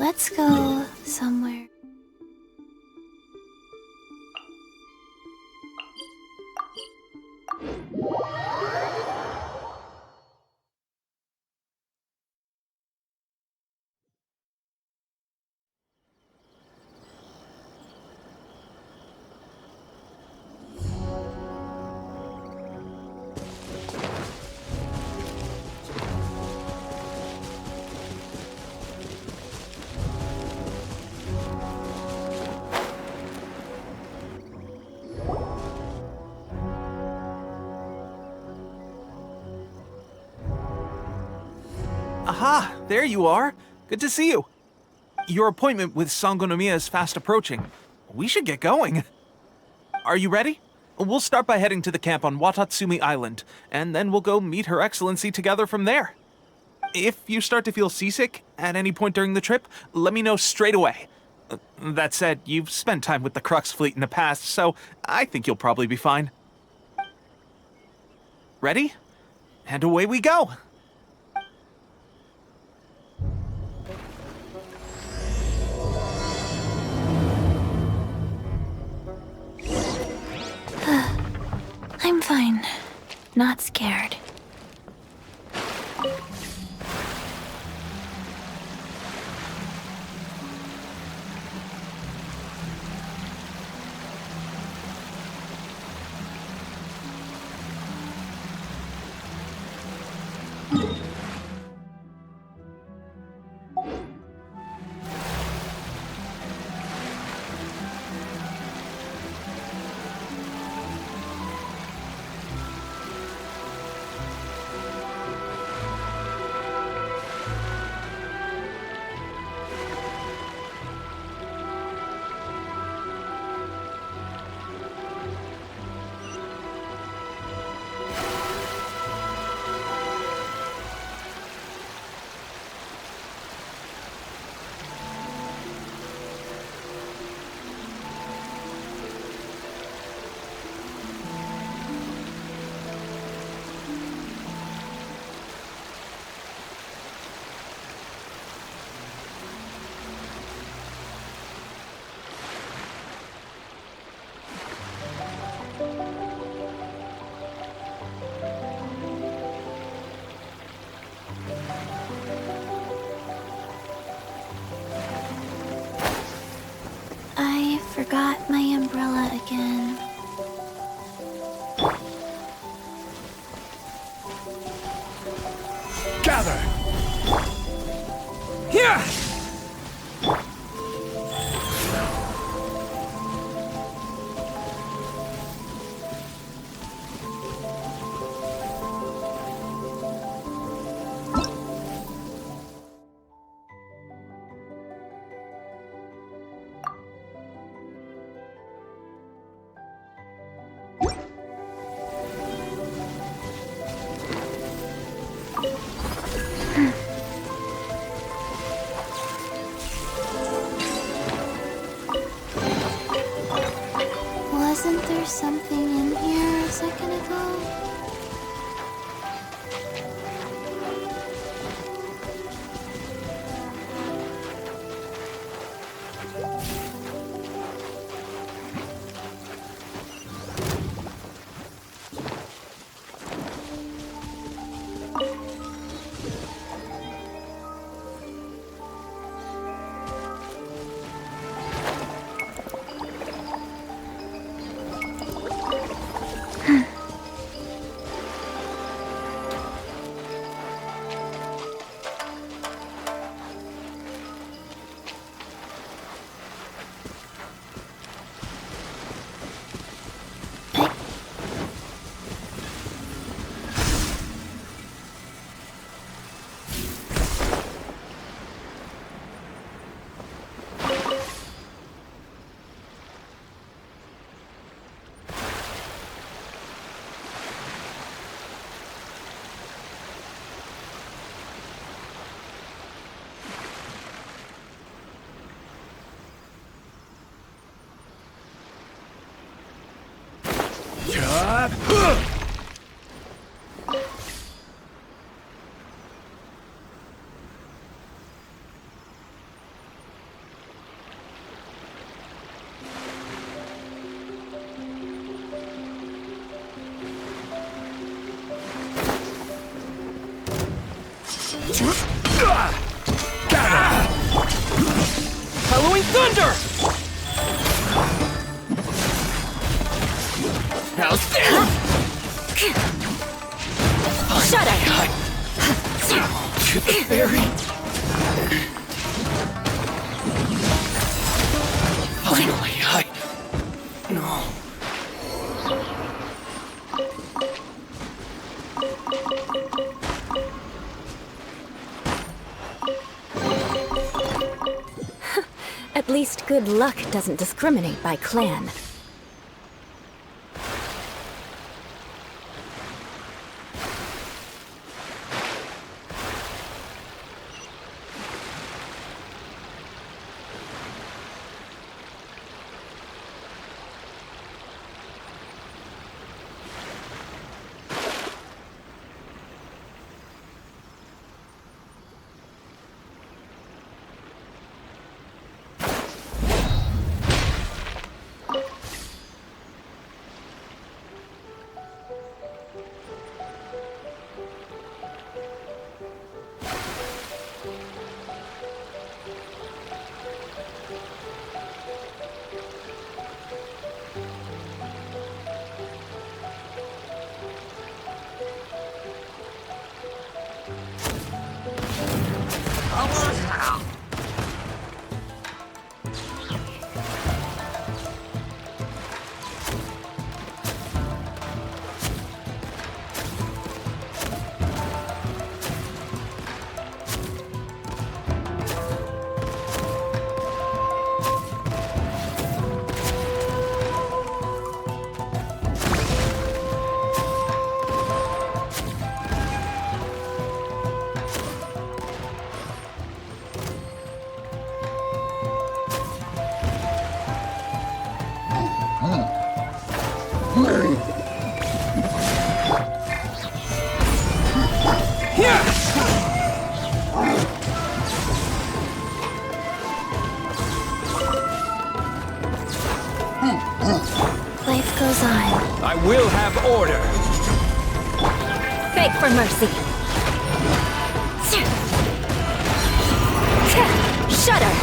Let's go somewhere. Aha! There you are! Good to see you! Your appointment with Sangonomiya is fast approaching. We should get going. Are you ready? We'll start by heading to the camp on Watatsumi Island, and then we'll go meet Her Excellency together from there. If you start to feel seasick at any point during the trip, let me know straight away. That said, you've spent time with the Crux fleet in the past, so I think you'll probably be fine. Ready? And away we go! I'm fine. Not scared. I forgot my umbrella again. Gather! Here! Wasn't there something in here a second ago? Thunder! How's there? Shudder! To the fairy. Finally, No. At least good luck doesn't discriminate by clan. Life goes on. I will have order. Beg for mercy. Shudder.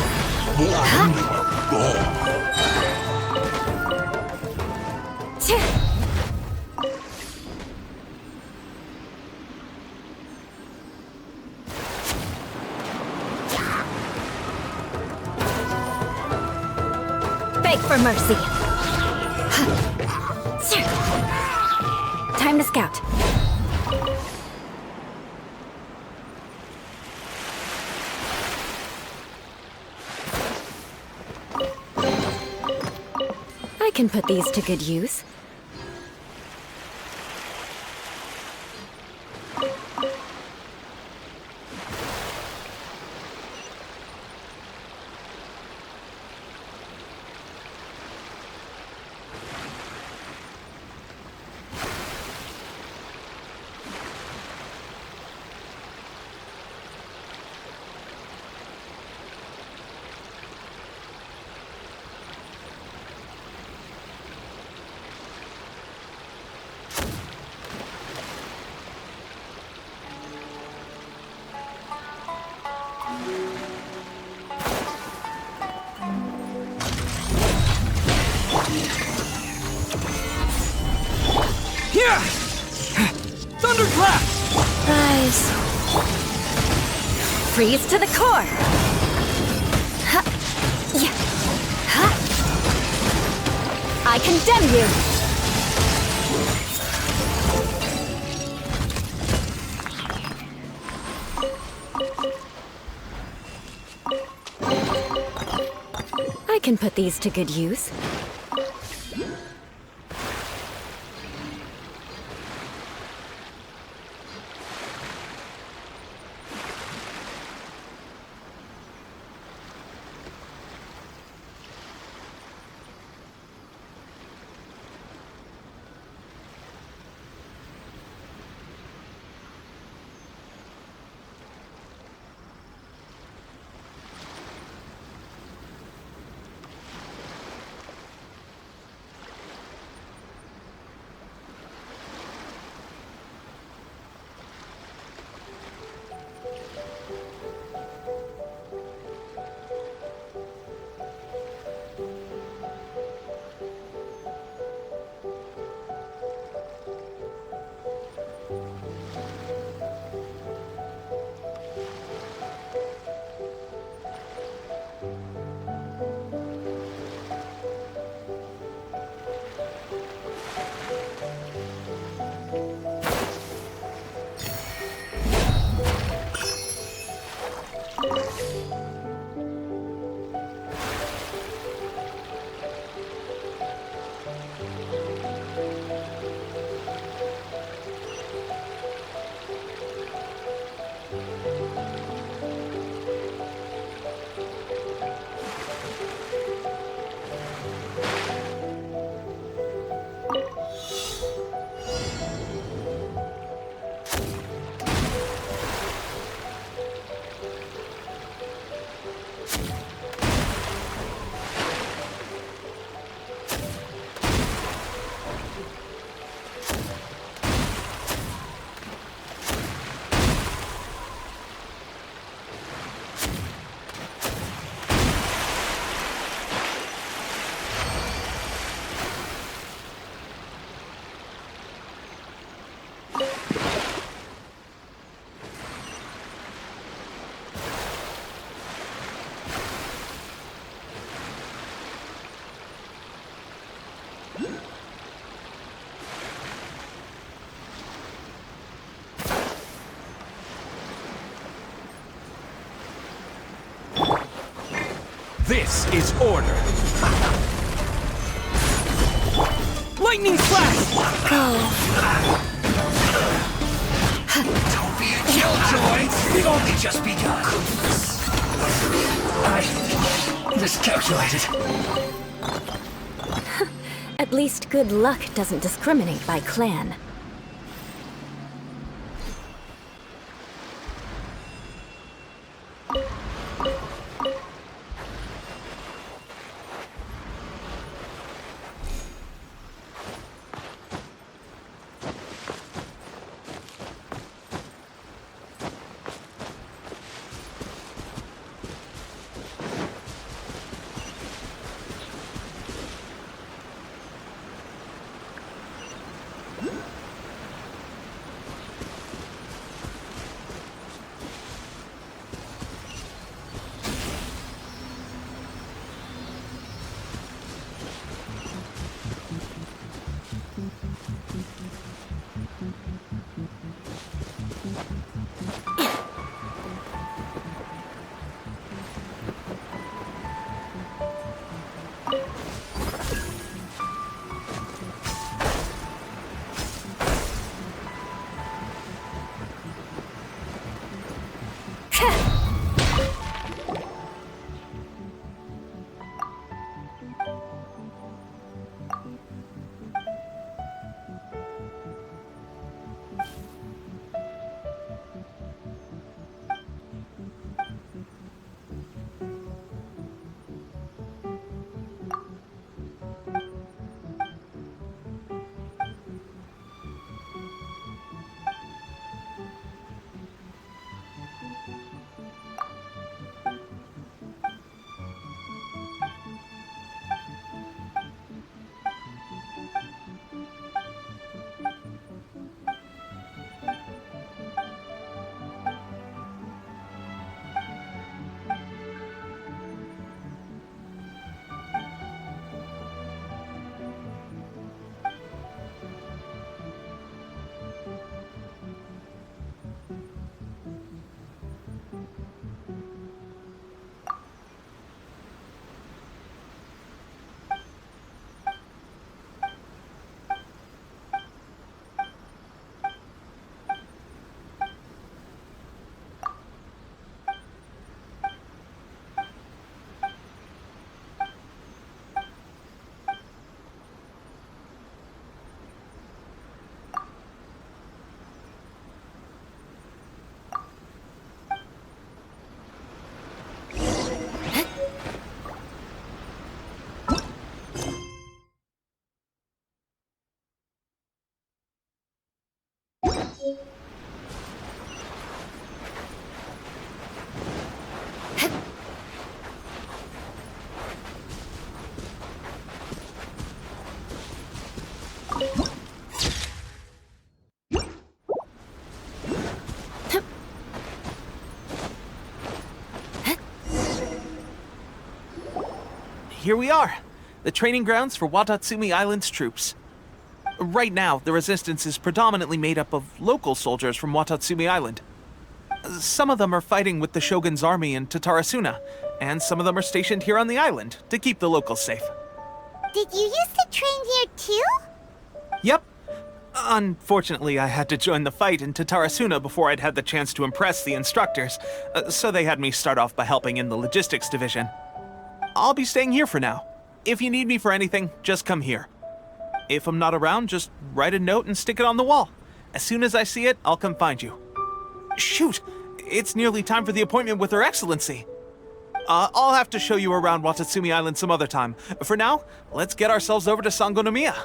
Beg for mercy. Time to scout. I can put these to good use. Thunderclap! Rise. Freeze to the core. Ha. Yeah. Ha. I condemn you. I can put these to good use. This is order. Lightning flash! Don't be a killjoy! We've only just begun. I miscalculated. At least good luck doesn't discriminate by clan. Here we are, the training grounds for Watatsumi Island's troops. Right now, the resistance is predominantly made up of local soldiers from Watatsumi Island. Some of them are fighting with the Shogun's army in Tatarasuna, and some of them are stationed here on the island to keep the locals safe. Did you used to train here too? Yep. Unfortunately, I had to join the fight in Tatarasuna before I'd had the chance to impress the instructors, so they had me start off by helping in the logistics division. I'll be staying here for now. If you need me for anything, just come here. If I'm not around, just write a note and stick it on the wall. As soon as I see it, I'll come find you. Shoot! It's nearly time for the appointment with Her Excellency. I'll have to show you around Watatsumi Island some other time. For now, let's get ourselves over to Sangonomiya.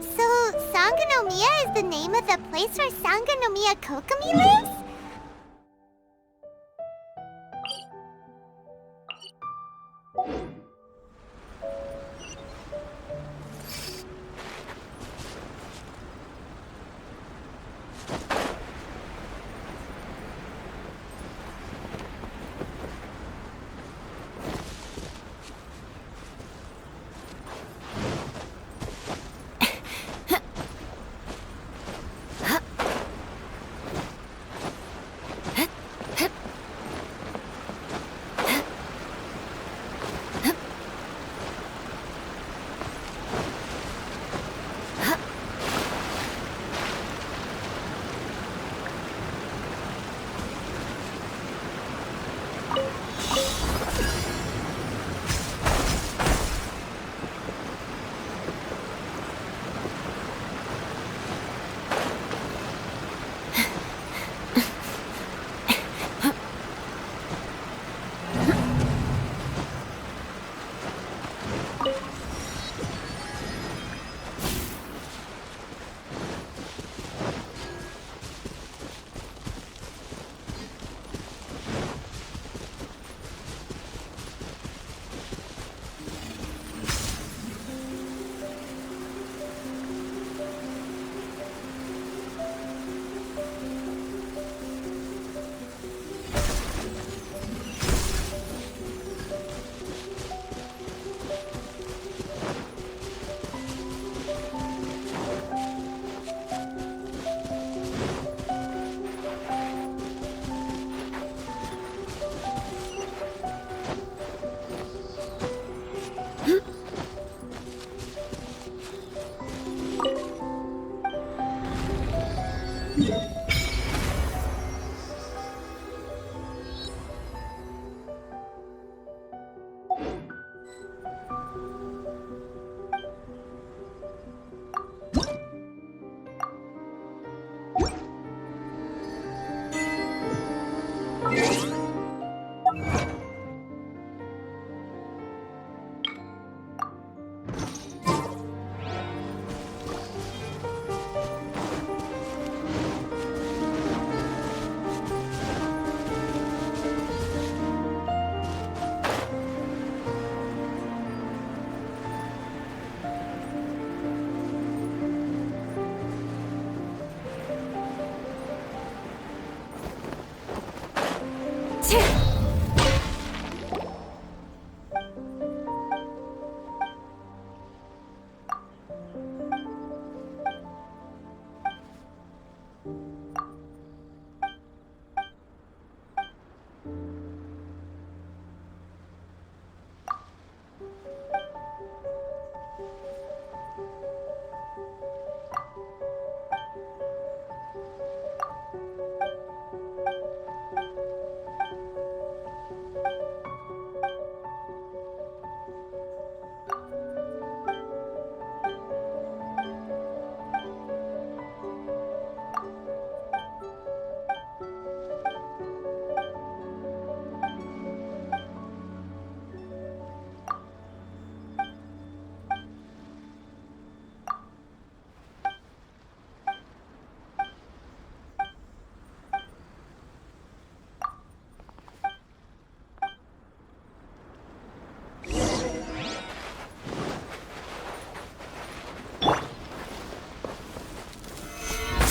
So, Sangonomiya is the name of the place where Sangonomiya Kokomi lives?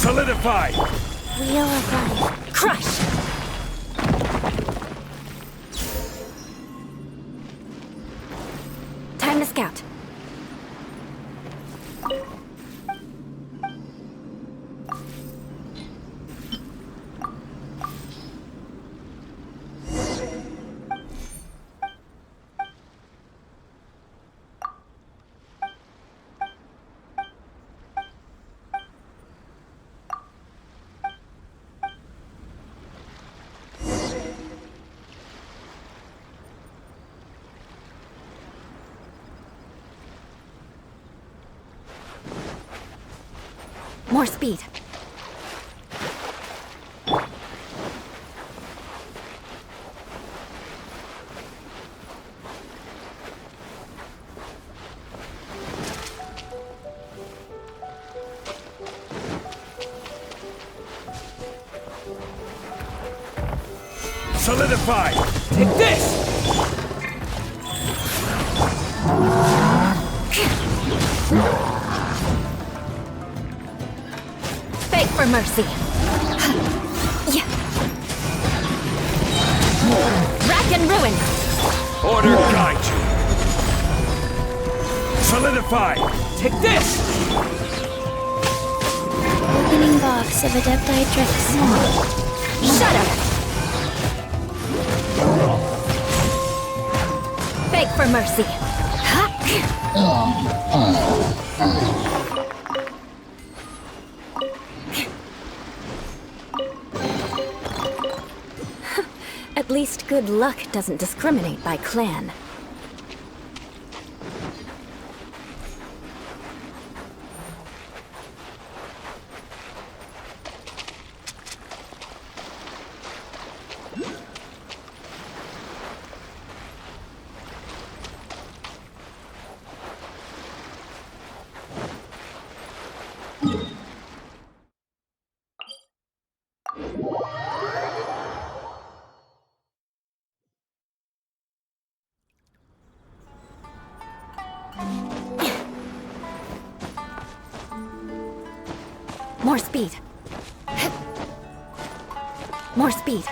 Solidify! Wheel of life. Crush! Time to scout. More speed. Solidify! Take this! Beg for mercy. Yeah. Rack and ruin. Order guide you! Solidify! Take this! Opening box of Adepti tricks. Shut up. Beg for mercy. At least good luck doesn't discriminate by clan. More speed. More speed.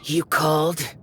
You called?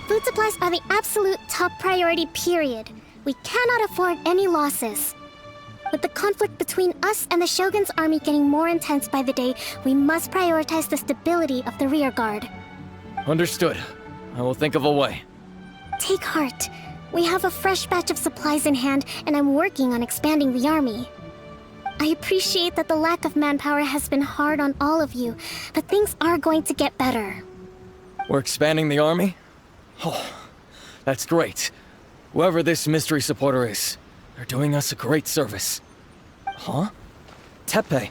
Food supplies are the absolute top priority, period. We cannot afford any losses. With the conflict between us and the Shogun's army getting more intense by the day, we must prioritize the stability of the rear guard. Understood. I will think of a way. Take heart. We have a fresh batch of supplies in hand, and I'm working on expanding the army. I appreciate that the lack of manpower has been hard on all of you, but things are going to get better. We're expanding the army? Oh, that's great. Whoever this mystery supporter is, they're doing us a great service. Huh? Teppei,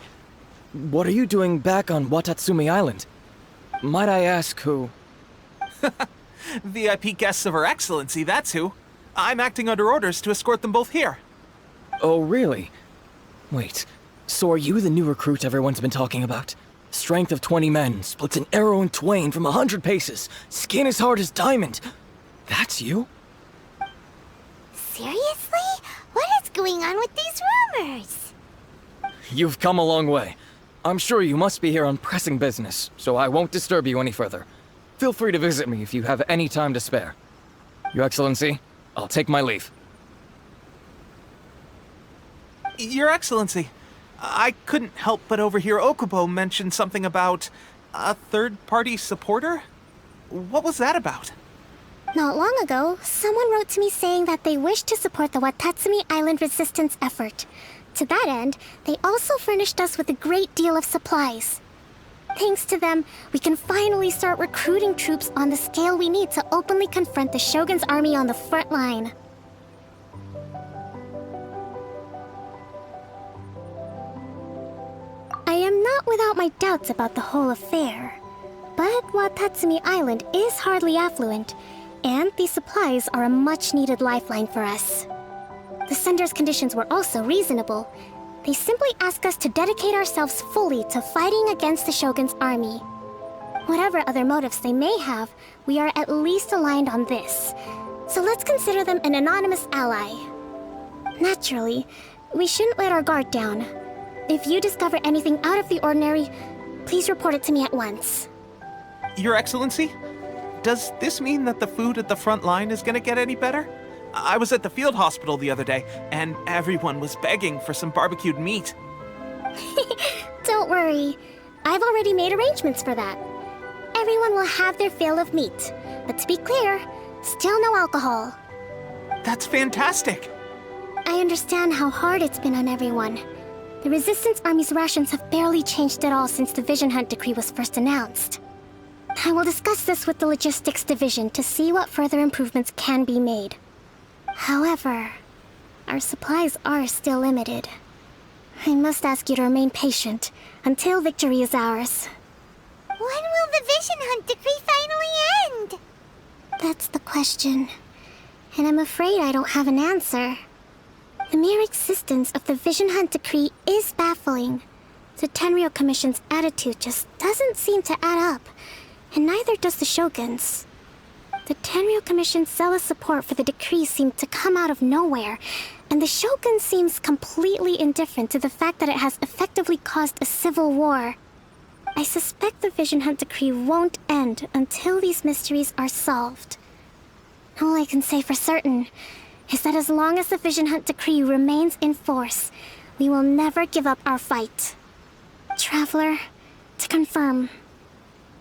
what are you doing back on Watatsumi Island? Might I ask who? VIP guests of Her Excellency, that's who. I'm acting under orders to escort them both here. Oh, really? Wait, so are you the new recruit everyone's been talking about? Strength of 20 men, splits an arrow in twain from 100 paces, skin as hard as diamond. That's you? Seriously? What is going on with these rumors? You've come a long way. I'm sure you must be here on pressing business, so I won't disturb you any further. Feel free to visit me if you have any time to spare. Your Excellency, I'll take my leave. Your Excellency, I couldn't help but overhear Okubo mention something about a third-party supporter? What was that about? Not long ago, someone wrote to me saying that they wish to support the Watatsumi Island resistance effort. To that end, they also furnished us with a great deal of supplies. Thanks to them, we can finally start recruiting troops on the scale we need to openly confront the Shogun's army on the front line. I am not without my doubts about the whole affair. But Watatsumi Island is hardly affluent, and these supplies are a much-needed lifeline for us. The sender's conditions were also reasonable. They simply ask us to dedicate ourselves fully to fighting against the Shogun's army. Whatever other motives they may have, we are at least aligned on this. So let's consider them an anonymous ally. Naturally, we shouldn't let our guard down. If you discover anything out of the ordinary, please report it to me at once. Your Excellency, does this mean that the food at the front line is gonna get any better? I was at the field hospital the other day, and everyone was begging for some barbecued meat. Don't worry. I've already made arrangements for that. Everyone will have their fill of meat. But to be clear, still no alcohol. That's fantastic! I understand how hard it's been on everyone. The Resistance Army's rations have barely changed at all since the Vision Hunt decree was first announced. I will discuss this with the Logistics Division to see what further improvements can be made. However, our supplies are still limited. I must ask you to remain patient until victory is ours. When will the Vision Hunt decree finally end? That's the question, and I'm afraid I don't have an answer. The mere existence of the Vision Hunt decree is baffling. The Tenryou Commission's attitude just doesn't seem to add up, and neither does the Shogun's. The Tenryou Commission's zealous support for the decree seemed to come out of nowhere, and the Shogun seems completely indifferent to the fact that it has effectively caused a civil war. I suspect the Vision Hunt decree won't end until these mysteries are solved. All I can say for certain is that as long as the Vision Hunt decree remains in force, we will never give up our fight. Traveler, to confirm,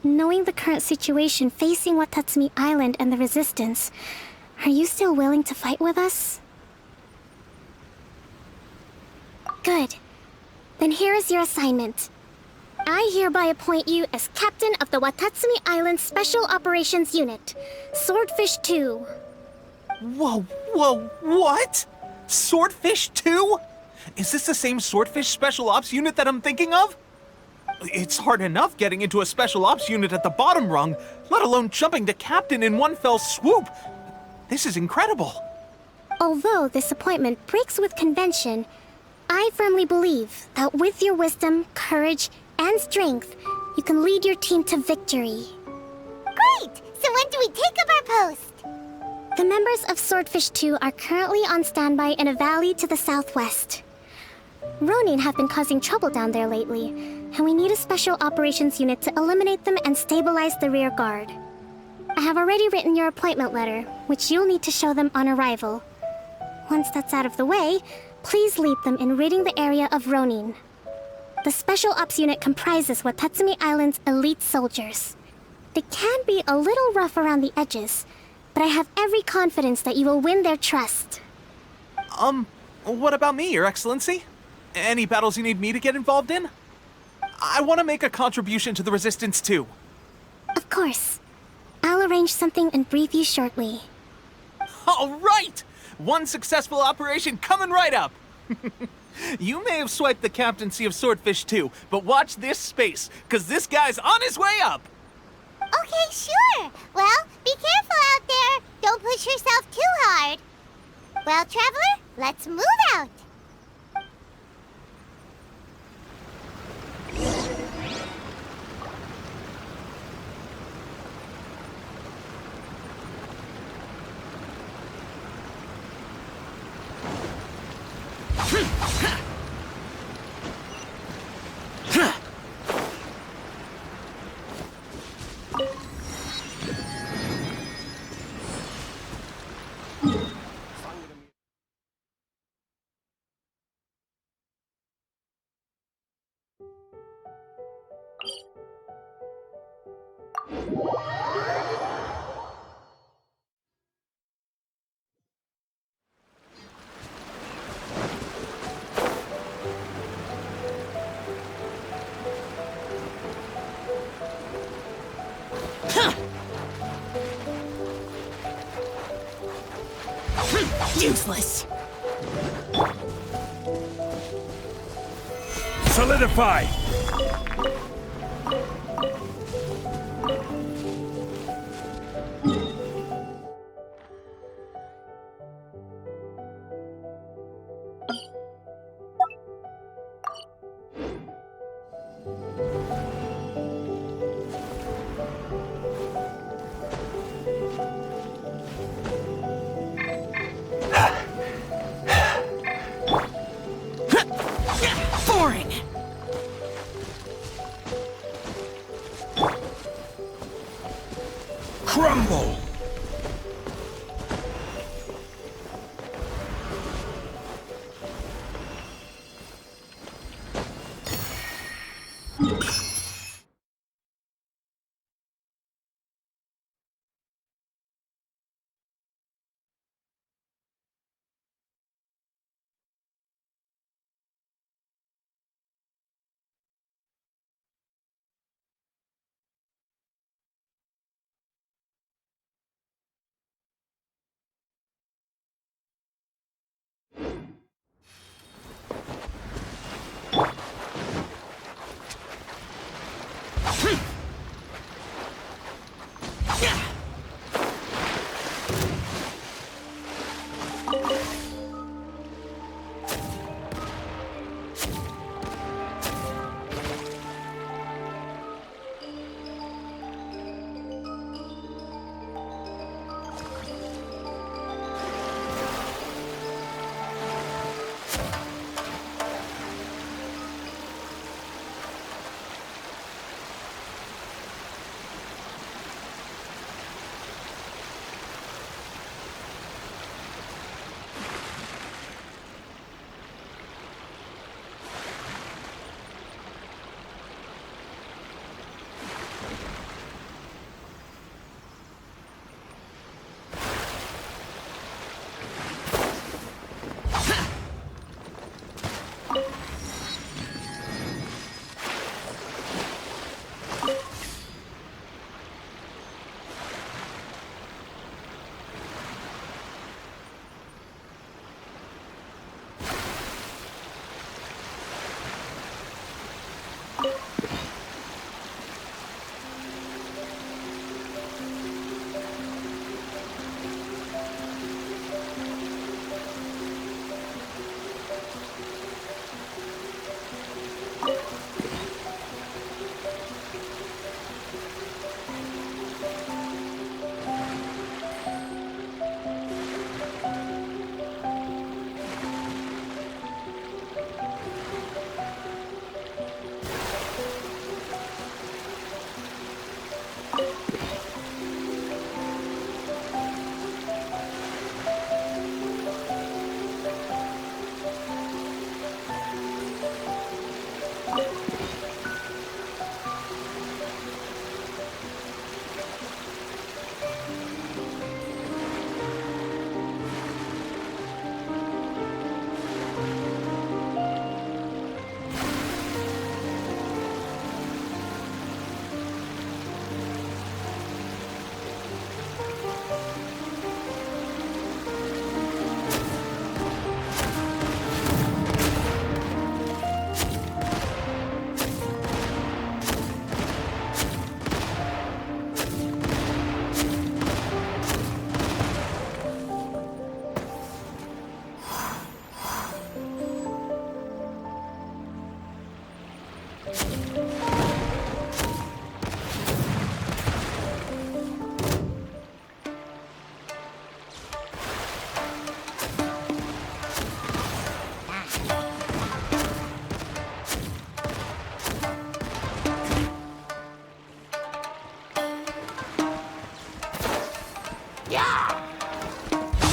knowing the current situation facing Watatsumi Island and the Resistance, Are you still willing to fight with us? Good. Then here is your assignment. I hereby appoint you as captain of the Watatsumi Island Special Operations Unit, Swordfish 2. Whoa, what? Swordfish 2? Is this the same Swordfish Special Ops unit that I'm thinking of? It's hard enough getting into a Special Ops unit at the bottom rung, let alone jumping to captain in one fell swoop. This is incredible. Although this appointment breaks with convention, I firmly believe that with your wisdom, courage, and strength, you can lead your team to victory. Great! So when do we take up our post? The members of Swordfish 2 are currently on standby in a valley to the southwest. Ronin have been causing trouble down there lately, and we need a special operations unit to eliminate them and stabilize the rear guard. I have already written your appointment letter, which you'll need to show them on arrival. Once that's out of the way, please lead them in ridding the area of Ronin. The Special Ops unit comprises Watatsumi Island's elite soldiers. They can be a little rough around the edges, but I have every confidence that you will win their trust. What about me, Your Excellency? Any battles you need me to get involved in? I want to make a contribution to the Resistance too. Of course. I'll arrange something and brief you shortly. All right! One successful operation coming right up! You may have swiped the captaincy of Swordfish 2, but watch this space, because this guy's on his way up! Okay, sure. Well, be careful out there. Don't push yourself too hard. Well, Traveler, let's move out. Useless. Solidify! Boring. Crumble!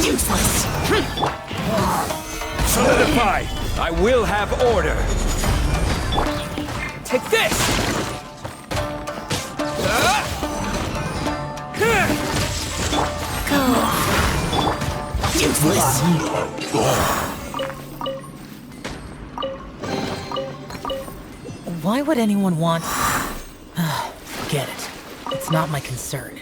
Useless. Solidify! I will have order! Take this! Useless. Why would anyone want... Forget it. It's not my concern.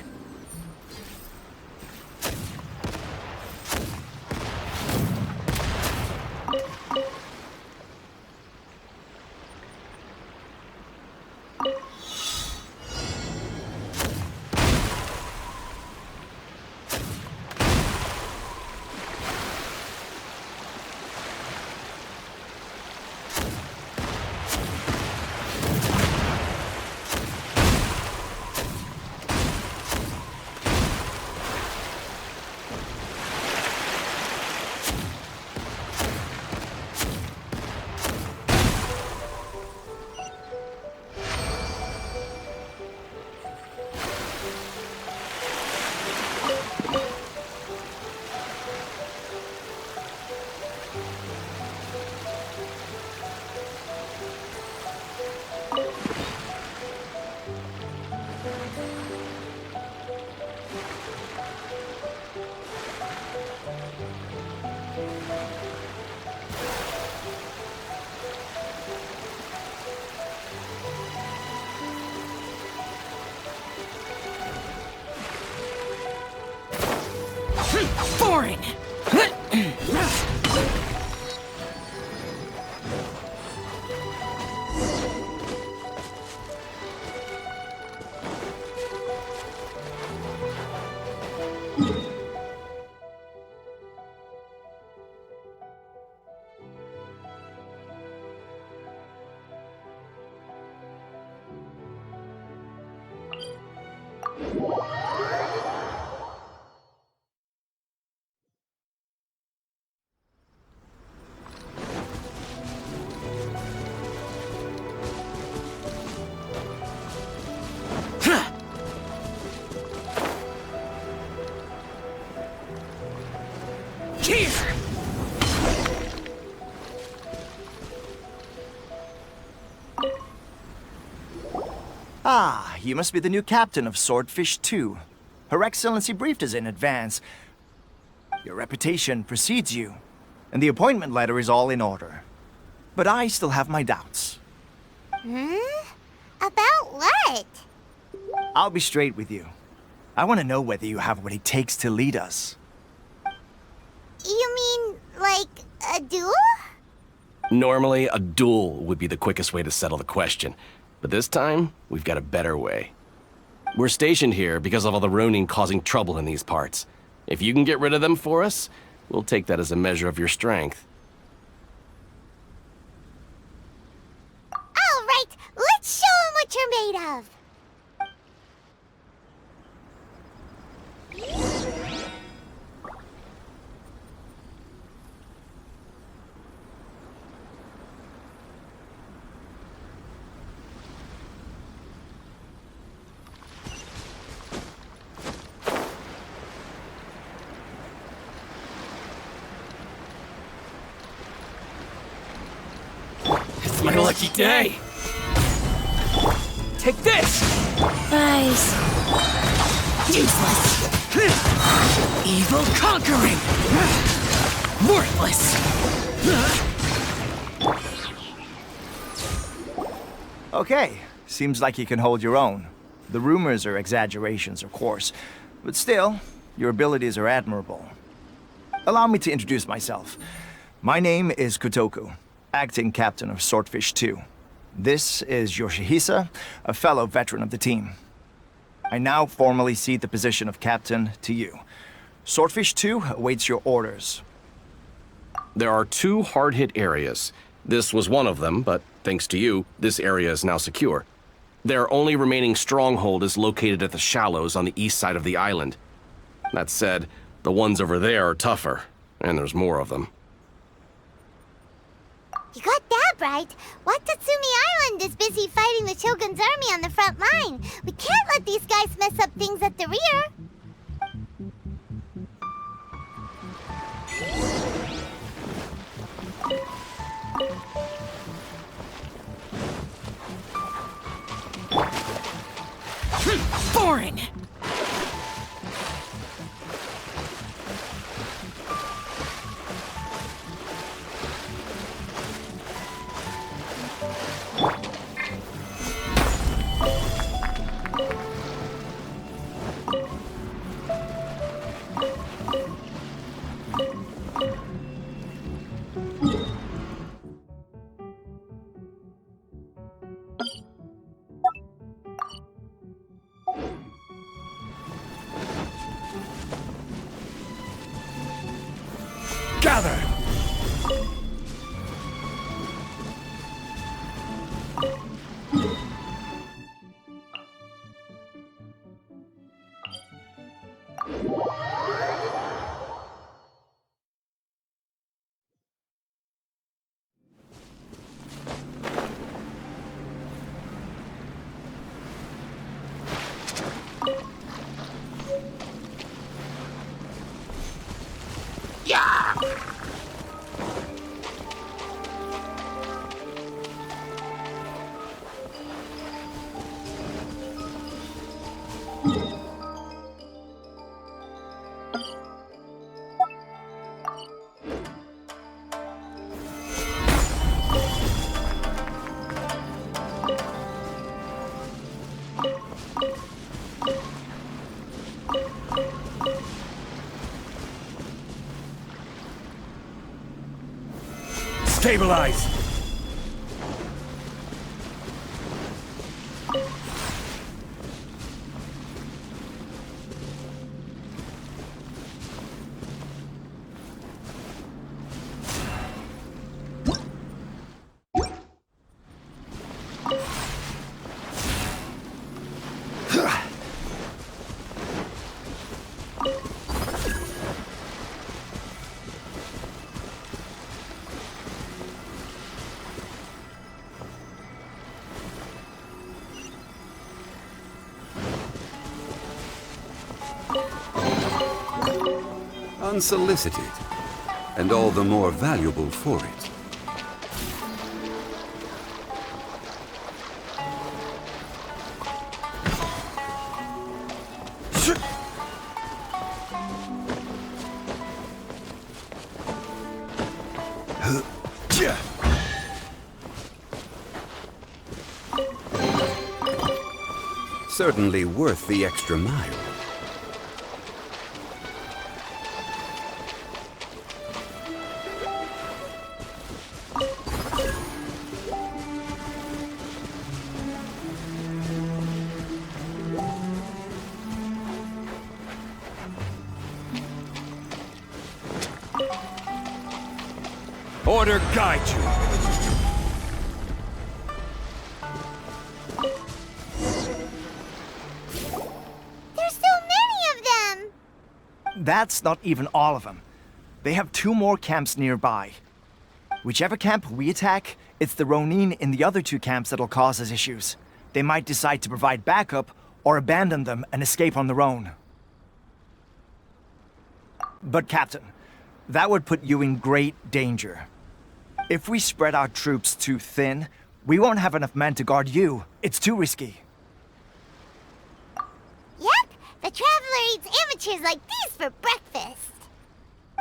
Boring! Ah, you must be the new captain of Swordfish 2. Her Excellency briefed us in advance. Your reputation precedes you, and the appointment letter is all in order. But I still have my doubts. About what? I'll be straight with you. I want to know whether you have what it takes to lead us. You mean, like, a duel? Normally, a duel would be the quickest way to settle the question. But this time, we've got a better way. We're stationed here because of all the Ronin causing trouble in these parts. If you can get rid of them for us, we'll take that as a measure of your strength. All right, let's show 'em what you're made of. It's my lucky day! Take this! Nice. Useless. Evil conquering. Worthless. Okay, seems like you can hold your own. The rumors are exaggerations, of course, but still, your abilities are admirable. Allow me to introduce myself. My name is Kotoku, acting captain of Swordfish 2. This is Yoshihisa, a fellow veteran of the team. I now formally cede the position of captain to you. Swordfish 2 awaits your orders. There are 2 hard-hit areas. This was one of them, but thanks to you, this area is now secure. Their only remaining stronghold is located at the shallows on the east side of the island. That said, the ones over there are tougher, and there's more of them. You got that right. Watatsumi Island is busy fighting the Shogun's army on the front line. We can't let these guys mess up things at the rear. another! Stabilize! Unsolicited, and all the more valuable for it. Certainly worth the extra mile. Order guide you! There's so many of them! That's not even all of them. They have 2 more camps nearby. Whichever camp we attack, it's the Ronin in the other 2 camps that'll cause us issues. They might decide to provide backup or abandon them and escape on their own. But Captain, that would put you in great danger. If we spread our troops too thin, we won't have enough men to guard you. It's too risky. Yep, the Traveler eats amateurs like these for breakfast.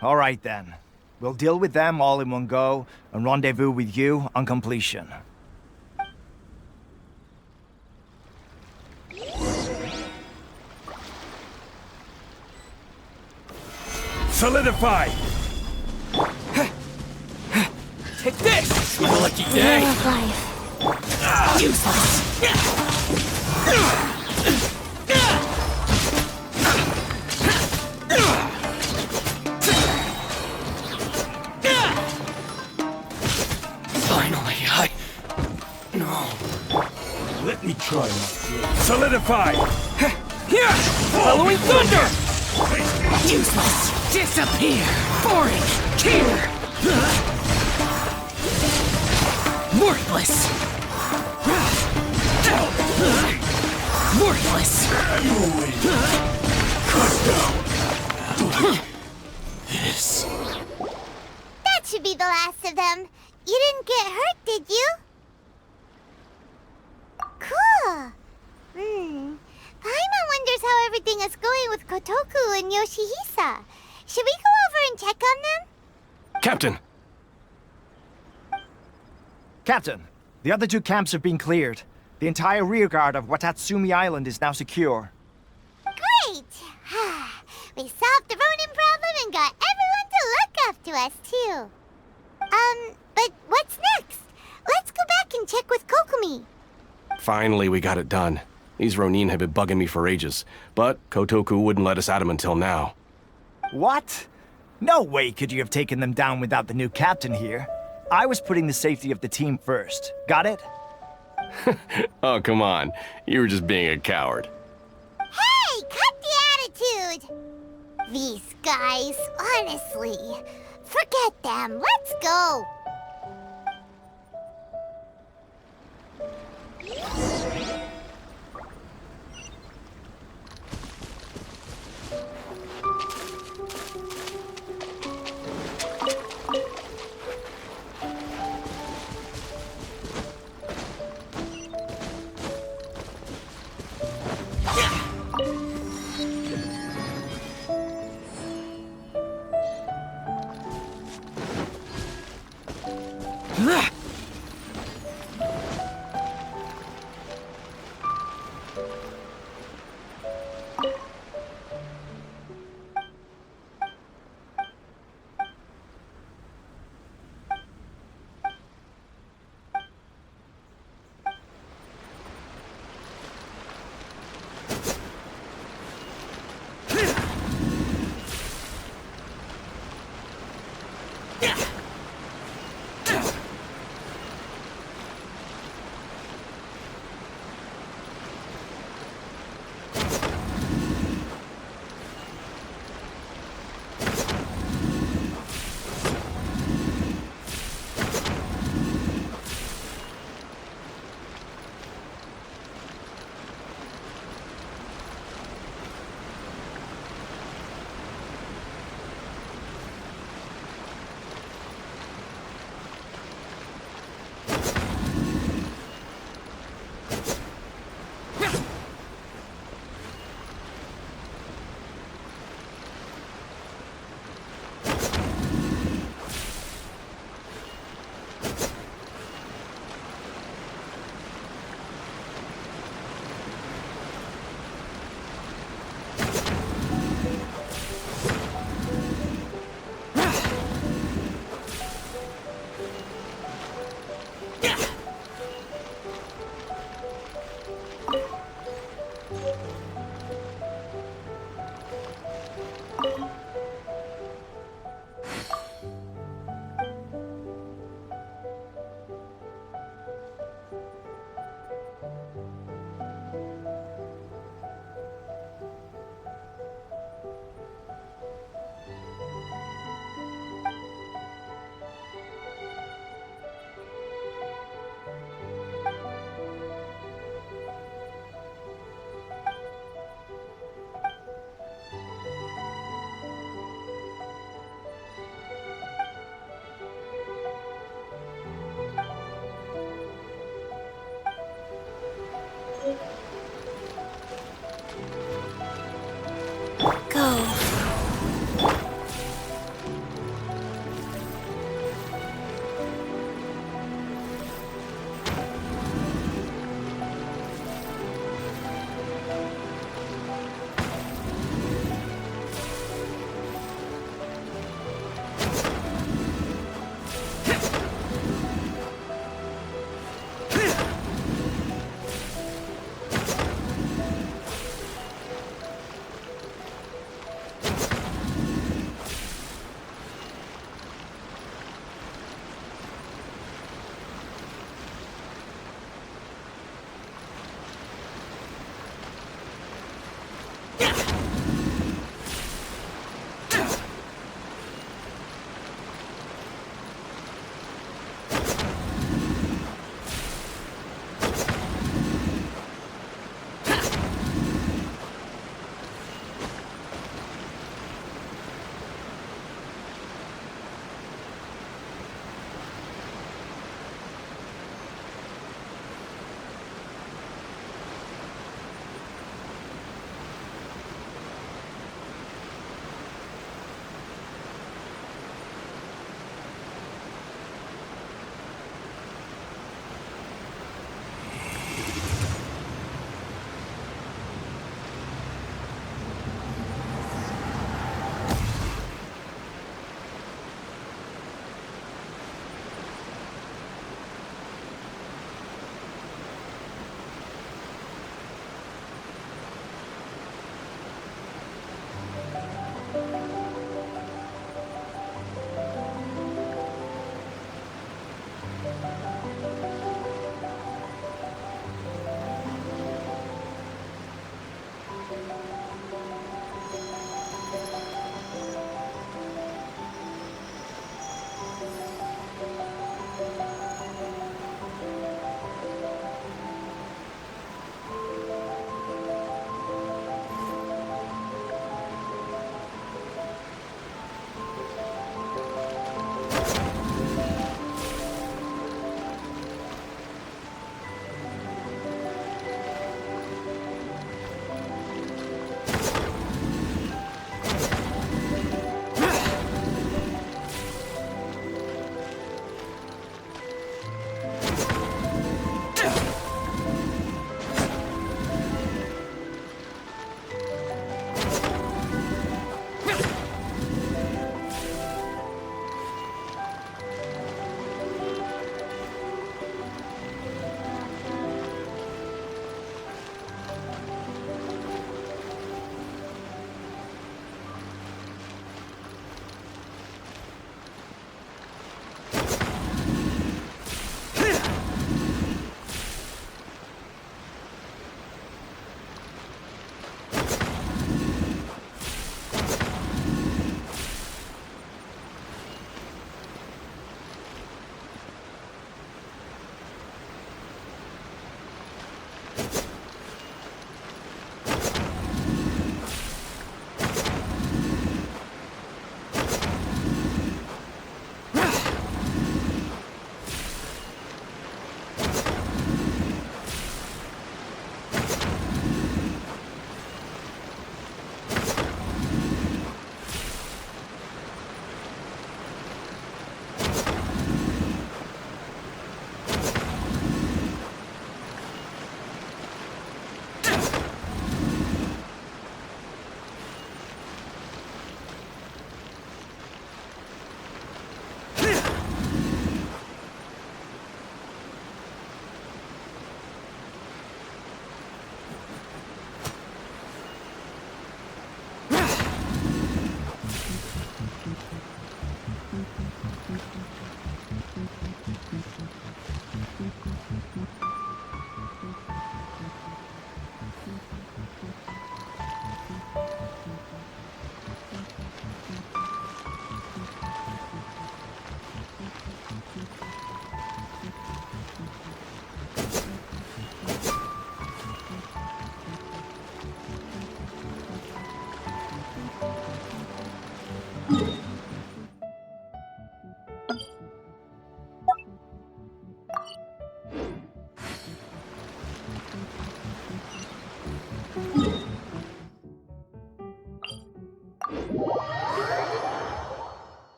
All right then. We'll deal with them all in one go and rendezvous with you on completion. Solidify! Take this! It's my lucky day! Way of life. Useless! Finally, No. Let me try my Solidify! Following thunder! Useless! Disappear! Boring! Here! Worthless! Worthless! This. That should be the last of them. You didn't get hurt, did you? Cool. Paimon wonders how everything is going with Kotoku and Yoshihisa. Should we go over and check on them? Captain! Captain, the other 2 camps have been cleared. The entire rearguard of Watatsumi Island is now secure. Great! We solved the Ronin problem and got everyone to look after us, too. But what's next? Let's go back and check with Kokumi. Finally, we got it done. These Ronin have been bugging me for ages, but Kotoku wouldn't let us at him until now. What? No way could you have taken them down without the new captain here. I was putting the safety of the team first. Got it? Oh, come on. You were just being a coward. Hey, cut the attitude! These guys, honestly. Forget them. Let's go.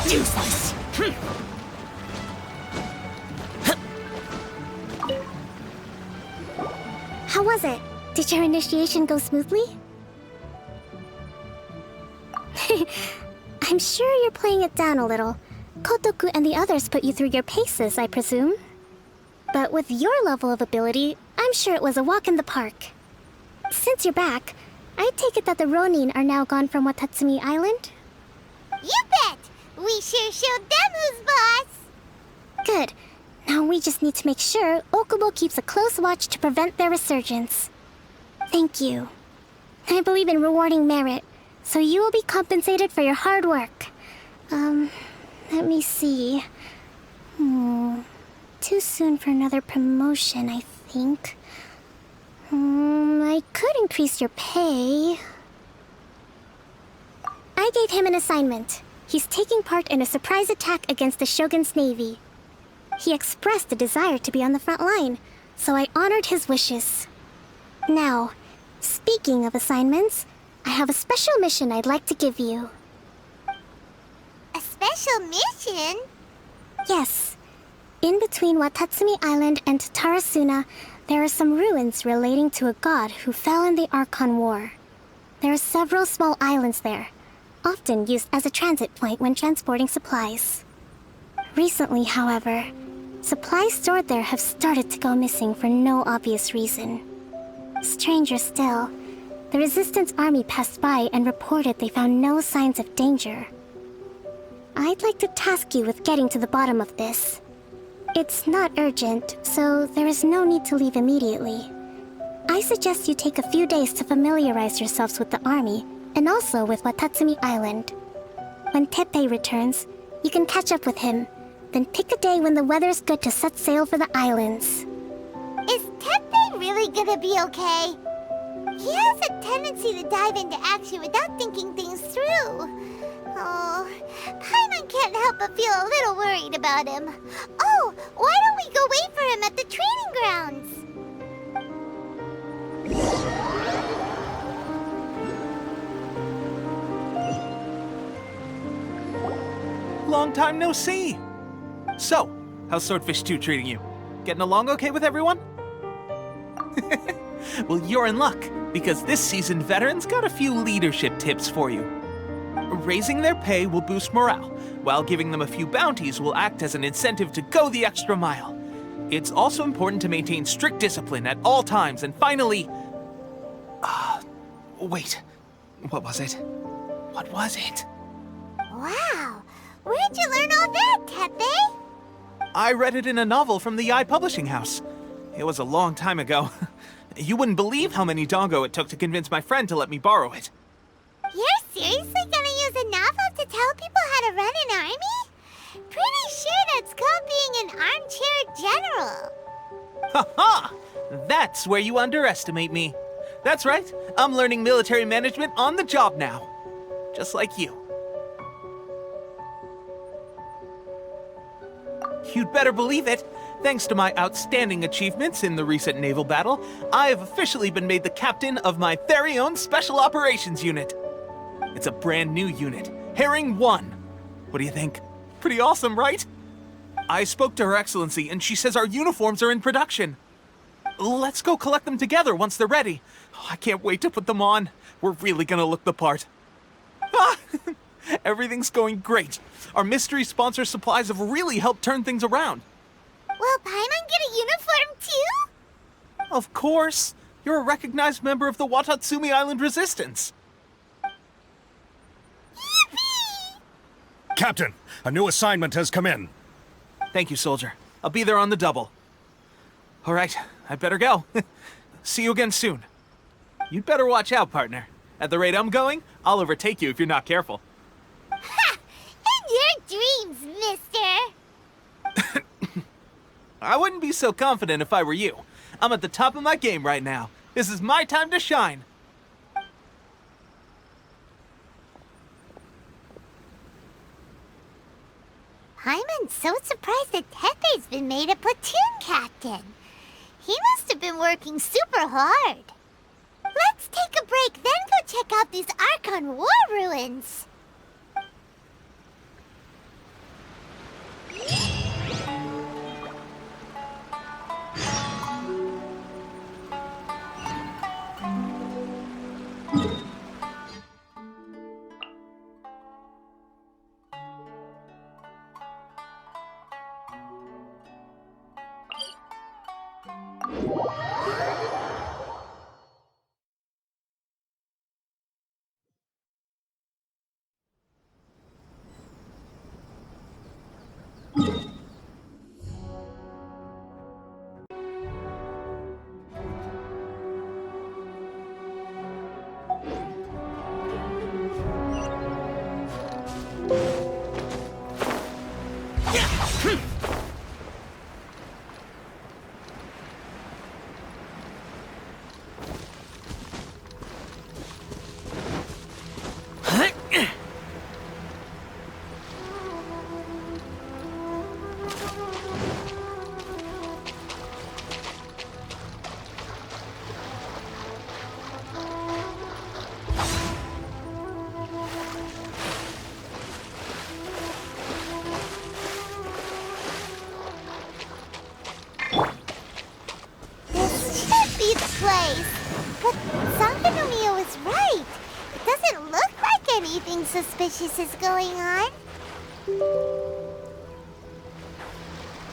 Useless. How was it? Did your initiation go smoothly? I'm sure you're playing it down a little. Kotoku and the others put you through your paces, I presume. But with your level of ability, I'm sure it was a walk in the park. Since you're back, I take it that the Ronin are now gone from Watatsumi Island? You bet! We sure showed them who's boss! Good. Now we just need to make sure Okubo keeps a close watch to prevent their resurgence. Thank you. I believe in rewarding merit, so you will be compensated for your hard work. Let me see. Too soon for another promotion, I think. I could increase your pay. I gave him an assignment. He's taking part in a surprise attack against the Shogun's navy. He expressed a desire to be on the front line, so I honored his wishes. Now, speaking of assignments, I have a special mission I'd like to give you. A special mission? Yes. In between Watatsumi Island and Tarasuna, there are some ruins relating to a god who fell in the Archon War. There are several small islands there, often used as a transit point when transporting supplies. Recently, however, supplies stored there have started to go missing for no obvious reason. Stranger still, the Resistance army passed by and reported they found no signs of danger. I'd like to task you with getting to the bottom of this. It's not urgent, so there is no need to leave immediately. I suggest you take a few days to familiarize yourselves with the army, and also with Watatsumi Island. When Teppei returns, you can catch up with him, then pick a day when the weather's good to set sail for the islands. Is Teppei really gonna be okay? He has a tendency to dive into action without thinking things through. Oh, Paimon can't help but feel a little worried about him. Oh, why don't we go wait for him at the training grounds? Long time no see. So, how's Swordfish 2 treating you? Getting along okay with everyone? Well, you're in luck, because this seasoned veteran's got a few leadership tips for you. Raising their pay will boost morale, while giving them a few bounties will act as an incentive to go the extra mile. It's also important to maintain strict discipline at all times, and finally... wait. What was it? What was it? Wow, where'd you learn all that, Teppei? I read it in a novel from the Publishing House. It was a long time ago. You wouldn't believe how many dongo it took to convince my friend to let me borrow it. You're seriously gonna use a novel to tell people how to run an army? Pretty sure that's called being an armchair general. Ha-ha! That's where you underestimate me. That's right, I'm learning military management on the job now. Just like you. You'd better believe it. Thanks to my outstanding achievements in the recent naval battle, I have officially been made the captain of my very own Special Operations Unit. It's a brand new unit, Herring 1. What do you think? Pretty awesome, right? I spoke to Her Excellency, and she says our uniforms are in production. Let's go collect them together once they're ready. I can't wait to put them on. We're really gonna look the part. Ah! Everything's going great. Our mystery sponsor supplies have really helped turn things around. Will Paimon get a uniform too? Of course. You're a recognized member of the Watatsumi Island Resistance. Yippee! Captain, a new assignment has come in. Thank you, soldier. I'll be there on the double. All right, I'd better go. See you again soon. You'd better watch out, partner. At the rate I'm going, I'll overtake you if you're not careful. Ha! In your dreams, mister! I wouldn't be so confident if I were you. I'm at the top of my game right now. This is my time to shine. I'm so surprised that Tepe's been made a platoon captain. He must have been working super hard. Let's take a break, then go check out these Archon War ruins. Suspicious is going on?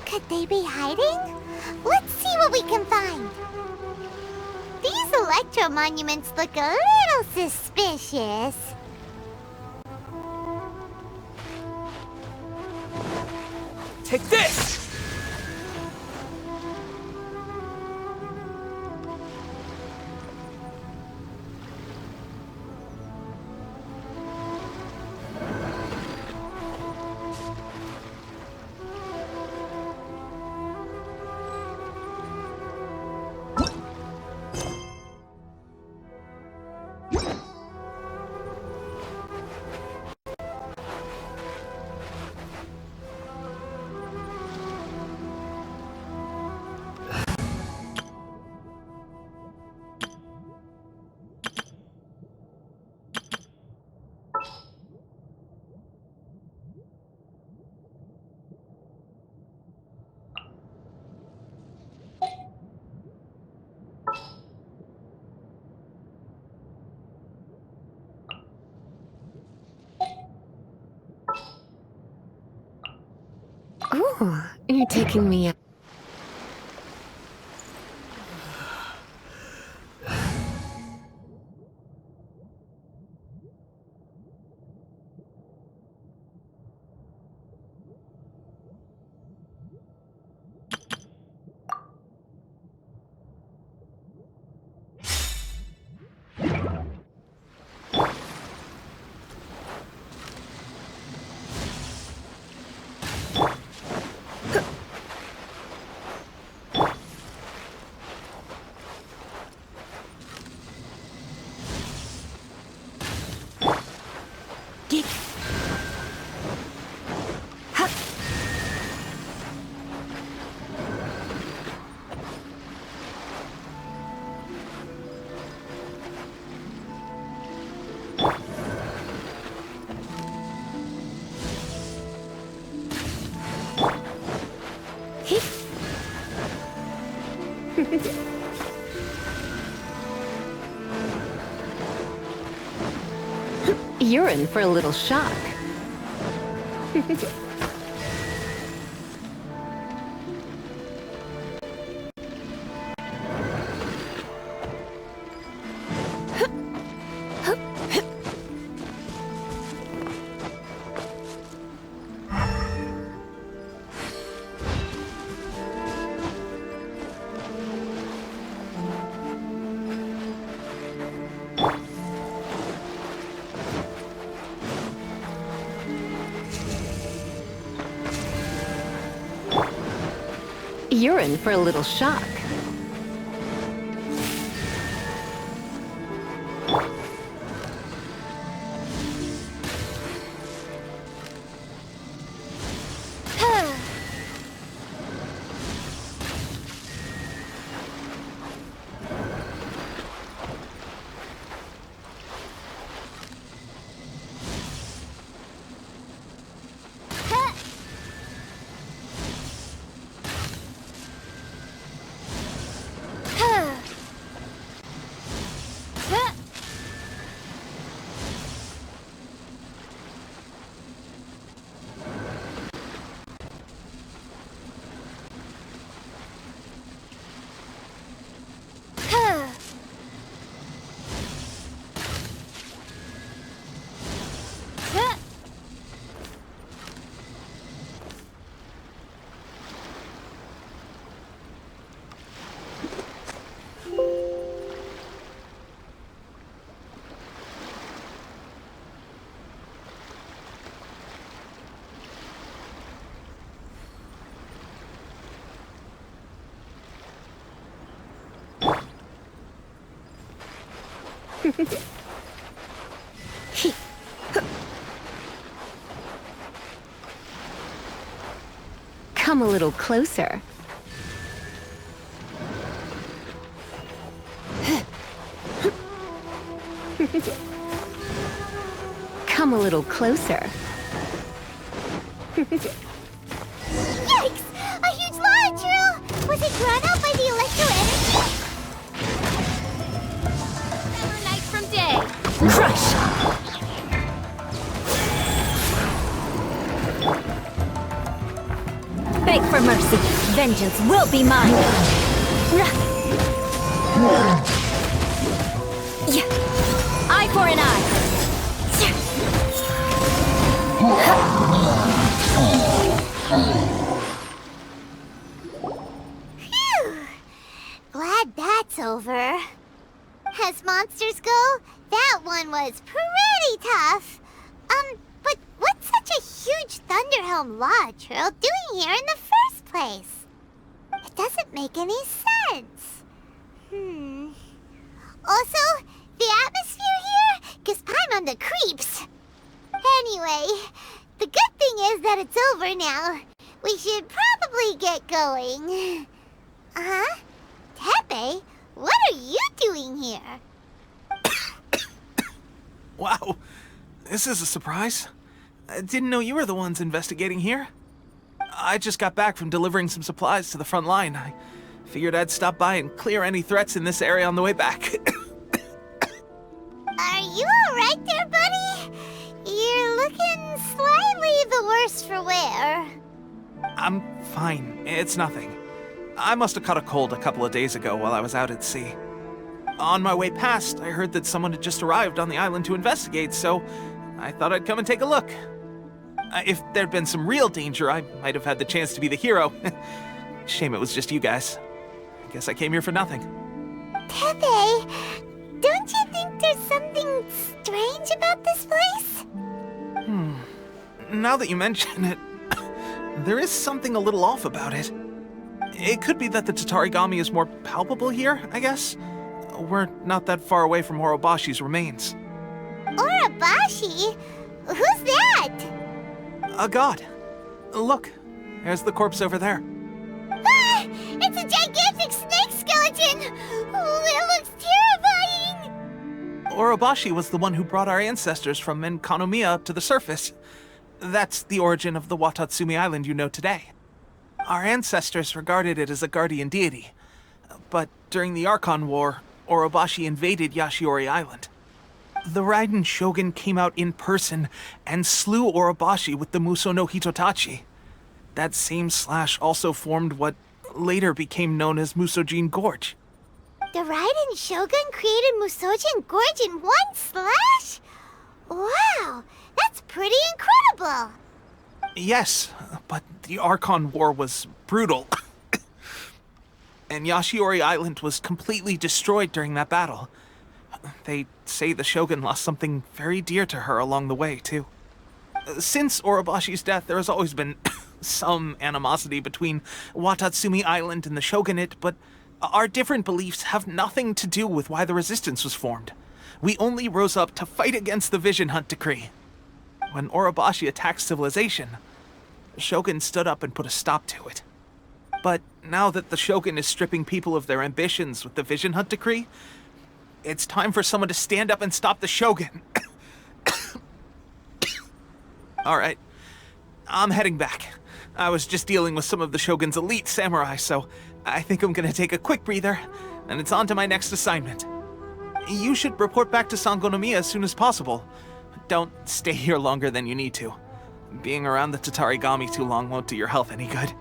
Could they be hiding? Let's see what we can find. These electro monuments look a little suspicious. Take this! Ooh, you're taking me out. You're in for a little shock. You're in for a little shock. Come a little closer. Come a little closer. Yikes! A huge lava drill! Was it drawn out by the electro energy? Better night from day. Crush! Beg for mercy. Vengeance will be mine. Eye for an eye. Phew! Glad that's over. As monsters go, that one was pretty tough. But what's such a huge Thunderhelm lava trail doing here in the first place? It doesn't make any sense. Also, the atmosphere here gives Paimon the creeps. Anyway, the good thing is that it's over now. We should probably get going. Huh? Tepe, what are you doing here? Wow, this is a surprise. I didn't know you were the ones investigating here. I just got back from delivering some supplies to the front line. I figured I'd stop by and clear any threats in this area on the way back. Are you alright there, buddy? You're looking slightly the worse for wear. I'm fine. It's nothing. I must have caught a cold a couple of days ago while I was out at sea. On my way past, I heard that someone had just arrived on the island to investigate, so I thought I'd come and take a look. If there'd been some real danger, I might have had the chance to be the hero. Shame it was just you guys. I guess I came here for nothing. Tepe, don't you think there's something strange about this place? Now that you mention it, there is something a little off about it. It could be that the Tatarigami is more palpable here, I guess. We're not that far away from Orobashi's remains. Orobashi? Who's that? A god. Look, there's the corpse over there. Ah! It's a gigantic snake skeleton! Oh, it looks terrifying! Orobashi was the one who brought our ancestors from Enkanomiya to the surface. That's the origin of the Watatsumi Island you know today. Our ancestors regarded it as a guardian deity. But during the Archon War, Orobashi invaded Yashiori Island. The Raiden Shogun came out in person and slew Orobashi with the Muso no Hitotachi. That same slash also formed what later became known as Musojin Gorge. The Raiden Shogun created Musojin Gorge in one slash? Wow, that's pretty incredible! Yes, but the Archon War was brutal. And Yashiori Island was completely destroyed during that battle. They say the Shogun lost something very dear to her along the way, too. Since Orobashi's death, there has always been some animosity between Watatsumi Island and the Shogunate, but our different beliefs have nothing to do with why the resistance was formed. We only rose up to fight against the Vision Hunt Decree. When Orobashi attacked civilization, the Shogun stood up and put a stop to it. But now that the Shogun is stripping people of their ambitions with the Vision Hunt Decree, it's time for someone to stand up and stop the Shogun. All right, I'm heading back. I was just dealing with some of the Shogun's elite samurai, so I think I'm gonna take a quick breather, and it's on to my next assignment. You should report back to Sangonomiya as soon as possible. Don't stay here longer than you need to. Being around the Tatarigami too long won't do your health any good.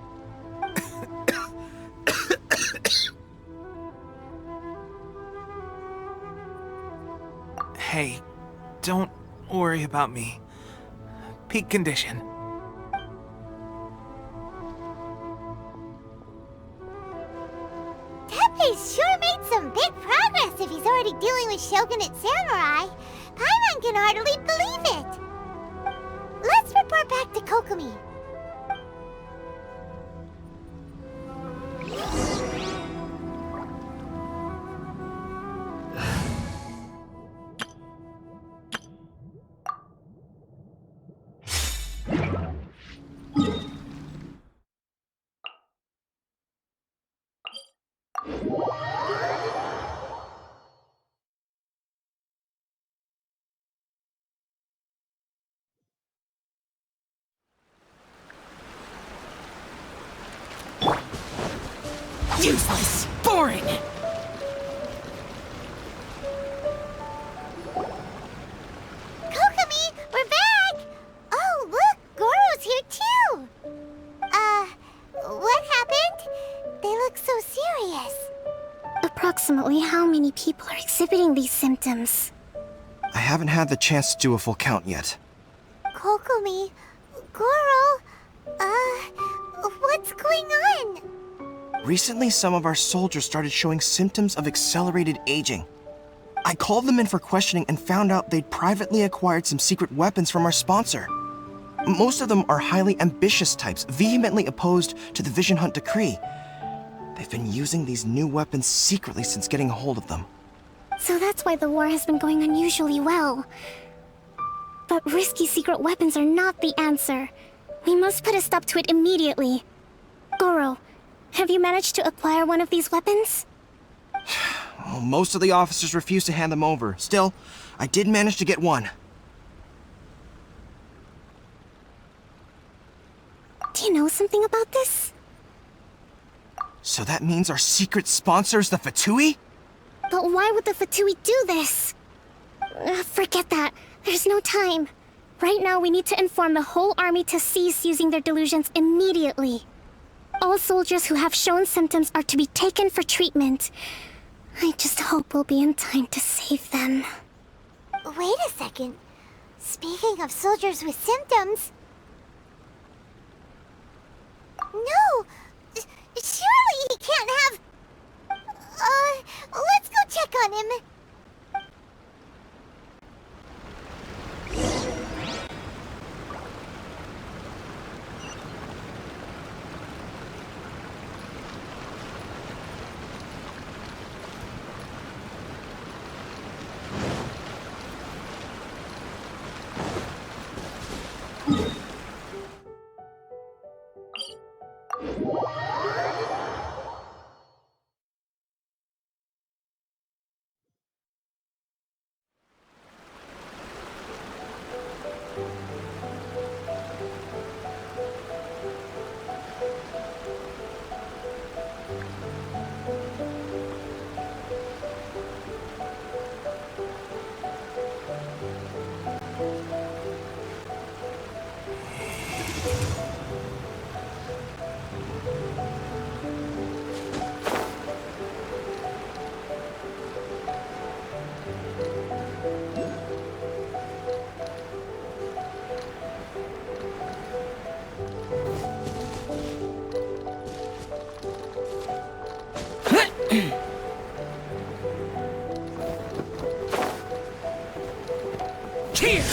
Hey, don't worry about me. Peak condition. Tepe's sure made some big progress if he's already dealing with Shogunate samurai. Paimon can hardly believe it. Let's report back to Kokomi. Useless! Boring! Kokomi, we're back! Oh, look, Goro's here too! What happened? They look so serious. Approximately how many people are exhibiting these symptoms? I haven't had the chance to do a full count yet. Kokomi, Goro, what's going on? Recently, some of our soldiers started showing symptoms of accelerated aging. I called them in for questioning and found out they'd privately acquired some secret weapons from our sponsor. Most of them are highly ambitious types, vehemently opposed to the Vision Hunt decree. They've been using these new weapons secretly since getting a hold of them. So that's why the war has been going unusually well. But risky secret weapons are not the answer. We must put a stop to it immediately. Goro, have you managed to acquire one of these weapons? Well, most of the officers refused to hand them over. Still, I did manage to get one. Do you know something about this? So that means our secret sponsor is the Fatui? But why would the Fatui do this? Forget that. There's no time. Right now, we need to inform the whole army to cease using their delusions immediately. All soldiers who have shown symptoms are to be taken for treatment. I just hope we'll be in time to save them. Wait a second. Speaking of soldiers with symptoms... No! Surely he can't have... let's go check on him. Here!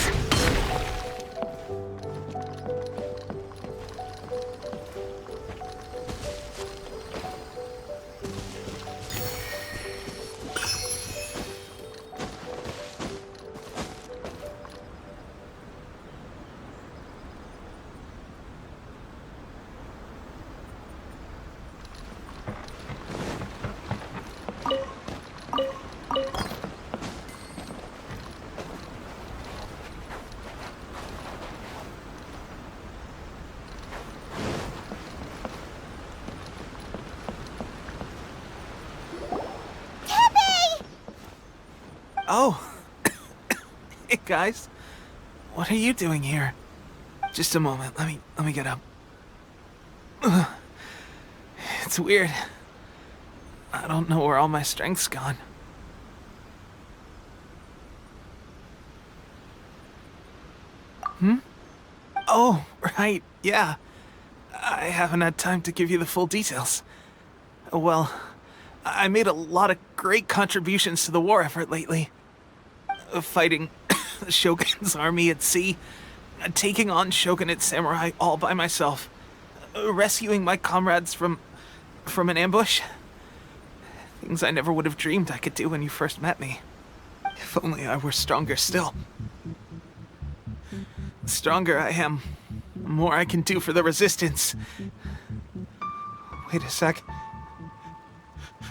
Oh. Hey, guys. What are you doing here? Just a moment. Let me get up. Ugh. It's weird. I don't know where all my strength's gone. Oh, right. Yeah. I haven't had time to give you the full details. Well, I made a lot of great contributions to the war effort lately. Fighting the Shogun's army at sea, taking on Shogunate samurai all by myself, rescuing my comrades from an ambush. Things I never would have dreamed I could do when you first met me. If only I were stronger still. The stronger I am, the more I can do for the Resistance. Wait a sec.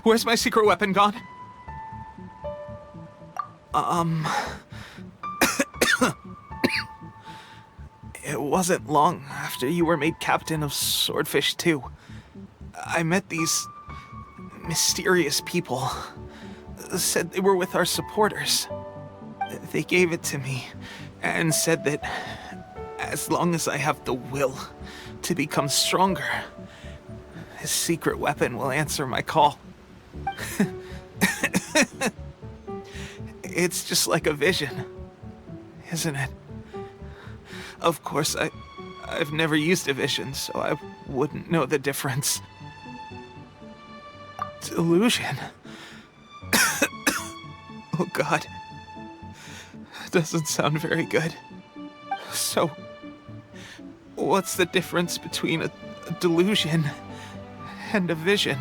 Where's my secret weapon gone? It wasn't long after you were made captain of Swordfish 2. I met these mysterious people. Said they were with our supporters. They gave it to me and said that as long as I have the will to become stronger, his secret weapon will answer my call. It's just like a vision, isn't it? Of course, I've never used a vision, so I wouldn't know the difference. Delusion. Oh God. Doesn't sound very good. So, what's the difference between a delusion and a vision?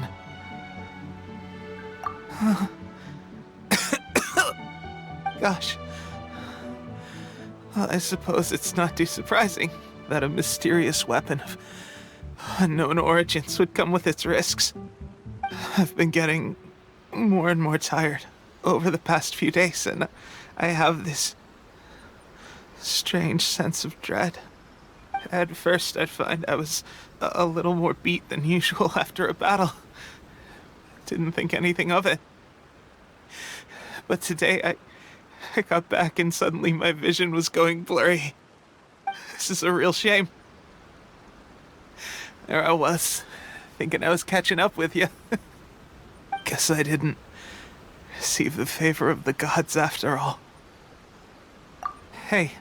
Gosh. Well, I suppose it's not too surprising that a mysterious weapon of unknown origins would come with its risks. I've been getting more and more tired over the past few days, and I have this strange sense of dread. At first, I'd find I was a little more beat than usual after a battle. Didn't think anything of it. But today, I got back and suddenly my vision was going blurry. This is a real shame. There I was, thinking I was catching up with you. Guess I didn't receive the favor of the gods after all. Hey,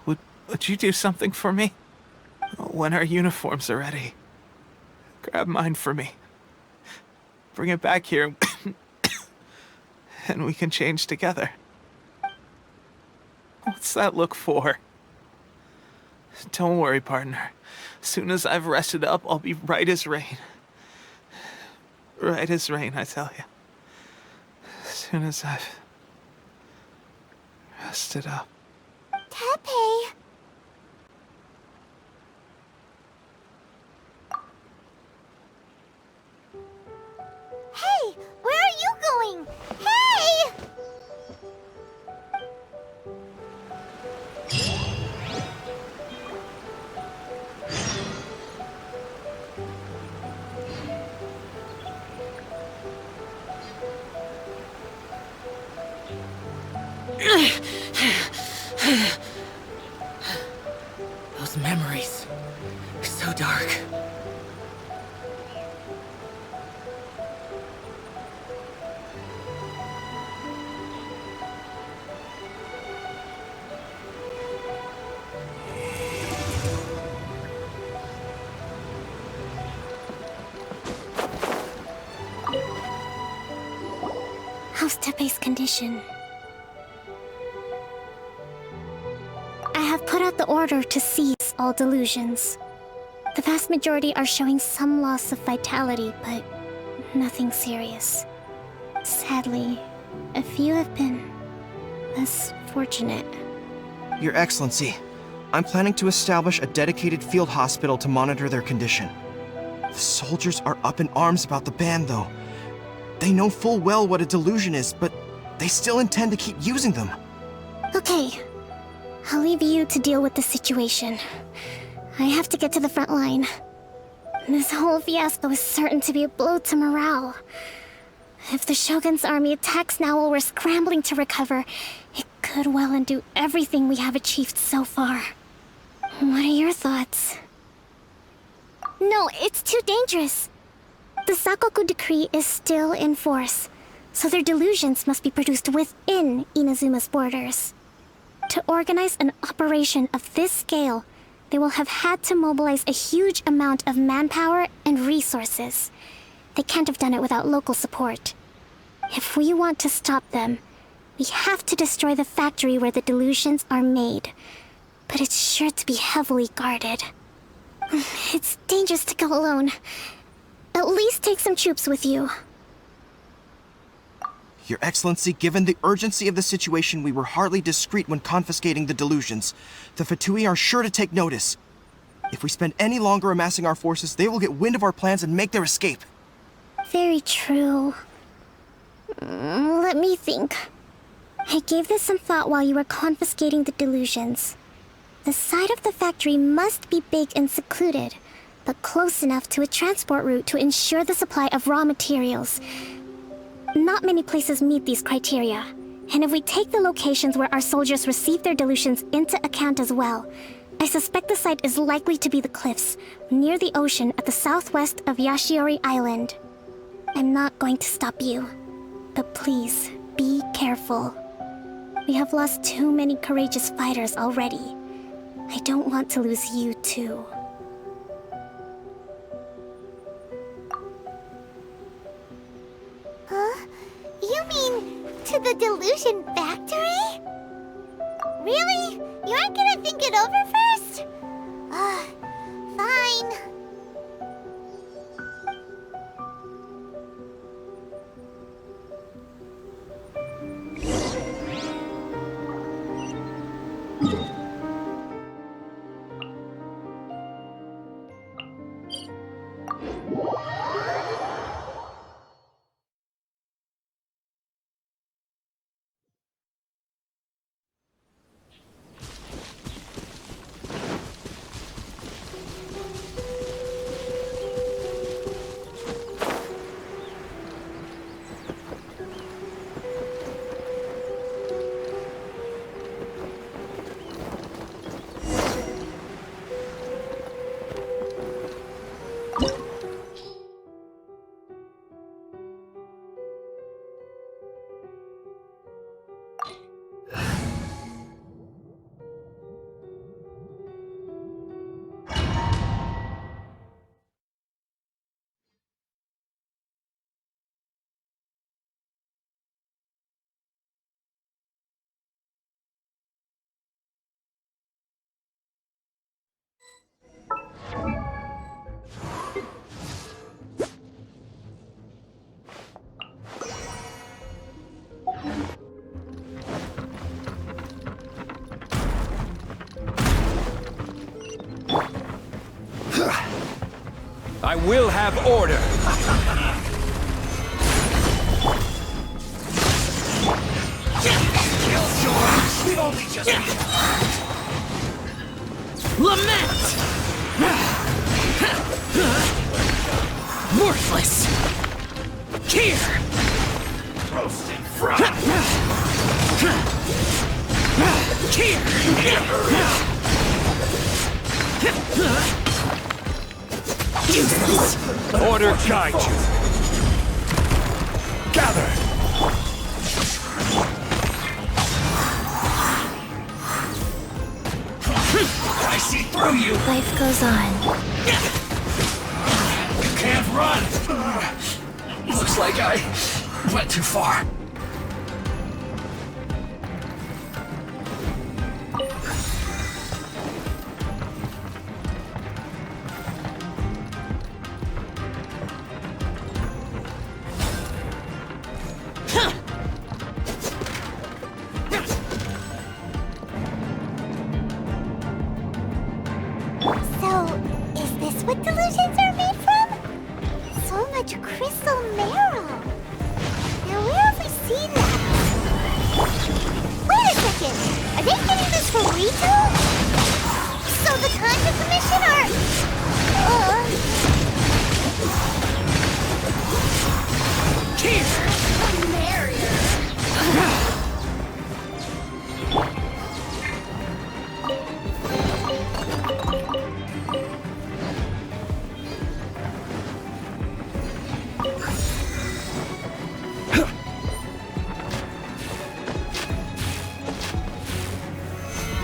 would you do something for me? When our uniforms are ready, grab mine for me. Bring it back here, and we can change together. What's that look for? Don't worry, partner. As soon as I've rested up, I'll be right as rain. Right as rain, I tell you. As soon as I've rested up. Tepe! Hey! Where are you going? Hey! Those memories. So dark. How's Tepe's condition? I have put out the order to seize all delusions. The vast majority are showing some loss of vitality, but nothing serious. Sadly, a few have been less fortunate. Your Excellency, I'm planning to establish a dedicated field hospital to monitor their condition. The soldiers are up in arms about the ban, though. They know full well what a delusion is, but they still intend to keep using them. Okay, I'll leave you to deal with the situation. I have to get to the front line. This whole fiasco is certain to be a blow to morale. If the Shogun's army attacks now while we're scrambling to recover, it could well undo everything we have achieved so far. What are your thoughts? No, it's too dangerous. The Sakoku decree is still in force, so their delusions must be produced within Inazuma's borders. To organize an operation of this scale, they will have had to mobilize a huge amount of manpower and resources. They can't have done it without local support. If we want to stop them, we have to destroy the factory where the delusions are made. But it's sure to be heavily guarded. It's dangerous to go alone. At least take some troops with you. Your Excellency, given the urgency of the situation, we were hardly discreet when confiscating the delusions. The Fatui are sure to take notice. If we spend any longer amassing our forces, they will get wind of our plans and make their escape. Very true. Let me think. I gave this some thought while you were confiscating the delusions. The side of the factory must be big and secluded, but close enough to a transport route to ensure the supply of raw materials. Not many places meet these criteria, and if we take the locations where our soldiers receive their dilutions into account as well, I suspect the site is likely to be the cliffs, near the ocean at the southwest of Yashiori Island. I'm not going to stop you, but please, be careful. We have lost too many courageous fighters already. I don't want to lose you too. Huh? You mean to the delusion factory? Really? You aren't gonna think it over first? Fine. I will have order. Killjoys! We've only just Lament! Worthless! Here! roast in front. Useless! Order guide you. Gather! I see through you! Life goes on. You can't run! Looks like I went too far.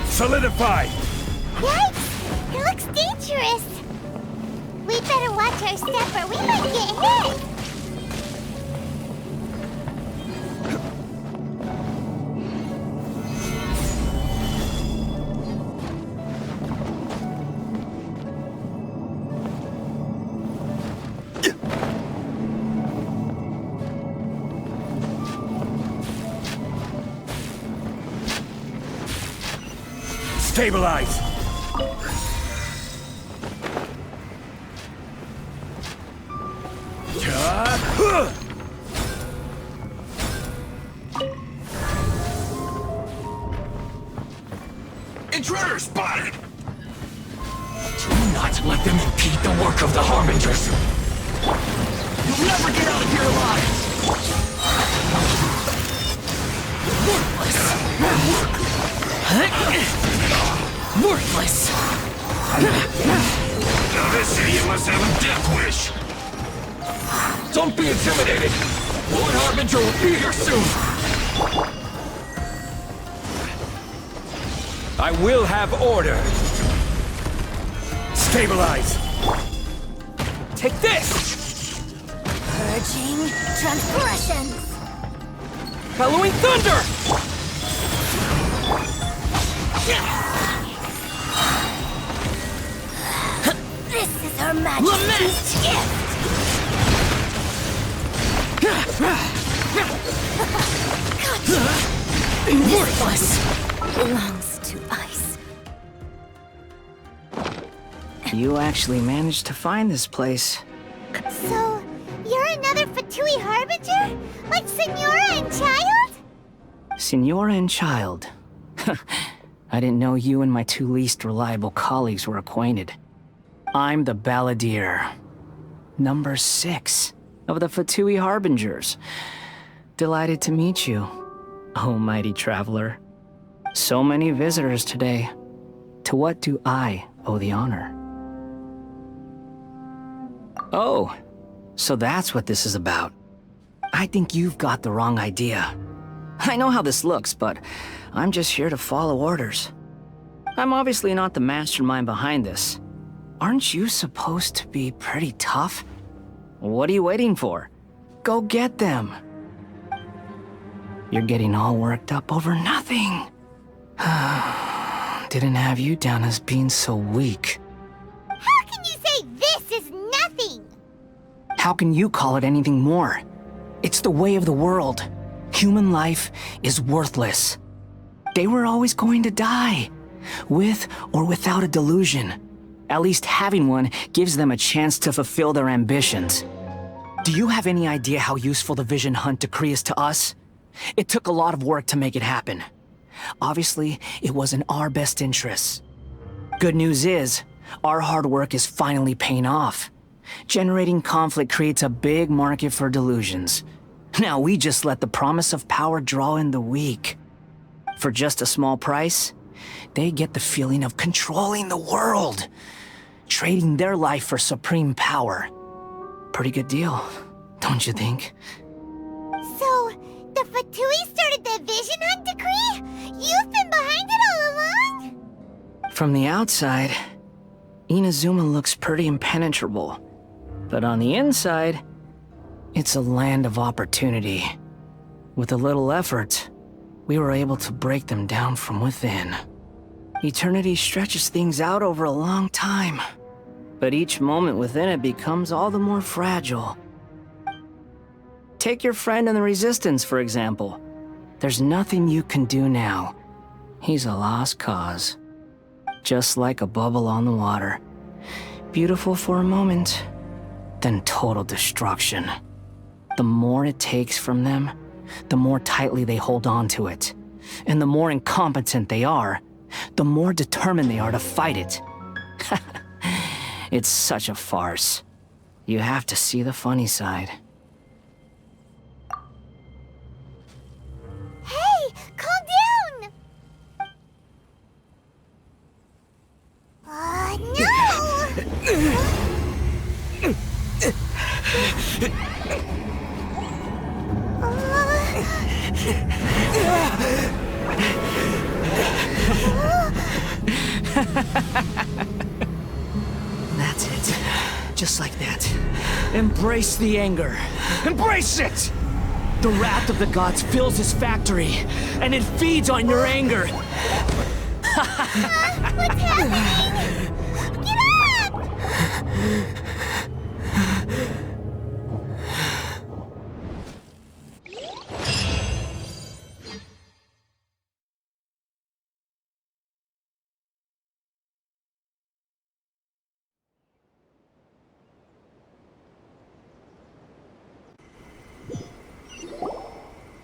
Solidify! Yikes! It looks dangerous! We'd better watch our step or we might get hit! Stabilize! Intruder spotted! Too not let them impede the work of the Harbingers. You'll never get out of here alive! Worthless! Now this idiot must have a death wish! Don't be intimidated! Lord Harbinger will be here soon! I will have order. Stabilize! Take this! Purging transgressions. Halloween Thunder! This is Her Majesty's gift. Worthless! Belongs to ice. You actually managed to find this place. So, you're another Fatui Harbinger? Like Senora and Child? Senora and Child. I didn't know you and my two least reliable colleagues were acquainted. I'm the Balladeer. Number 6 of the Fatui Harbingers. Delighted to meet you, oh mighty traveler. So many visitors today. To what do I owe the honor? Oh, so that's what this is about. I think you've got the wrong idea. I know how this looks, but I'm just here to follow orders. I'm obviously not the mastermind behind this. Aren't you supposed to be pretty tough? What are you waiting for? Go get them. You're getting all worked up over nothing. Didn't have you down as being so weak. How can you say this is nothing? How can you call it anything more? It's the way of the world. Human life is worthless. They were always going to die, with or without a delusion. At least having one gives them a chance to fulfill their ambitions. Do you have any idea how useful the Vision Hunt decree is to us? It took a lot of work to make it happen. Obviously, it was in our best interests. Good news is, our hard work is finally paying off. Generating conflict creates a big market for delusions. Now we just let the promise of power draw in the weak. For just a small price, they get the feeling of controlling the world, trading their life for supreme power. Pretty good deal, don't you think? So, the Fatui started the Vision Hunt decree? You've been behind it all along? From the outside, Inazuma looks pretty impenetrable. But on the inside, it's a land of opportunity. With a little effort, we were able to break them down from within. Eternity stretches things out over a long time, but each moment within it becomes all the more fragile. Take your friend in the Resistance, for example. There's nothing you can do now. He's a lost cause. Just like a bubble on the water. Beautiful for a moment, then total destruction. The more it takes from them, the more tightly they hold on to it. And the more incompetent they are, the more determined they are to fight it. It's such a farce. You have to see the funny side. Hey, calm down! No! That's it. Just like that. Embrace the anger. Embrace it! The wrath of the gods fills his factory, and it feeds on your anger. What's happening? Get up!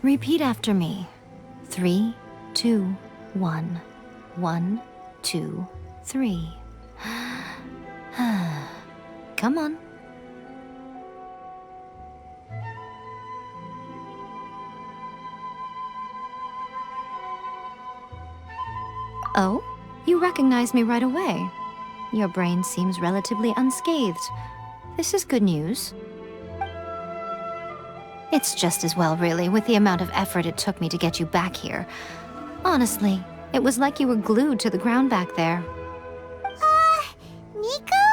Repeat after me. 3, 2, 1. 1, 2, 3. Come on. Oh, you recognize me right away. Your brain seems relatively unscathed. This is good news. It's just as well, really, with the amount of effort it took me to get you back here. Honestly, it was like you were glued to the ground back there. Nico?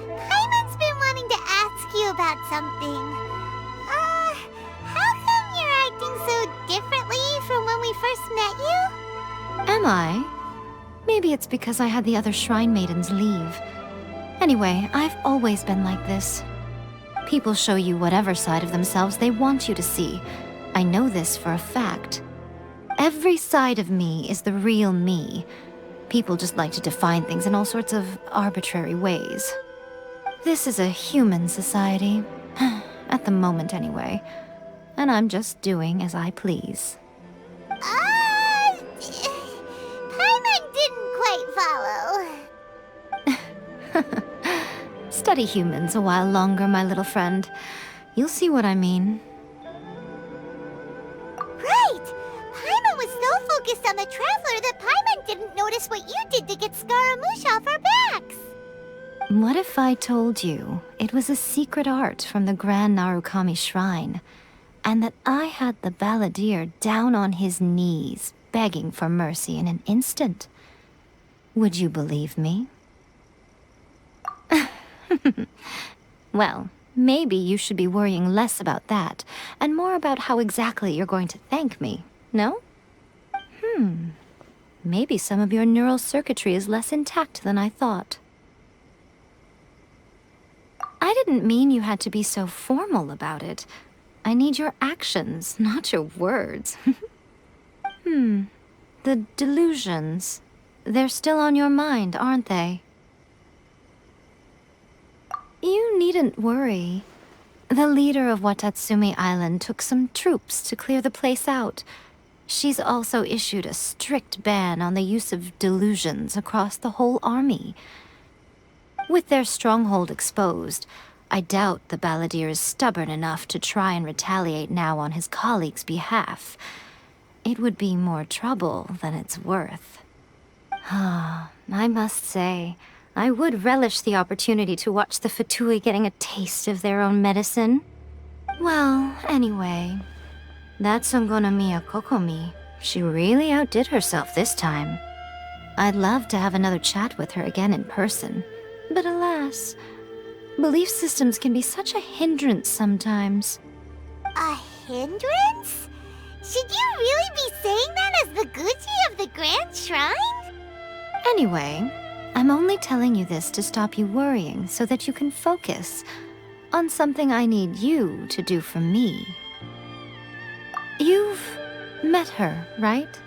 Paimon's been wanting to ask you about something. How come you're acting so differently from when we first met you? Am I? Maybe it's because I had the other Shrine Maidens leave. Anyway, I've always been like this. People show you whatever side of themselves they want you to see. I know this for a fact. Every side of me is the real me. People just like to define things in all sorts of arbitrary ways. This is a human society. At the moment, anyway. And I'm just doing as I please. Paimon didn't quite follow. Study humans a while longer, my little friend. You'll see what I mean. Right! Paimon was so focused on the Traveler that Paimon didn't notice what you did to get Scaramouche off our backs. What if I told you it was a secret art from the Grand Narukami Shrine, and that I had the balladeer down on his knees, begging for mercy in an instant? Would you believe me? Well, maybe you should be worrying less about that, and more about how exactly you're going to thank me, no? Maybe some of your neural circuitry is less intact than I thought. I didn't mean you had to be so formal about it. I need your actions, not your words. The delusions. They're still on your mind, aren't they? You needn't worry. The leader of Watatsumi Island took some troops to clear the place out. She's also issued a strict ban on the use of delusions across the whole army. With their stronghold exposed, I doubt the balladeer is stubborn enough to try and retaliate now on his colleagues' behalf. It would be more trouble than it's worth. I must say, I would relish the opportunity to watch the Fatui getting a taste of their own medicine. Well, anyway, that Songonomiya Kokomi, she really outdid herself this time. I'd love to have another chat with her again in person, but alas, belief systems can be such a hindrance sometimes. A hindrance? Should you really be saying that as the Gucci of the Grand Shrine? Anyway, I'm only telling you this to stop you worrying so that you can focus on something I need you to do for me. You've met her, right?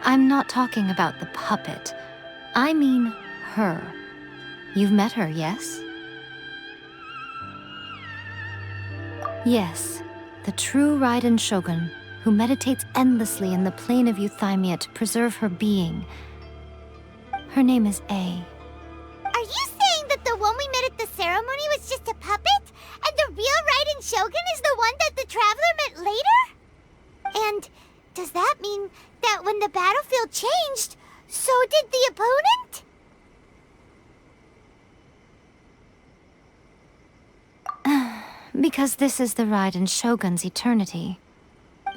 I'm not talking about the puppet. I mean her. You've met her, yes? Yes, the true Raiden Shogun, who meditates endlessly in the plane of Euthymia to preserve her being. Her name is A. Are you saying that the one we met at the ceremony was just a puppet? And the real Raiden Shogun is the one that the Traveler met later? And does that mean that when the battlefield changed, so did the opponent? Because this is the Raiden Shogun's eternity.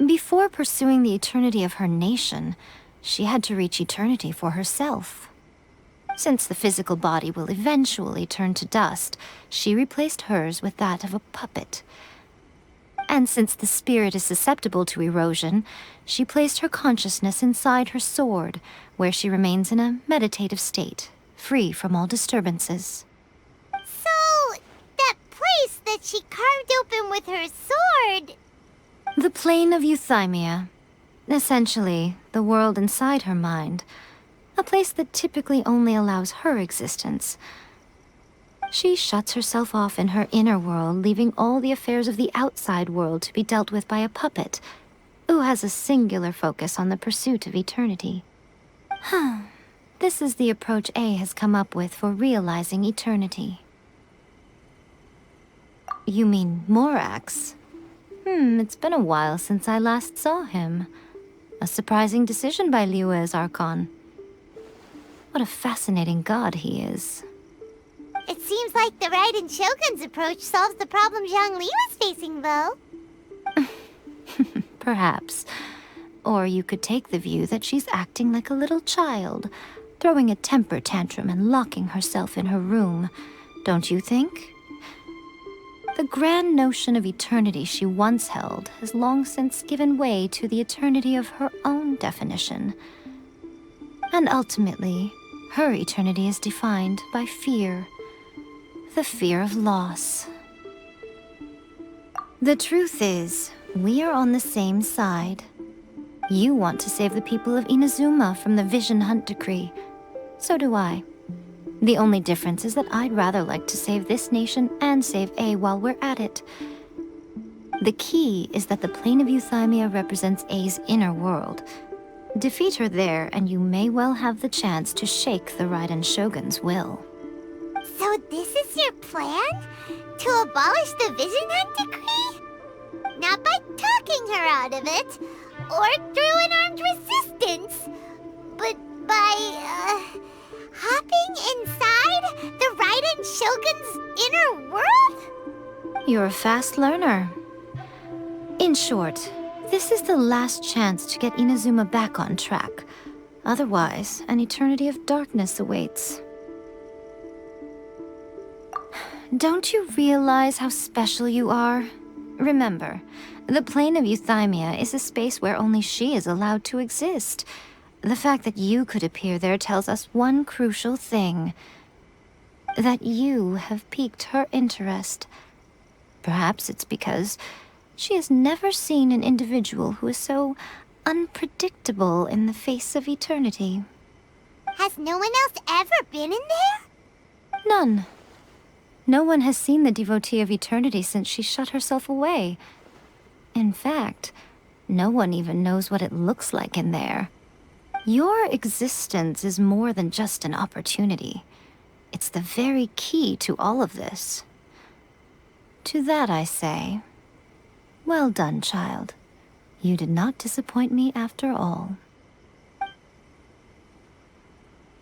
Before pursuing the eternity of her nation, she had to reach eternity for herself. Since the physical body will eventually turn to dust, she replaced hers with that of a puppet. And since the spirit is susceptible to erosion, she placed her consciousness inside her sword, where she remains in a meditative state, free from all disturbances. So, that place that she carved open with her sword... The plane of Euthymia. Essentially, the world inside her mind. A place that typically only allows her existence. She shuts herself off in her inner world, leaving all the affairs of the outside world to be dealt with by a puppet, who has a singular focus on the pursuit of eternity. This is the approach A has come up with for realizing eternity. You mean Morax? It's been a while since I last saw him. A surprising decision by Liyue's Archon. What a fascinating god he is. It seems like the Raiden Shogun's approach solves the problem Zhongli was facing, though. Perhaps. Or you could take the view that she's acting like a little child, throwing a temper tantrum and locking herself in her room. Don't you think? The grand notion of eternity she once held has long since given way to the eternity of her own definition. And ultimately, her eternity is defined by fear. The fear of loss. The truth is, we are on the same side. You want to save the people of Inazuma from the Vision Hunt Decree. So do I. The only difference is that I'd rather like to save this nation and save A while we're at it. The key is that the plane of Euthymia represents A's inner world. Defeat her there, and you may well have the chance to shake the Raiden Shogun's will. So this is your plan? To abolish the Vision Hunt Decree? Not by talking her out of it, or through an armed resistance, but by, hopping inside the Raiden Shogun's inner world? You're a fast learner. In short, this is the last chance to get Inazuma back on track. Otherwise, an eternity of darkness awaits. Don't you realize how special you are? Remember, the plane of Euthymia is a space where only she is allowed to exist. The fact that you could appear there tells us one crucial thing. That you have piqued her interest. Perhaps it's because she has never seen an individual who is so unpredictable in the face of eternity. Has no one else ever been in there? None. No one has seen the devotee of eternity since she shut herself away. In fact, no one even knows what it looks like in there. Your existence is more than just an opportunity. It's the very key to all of this. To that I say, well done, child. You did not disappoint me after all.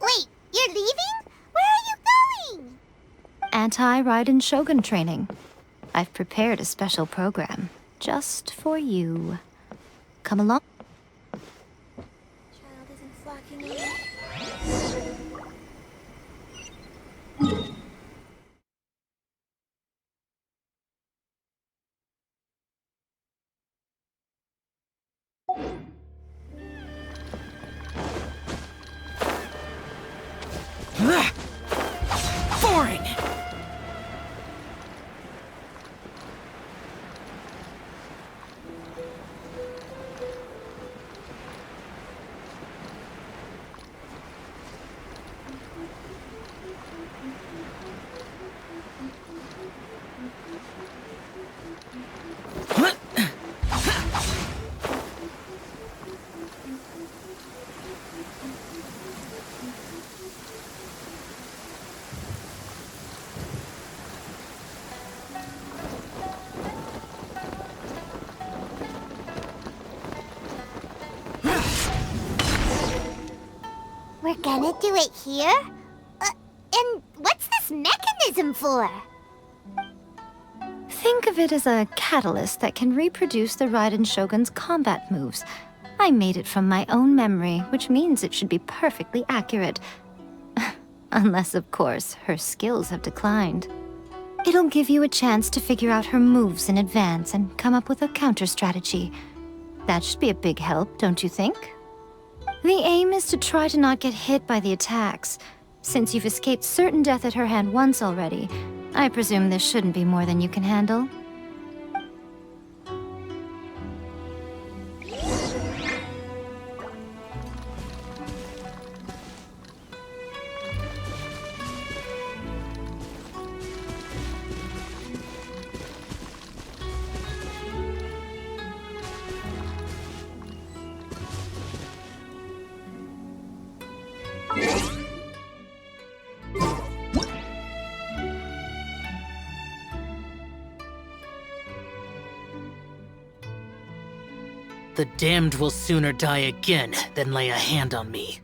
Wait, you're leaving? Where are you going? Anti-Raiden Shogun training. I've prepared a special program just for you. Come along. Child isn't flocking in. Foreign! We're gonna do it here? And what's this mechanism for? Think of it as a catalyst that can reproduce the Raiden Shogun's combat moves. I made it from my own memory, which means it should be perfectly accurate. Unless, of course, her skills have declined. It'll give you a chance to figure out her moves in advance and come up with a counter-strategy. That should be a big help, don't you think? The aim is to try to not get hit by the attacks. Since you've escaped certain death at her hand once already, I presume this shouldn't be more than you can handle. The damned will sooner die again than lay a hand on me.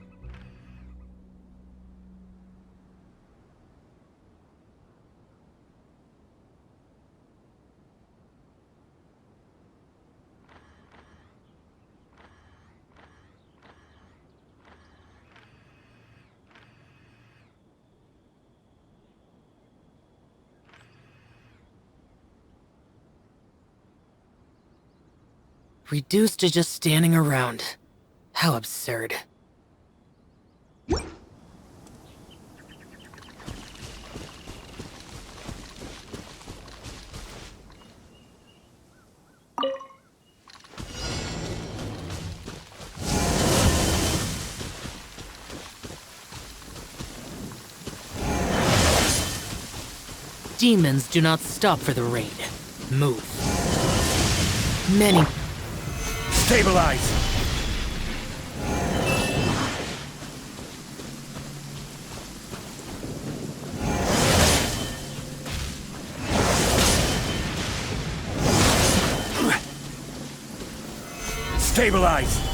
Reduced to just standing around. How absurd. Demons do not stop for the rain. Move. Many... Stabilize! Stabilize!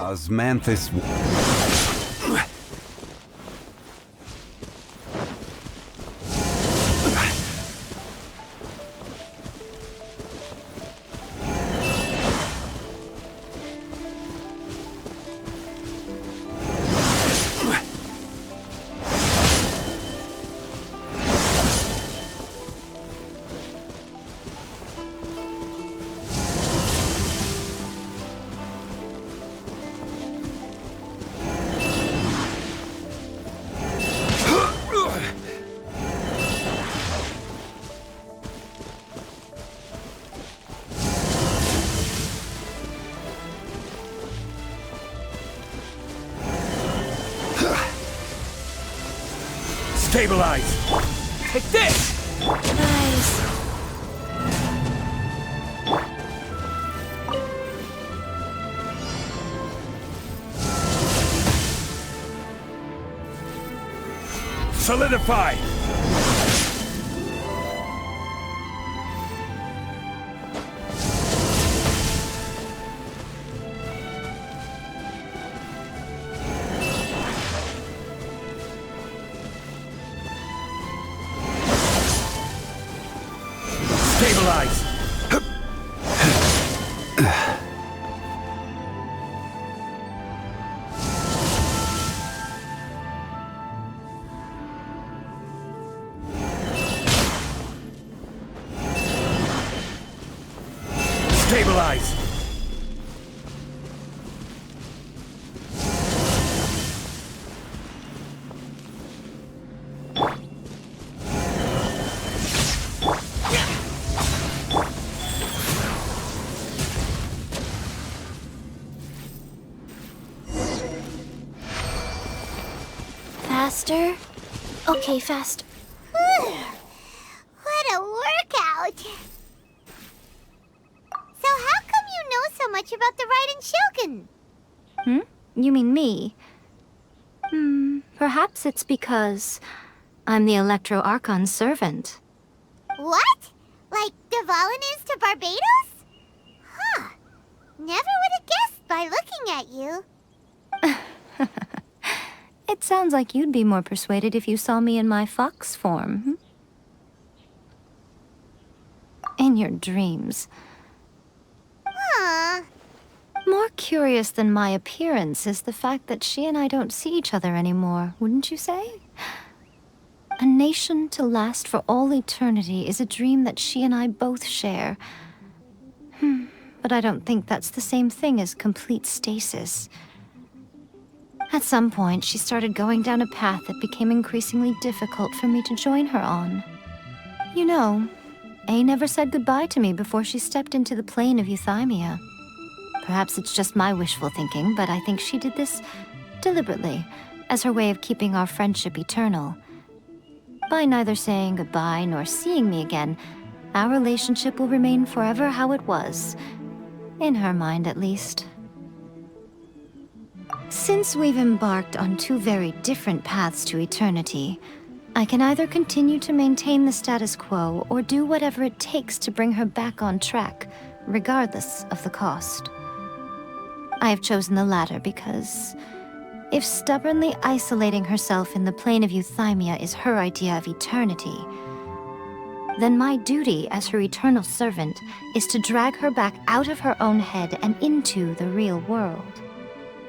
Osmanthus. Stabilize! Take this! Nice. Solidify! Stabilize! Stabilize! Faster? Okay, fast. What a workout! So how come you know so much about the Raiden Shogun? You mean me? Perhaps it's because I'm the Electro Archon's servant. What? Like Dvalin is to Barbados? Huh. Never would have guessed by looking at you. It sounds like you'd be more persuaded if you saw me in my fox form. In your dreams. Huh. More curious than my appearance is the fact that she and I don't see each other anymore, wouldn't you say? A nation to last for all eternity is a dream that she and I both share. But I don't think that's the same thing as complete stasis. At some point, she started going down a path that became increasingly difficult for me to join her on. You know, A never said goodbye to me before she stepped into the plane of euthymia. Perhaps it's just my wishful thinking, but I think she did this deliberately, as her way of keeping our friendship eternal. By neither saying goodbye nor seeing me again, our relationship will remain forever how it was. In her mind, at least. Since we've embarked on two very different paths to eternity, I can either continue to maintain the status quo or do whatever it takes to bring her back on track, regardless of the cost. I have chosen the latter because if stubbornly isolating herself in the plane of euthymia is her idea of eternity, then my duty as her eternal servant is to drag her back out of her own head and into the real world.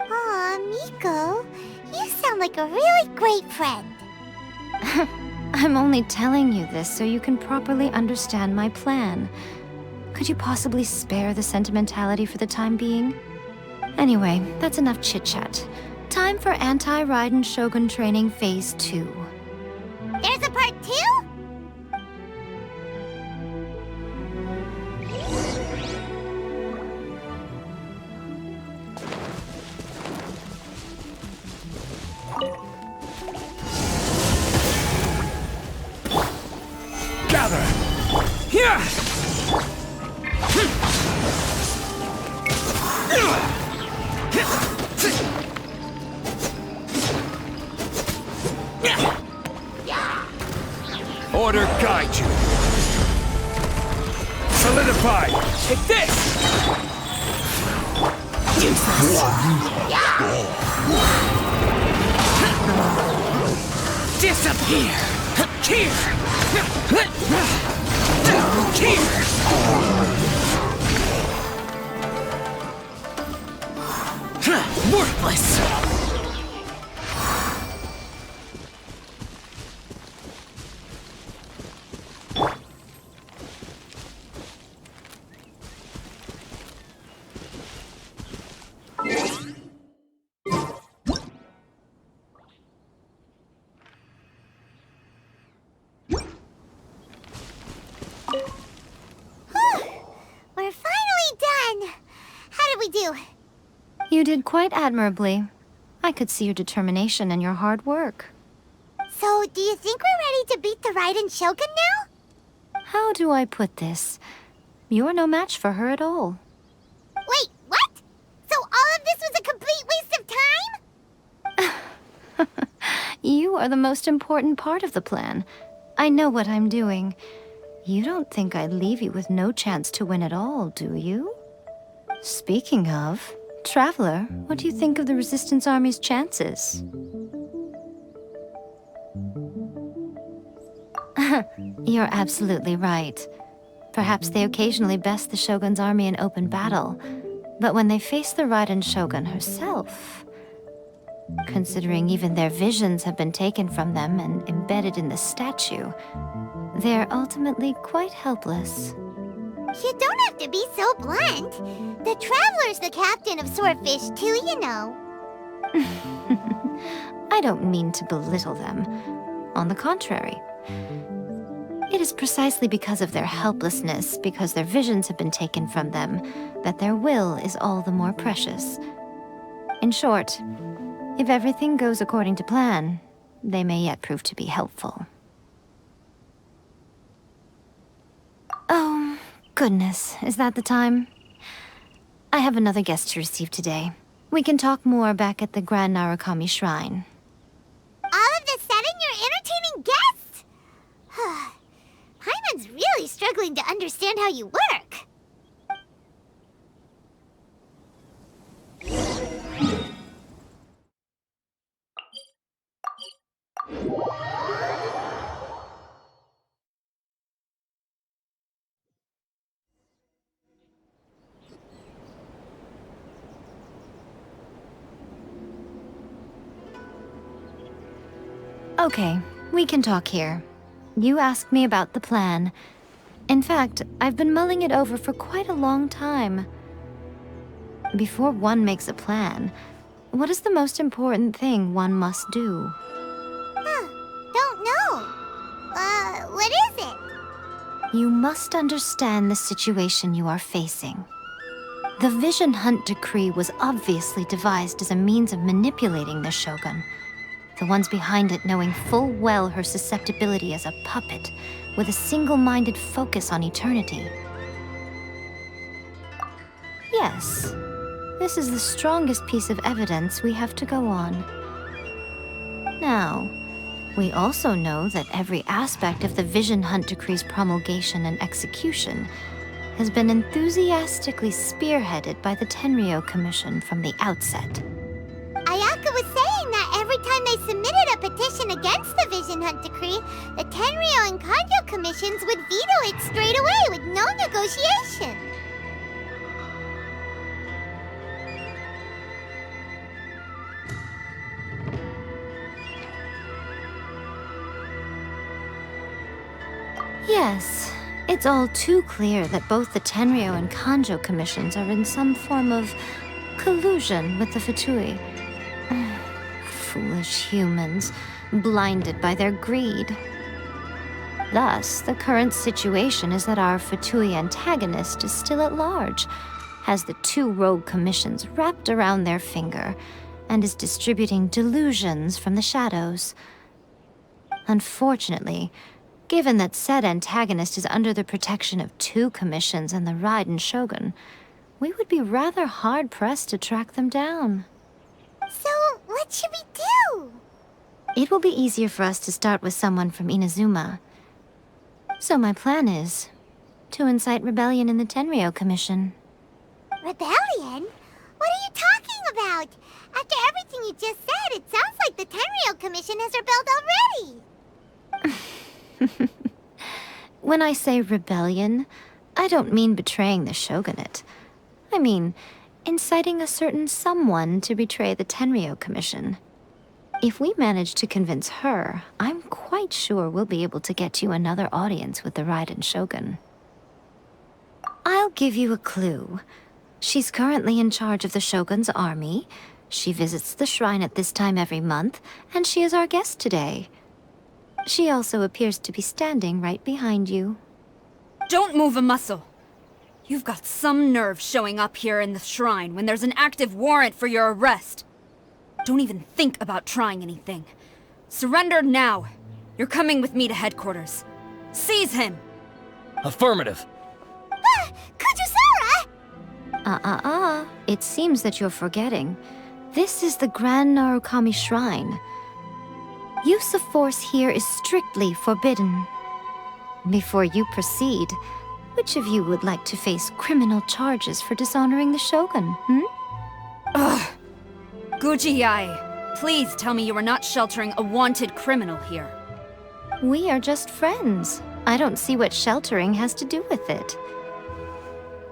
Aw, Miko, you sound like a really great friend. I'm only telling you this so you can properly understand my plan. Could you possibly spare the sentimentality for the time being? Anyway, that's enough chit-chat. Time for Anti-Raiden Shogun Training Phase 2. There's a part 2? Gather! Here! Order guide you. Solidify. Take this! Useless. Disappear! Here! Here! Worthless! We're finally done. How did we do? You did quite admirably. I could see your determination and your hard work. So, do you think we're ready to beat the Raiden Shogun now? How do I put this? You're no match for her at all. Wait, what? So all of this was a complete waste of time? You are the most important part of the plan. I know what I'm doing. You don't think I'd leave you with no chance to win at all, do you? Speaking of, Traveler, what do you think of the Resistance Army's chances? You're absolutely right. Perhaps they occasionally best the Shogun's army in open battle, but when they face the Raiden Shogun herself, considering even their visions have been taken from them and embedded in the statue, they're ultimately quite helpless. You don't have to be so blunt. The Traveler's the captain of Swordfish too, you know. I don't mean to belittle them. On the contrary. It is precisely because of their helplessness, because their visions have been taken from them, that their will is all the more precious. In short, if everything goes according to plan, they may yet prove to be helpful. Oh, goodness, is that the time? I have another guest to receive today. We can talk more back at the Grand Narukami Shrine. All of this sudden, you're entertaining guests? Paimon's really struggling to understand how you work. Okay, we can talk here. You asked me about the plan. In fact, I've been mulling it over for quite a long time. Before one makes a plan, What is the most important thing one must do? Don't know. What is it? You must understand the situation you are facing. The Vision Hunt Decree was obviously devised as a means of manipulating the Shogun, the ones behind it knowing full well her susceptibility as a puppet, with a single-minded focus on eternity. Yes, this is the strongest piece of evidence we have to go on. Now, we also know that every aspect of the Vision Hunt Decree's promulgation and execution has been enthusiastically spearheaded by the Tenryou Commission from the outset. Ayaka was saying that every time they submitted a petition against the Vision Hunt Decree, the Tenryou and Kanjo commissions would veto it straight away with no negotiation. Yes, it's all too clear that both the Tenryou and Kanjo commissions are in some form of collusion with the Fatui. Foolish humans, blinded by their greed. Thus, the current situation is that our Fatui antagonist is still at large, has the two rogue commissions wrapped around their finger, and is distributing delusions from the shadows. Unfortunately, given that said antagonist is under the protection of two commissions and the Raiden Shogun, we would be rather hard-pressed to track them down. So, what should we do? It will be easier for us to start with someone from Inazuma. So my plan is to incite rebellion in the Tenryou Commission. Rebellion? What are you talking about? After everything you just said, it sounds like the Tenryou Commission has rebelled already. When I say rebellion, I don't mean betraying the shogunate. I mean inciting a certain someone to betray the Tenryou Commission. If we manage to convince her, I'm quite sure we'll be able to get you another audience with the Raiden Shogun. I'll give you a clue. She's currently in charge of the Shogun's army. She visits the shrine at this time every month, and she is our guest today. She also appears to be standing right behind you. Don't move a muscle. You've got some nerve showing up here in the shrine when there's an active warrant for your arrest. Don't even think about trying anything. Surrender now. You're coming with me to headquarters. Seize him! Affirmative. Kujusara! It seems that you're forgetting. This is the Grand Narukami Shrine. Use of force here is strictly forbidden. Before you proceed, which of you would like to face criminal charges for dishonoring the Shogun, Ugh! Guji-ai, please tell me you are not sheltering a wanted criminal here. We are just friends. I don't see what sheltering has to do with it.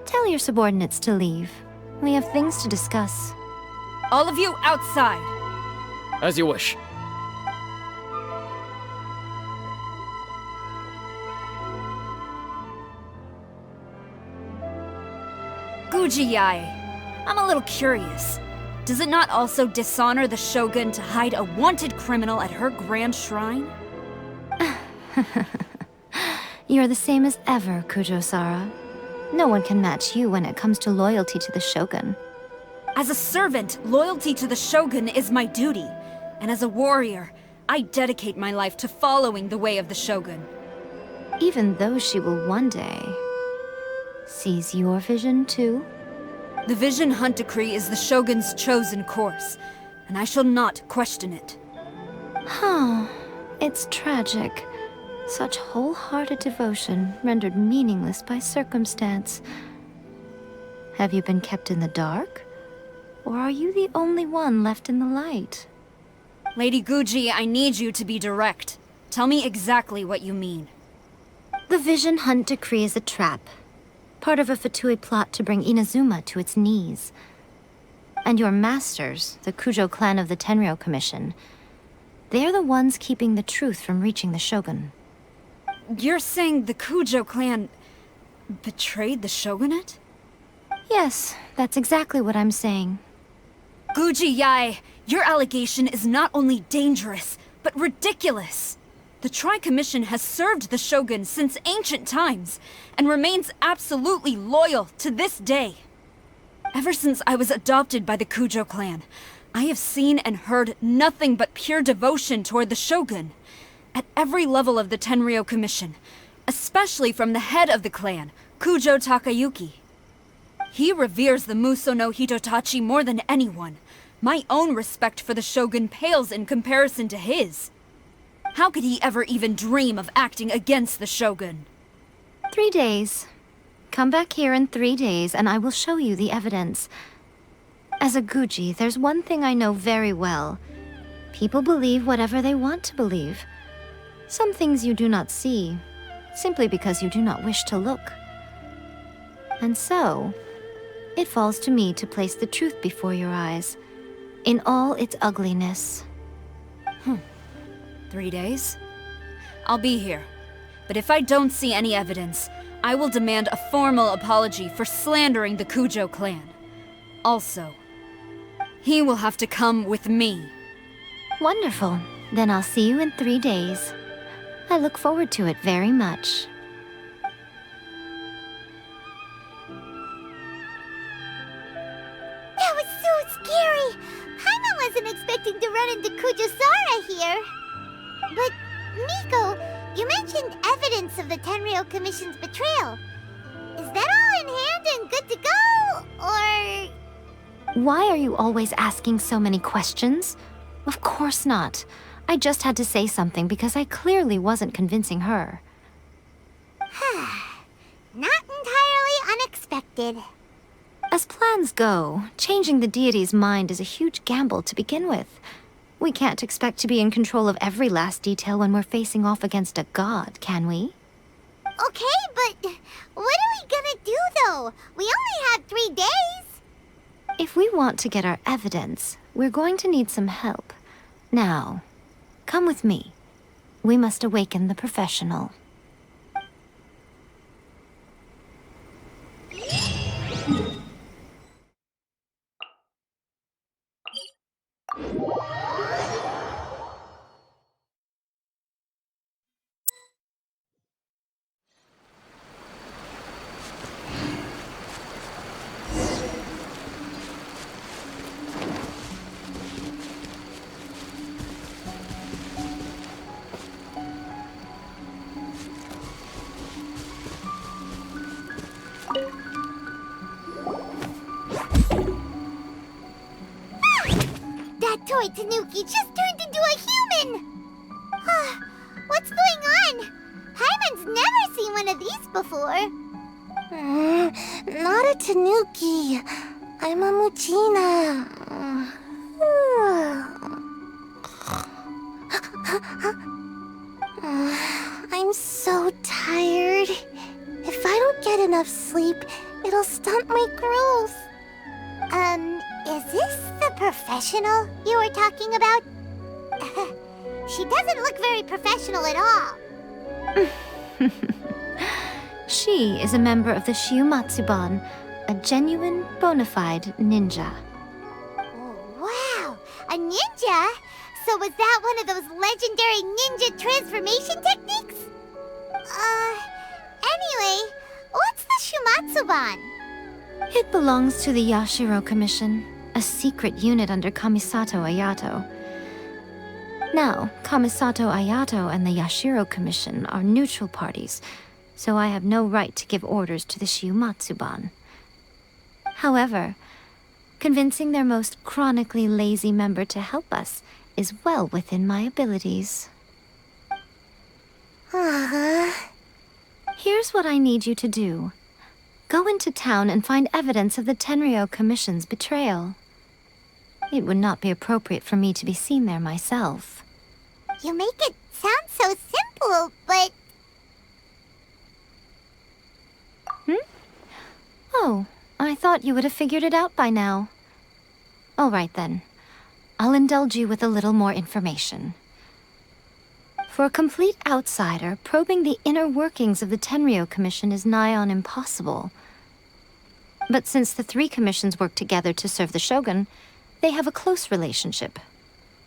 Tell your subordinates to leave. We have things to discuss. All of you outside! As you wish. Guji-ai, I'm a little curious. Does it not also dishonor the Shogun to hide a wanted criminal at her grand shrine? You're the same as ever, Kujo-sara. No one can match you when it comes to loyalty to the Shogun. As a servant, loyalty to the Shogun is my duty. And as a warrior, I dedicate my life to following the way of the Shogun. Even though she will one day seize your vision too? The Vision Hunt Decree is the Shogun's chosen course, and I shall not question it. Huh. It's tragic. Such wholehearted devotion rendered meaningless by circumstance. Have you been kept in the dark? Or are you the only one left in the light? Lady Guji, I need you to be direct. Tell me exactly what you mean. The Vision Hunt Decree is a trap. Part of a Fatui plot to bring Inazuma to its knees. And your masters, the Kujo clan of the Tenryou Commission, they're the ones keeping the truth from reaching the Shogun. You're saying the Kujo clan betrayed the Shogunate? Yes, that's exactly what I'm saying. Guji Yae, your allegation is not only dangerous, but ridiculous. The Tri-Commission has served the Shogun since ancient times, and remains absolutely loyal to this day. Ever since I was adopted by the Kujo clan, I have seen and heard nothing but pure devotion toward the Shogun. At every level of the Tenryou Commission, especially from the head of the clan, Kujo Takayuki. He reveres the Muso no Hitotachi more than anyone. My own respect for the Shogun pales in comparison to his. How could he ever even dream of acting against the Shogun? 3 days. Come back here in 3 days and I will show you the evidence. As a Guji, there's one thing I know very well. People believe whatever they want to believe. Some things you do not see, simply because you do not wish to look. And so, it falls to me to place the truth before your eyes, in all its ugliness. 3 days? I'll be here. But if I don't see any evidence, I will demand a formal apology for slandering the Kujo clan. Also, he will have to come with me. Wonderful. Then I'll see you in 3 days. I look forward to it very much. That was so scary! Paimon wasn't expecting to run into Kujosara here. But, Miko, you mentioned evidence of the Tenryou Commission's betrayal. Is that all in hand and good to go, or...? Why are you always asking so many questions? Of course not. I just had to say something because I clearly wasn't convincing her. Not entirely unexpected. As plans go, changing the deity's mind is a huge gamble to begin with. We can't expect to be in control of every last detail when we're facing off against a god, can we? Okay, but what are we gonna do, though? We only have 3 days. If we want to get our evidence, we're going to need some help. Now, come with me. We must awaken the professional. That toy Tanuki just turned into a human! What's going on? Paimon's never seen one of these before. Not a Tanuki. I'm a Muchina. I'm so tired. If I don't get enough sleep, it'll stunt my growth. Is this the professional you were talking about? She doesn't look very professional at all. She is a member of the Shiumatsuban, a genuine, bona fide ninja. Wow, a ninja? So was that one of those legendary ninja transformation techniques? Anyway, what's the Shumatsuban? It belongs to the Yashiro Commission, a secret unit under Kamisato Ayato. Now, Kamisato Ayato and the Yashiro Commission are neutral parties, so I have no right to give orders to the Shiumatsuban. However, convincing their most chronically lazy member to help us is well within my abilities. Here's what I need you to do. Go into town and find evidence of the Tenryou Commission's betrayal. It would not be appropriate for me to be seen there myself. You make it sound so simple, but... Oh, I thought you would have figured it out by now. All right then. I'll indulge you with a little more information. For a complete outsider, probing the inner workings of the Tenryou Commission is nigh on impossible. But since the 3 commissions work together to serve the Shogun, They have a close relationship.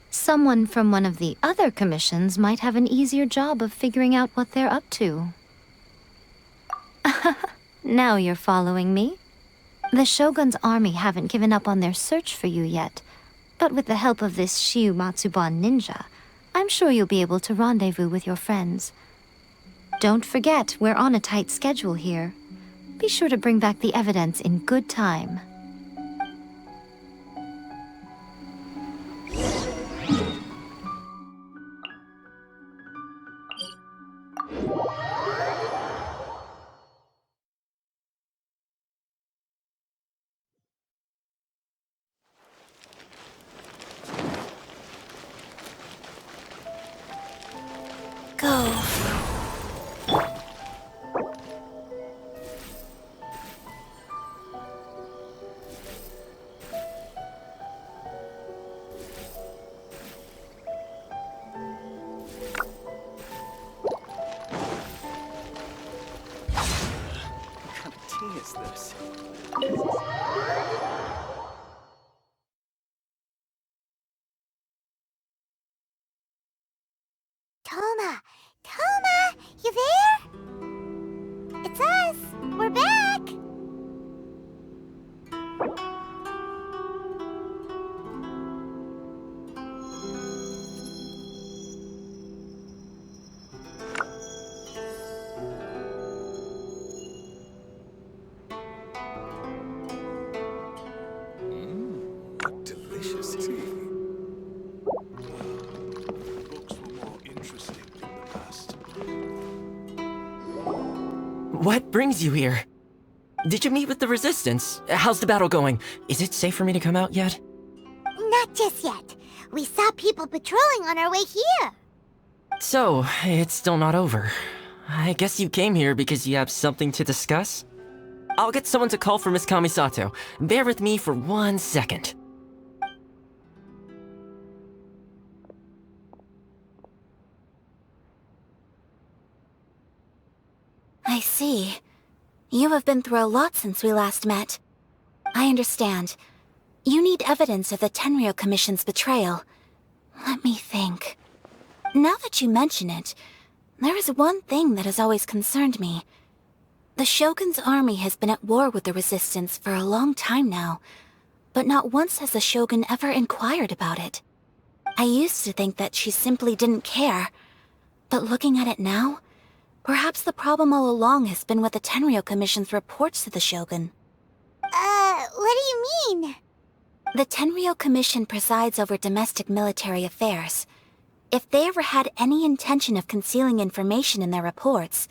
Someone from one of the other commissions might have an easier job of figuring out what they're up to. Now you're following me. The Shogun's army haven't given up on their search for you yet, but with the help of this Shiu Matsuban ninja, I'm sure you'll be able to rendezvous with your friends. Don't forget, we're on a tight schedule here. Be sure to bring back the evidence in good time. Go. Is this? Toma! Toma! You there? It's us! We're back! What delicious tea. What brings you here? Did you meet with the Resistance? How's the battle going? Is it safe for me to come out yet? Not just yet. We saw people patrolling on our way here. So, it's still not over. I guess you came here because you have something to discuss? I'll get someone to call for Miss Kamisato. Bear with me for 1 second. I see. You have been through a lot since we last met. I understand. You need evidence of the Tenryou Commission's betrayal. Let me think. Now that you mention it, there is one thing that has always concerned me. The Shogun's army has been at war with the Resistance for a long time now, but not once has the Shogun ever inquired about it. I used to think that she simply didn't care, but looking at it now, perhaps the problem all along has been with the Tenryou Commission's reports to the Shogun. What do you mean? The Tenryou Commission presides over domestic military affairs. If they ever had any intention of concealing information in their reports,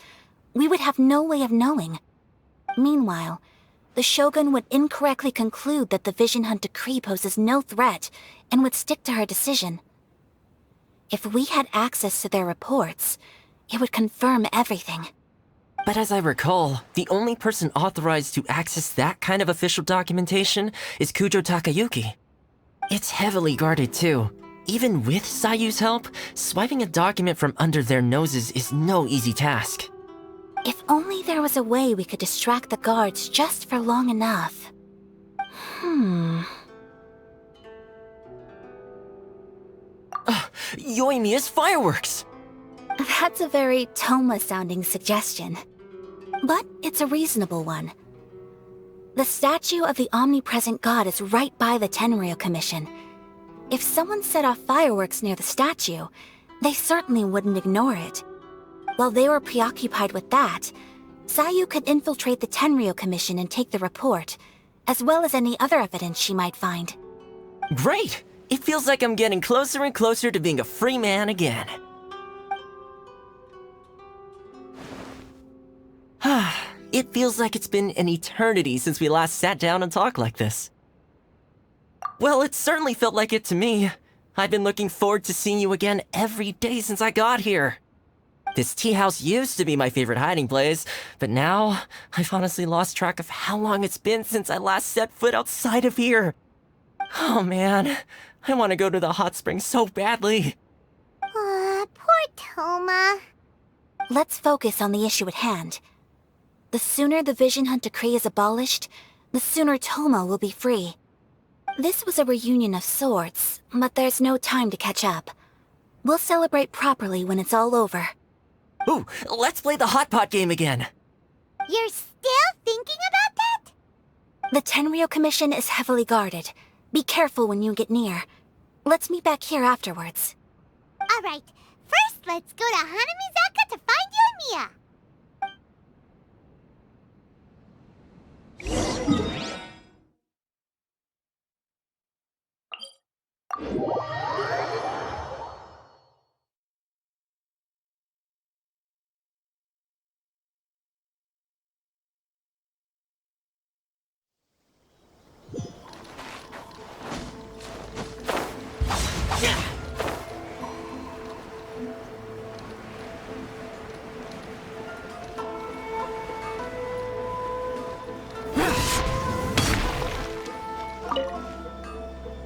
we would have no way of knowing. Meanwhile, the Shogun would incorrectly conclude that the Vision Hunt decree poses no threat and would stick to her decision. If we had access to their reports, it would confirm everything. But as I recall, the only person authorized to access that kind of official documentation is Kujo Takayuki. It's heavily guarded too. Even with Sayu's help, swiping a document from under their noses is no easy task. If only there was a way we could distract the guards just for long enough. Yoimiya's fireworks! That's a very Toma-sounding suggestion. But it's a reasonable one. The statue of the omnipresent god is right by the Tenryou Commission. If someone set off fireworks near the statue, they certainly wouldn't ignore it. While they were preoccupied with that, Sayu could infiltrate the Tenryou Commission and take the report, as well as any other evidence she might find. Great! It feels like I'm getting closer and closer to being a free man again. It feels like it's been an eternity since we last sat down and talked like this. Well, it certainly felt like it to me. I've been looking forward to seeing you again every day since I got here. This tea house used to be my favorite hiding place, but now I've honestly lost track of how long it's been since I last set foot outside of here. Oh man, I want to go to the hot springs so badly. Poor Toma. Let's focus on the issue at hand. The sooner the Vision Hunt decree is abolished, the sooner Toma will be free. This was a reunion of sorts, but there's no time to catch up. We'll celebrate properly when it's all over. Ooh, let's play the hot pot game again. You're still thinking about that? The Tenryou Commission is heavily guarded. Be careful when you get near. Let's meet back here afterwards. Alright, first let's go to Hanamizaka to find Yoimiya.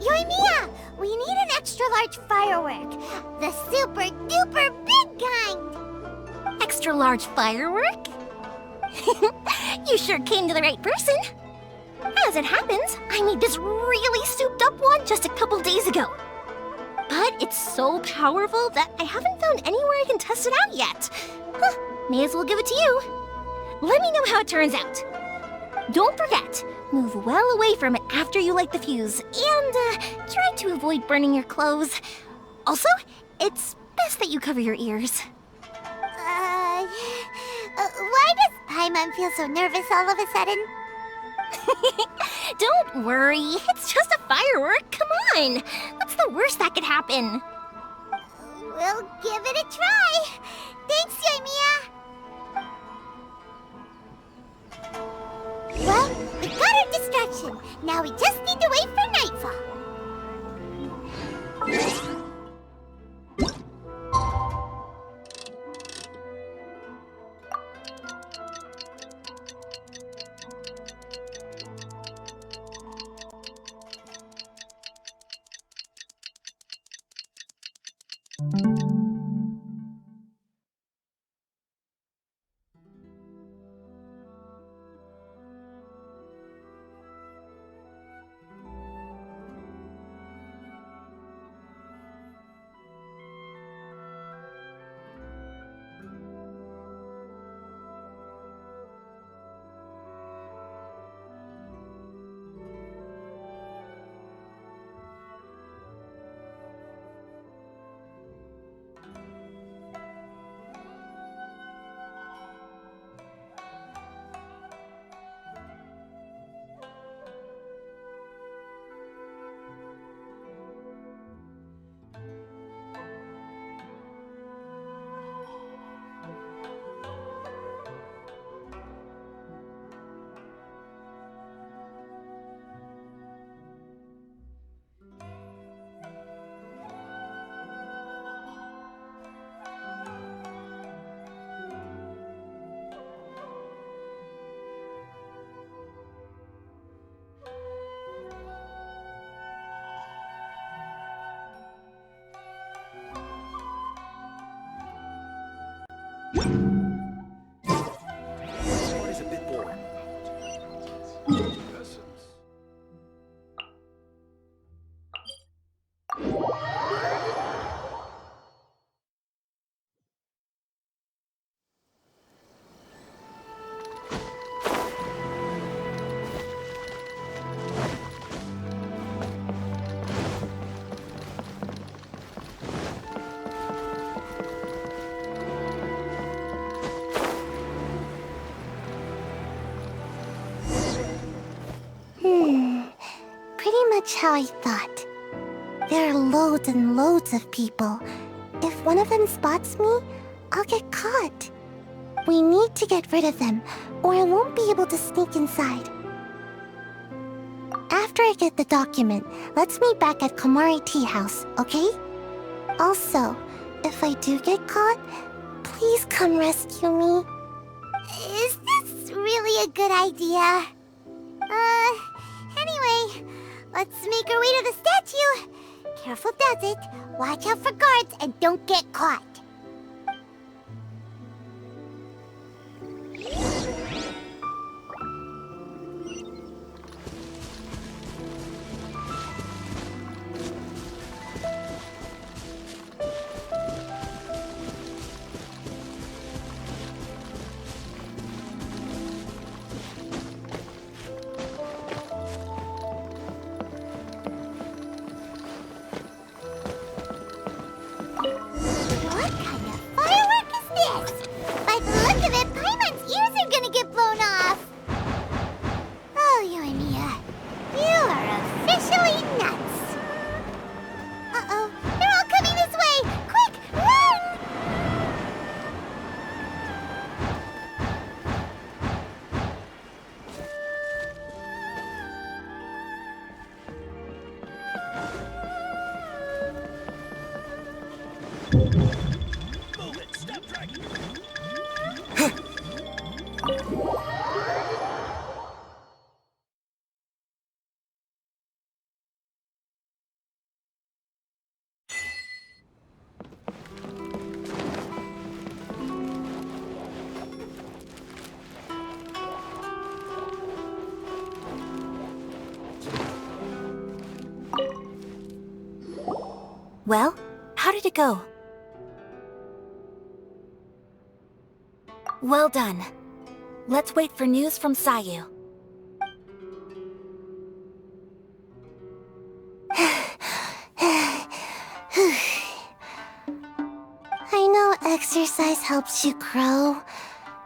Yoimiya, we need an extra-large firework. The super-duper big kind. Extra-large firework? You sure came to the right person. As it happens, I made this really souped-up one just a couple days ago. But it's so powerful that I haven't found anywhere I can test it out yet. May as well give it to you. Let me know how it turns out. Don't forget, move well away from it after you light the fuse, and try to avoid burning your clothes. Also, it's best that you cover your ears. Why does Paimon feel so nervous all of a sudden? Don't worry, it's just a firework. Come on, what's the worst that could happen? We'll give it a try. Thanks, Yoimiya. Well, we got our distraction. Now we just need to wait for nightfall. Much how I thought. There are loads and loads of people. If one of them spots me, I'll get caught. We need to get rid of them, or I won't be able to sneak inside. After I get the document, let's meet back at Komari Tea House, okay? Also, if I do get caught, please come rescue me. Is this really a good idea? Anyway, let's make our way to the statue. Careful does it. Watch out for guards and don't get caught. Well, how did it go? Well done. Let's wait for news from Sayu. I know exercise helps you grow,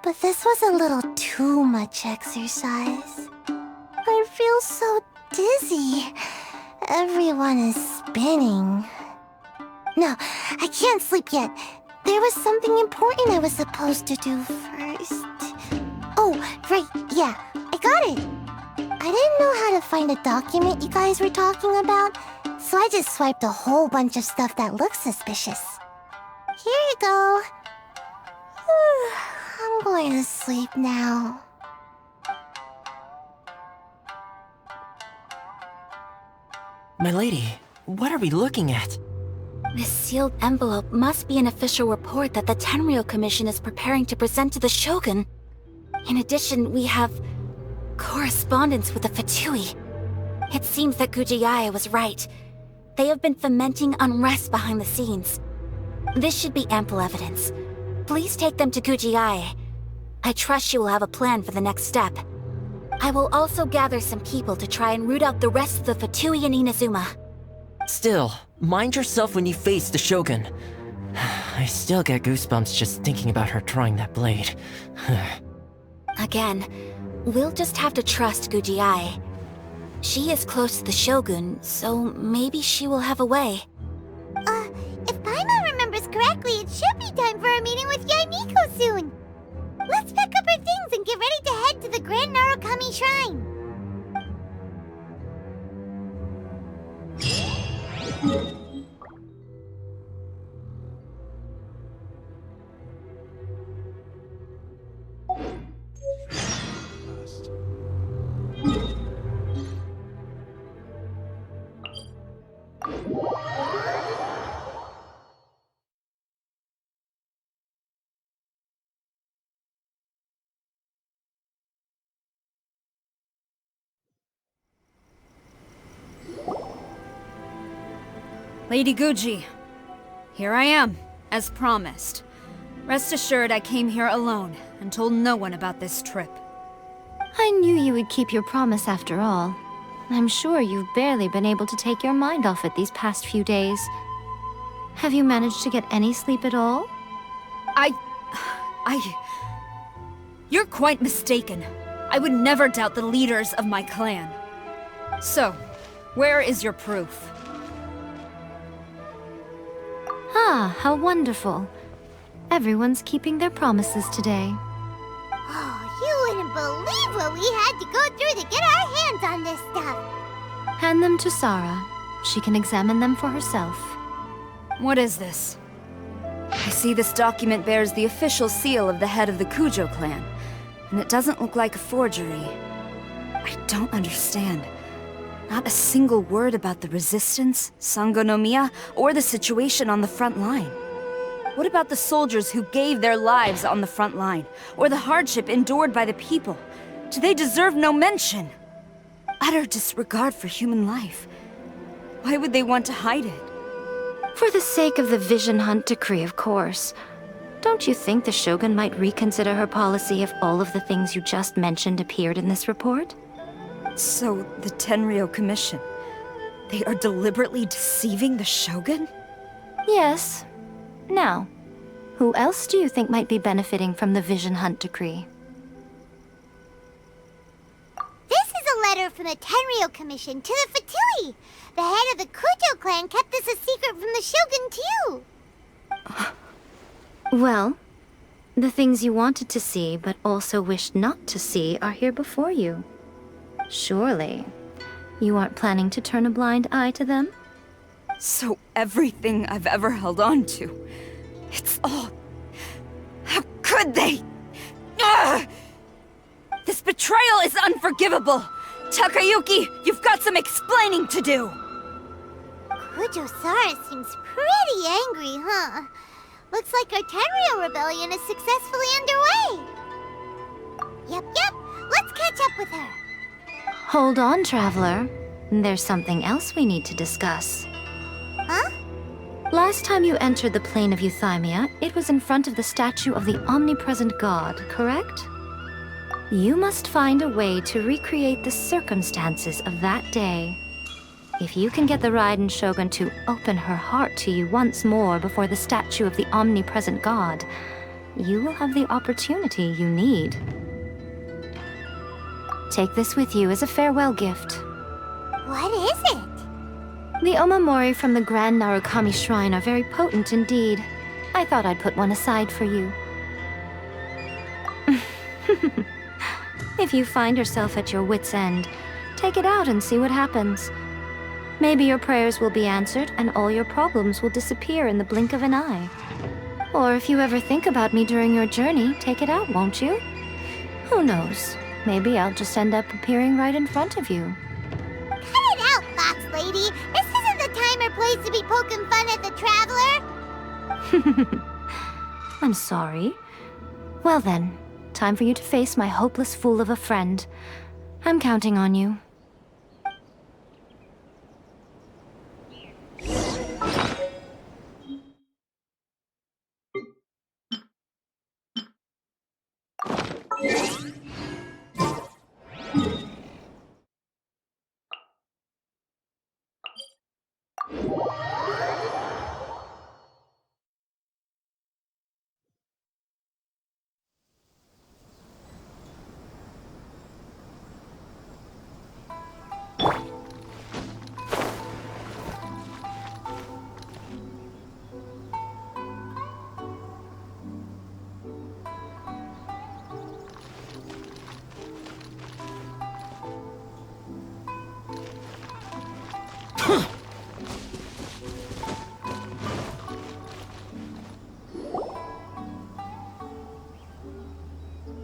but this was a little too much exercise. I feel so dizzy. Everyone is spinning. No, I can't sleep yet. There was something important I was supposed to do first. Oh, right, yeah, I got it. I didn't know how to find a document you guys were talking about, so I just swiped a whole bunch of stuff that looks suspicious. Here you go. I'm going to sleep now. My lady, what are we looking at? This sealed envelope must be an official report that the Tenryou Commission is preparing to present to the Shogun. In addition, we have correspondence with the Fatui. It seems that Gujiae was right. They have been fomenting unrest behind the scenes. This should be ample evidence. Please take them to Gujiae. I trust she will have a plan for the next step. I will also gather some people to try and root out the rest of the Fatui in Inazuma. Still, mind yourself when you face the Shogun. I still get goosebumps just thinking about her drawing that blade. Again, we'll just have to trust Gujiae. She is close to the Shogun, so maybe she will have a way. If Paimon remembers correctly, it should be time for a meeting with Yaimiko soon. Let's pack up our things and get ready to head to the Grand Narukami Shrine. Lady Guji, here I am, as promised. Rest assured I came here alone and told no one about this trip. I knew you would keep your promise after all. I'm sure you've barely been able to take your mind off it these past few days. Have you managed to get any sleep at all? You're quite mistaken. I would never doubt the leaders of my clan. So, where is your proof? Ah, how wonderful. Everyone's keeping their promises today. Oh, you wouldn't believe what we had to go through to get our hands on this stuff. Hand them to Sarah. She can examine them for herself. What is this? I see this document bears the official seal of the head of the Kujo clan, and it doesn't look like a forgery. I don't understand. Not a single word about the resistance, Sangonomiya, or the situation on the front line. What about the soldiers who gave their lives on the front line, or the hardship endured by the people? Do they deserve no mention? Utter disregard for human life. Why would they want to hide it? For the sake of the Vision Hunt decree, of course. Don't you think the Shogun might reconsider her policy if all of the things you just mentioned appeared in this report? So, the Tenryou Commission, they are deliberately deceiving the Shogun? Yes. Now, who else do you think might be benefiting from the Vision Hunt decree? This is a letter from the Tenryou Commission to the Fatui. The head of the Kujo clan kept this a secret from the Shogun, too. Well, the things you wanted to see but also wished not to see are here before you. Surely, you aren't planning to turn a blind eye to them? So everything I've ever held on to, It's all... How could they? Ugh! This betrayal is unforgivable! Takayuki, you've got some explaining to do! Kujo-sara seems pretty angry, huh? Looks like our Tenryou rebellion is successfully underway! Yep, let's catch up with her! Hold on, Traveler. There's something else we need to discuss. Huh? Last time you entered the plane of Euthymia, it was in front of the statue of the omnipresent god, correct? You must find a way to recreate the circumstances of that day. If you can get the Raiden Shogun to open her heart to you once more before the statue of the omnipresent god, you will have the opportunity you need. Take this with you as a farewell gift. What is it? The omamori from the Grand Narukami Shrine are very potent indeed. I thought I'd put one aside for you. If you find yourself at your wit's end, take it out and see what happens. Maybe your prayers will be answered and all your problems will disappear in the blink of an eye. Or if you ever think about me during your journey, take it out, won't you? Who knows? Maybe I'll just end up appearing right in front of you. Cut it out, Fox Lady! This isn't the time or place to be poking fun at the Traveler! I'm sorry. Well then, time for you to face my hopeless fool of a friend. I'm counting on you.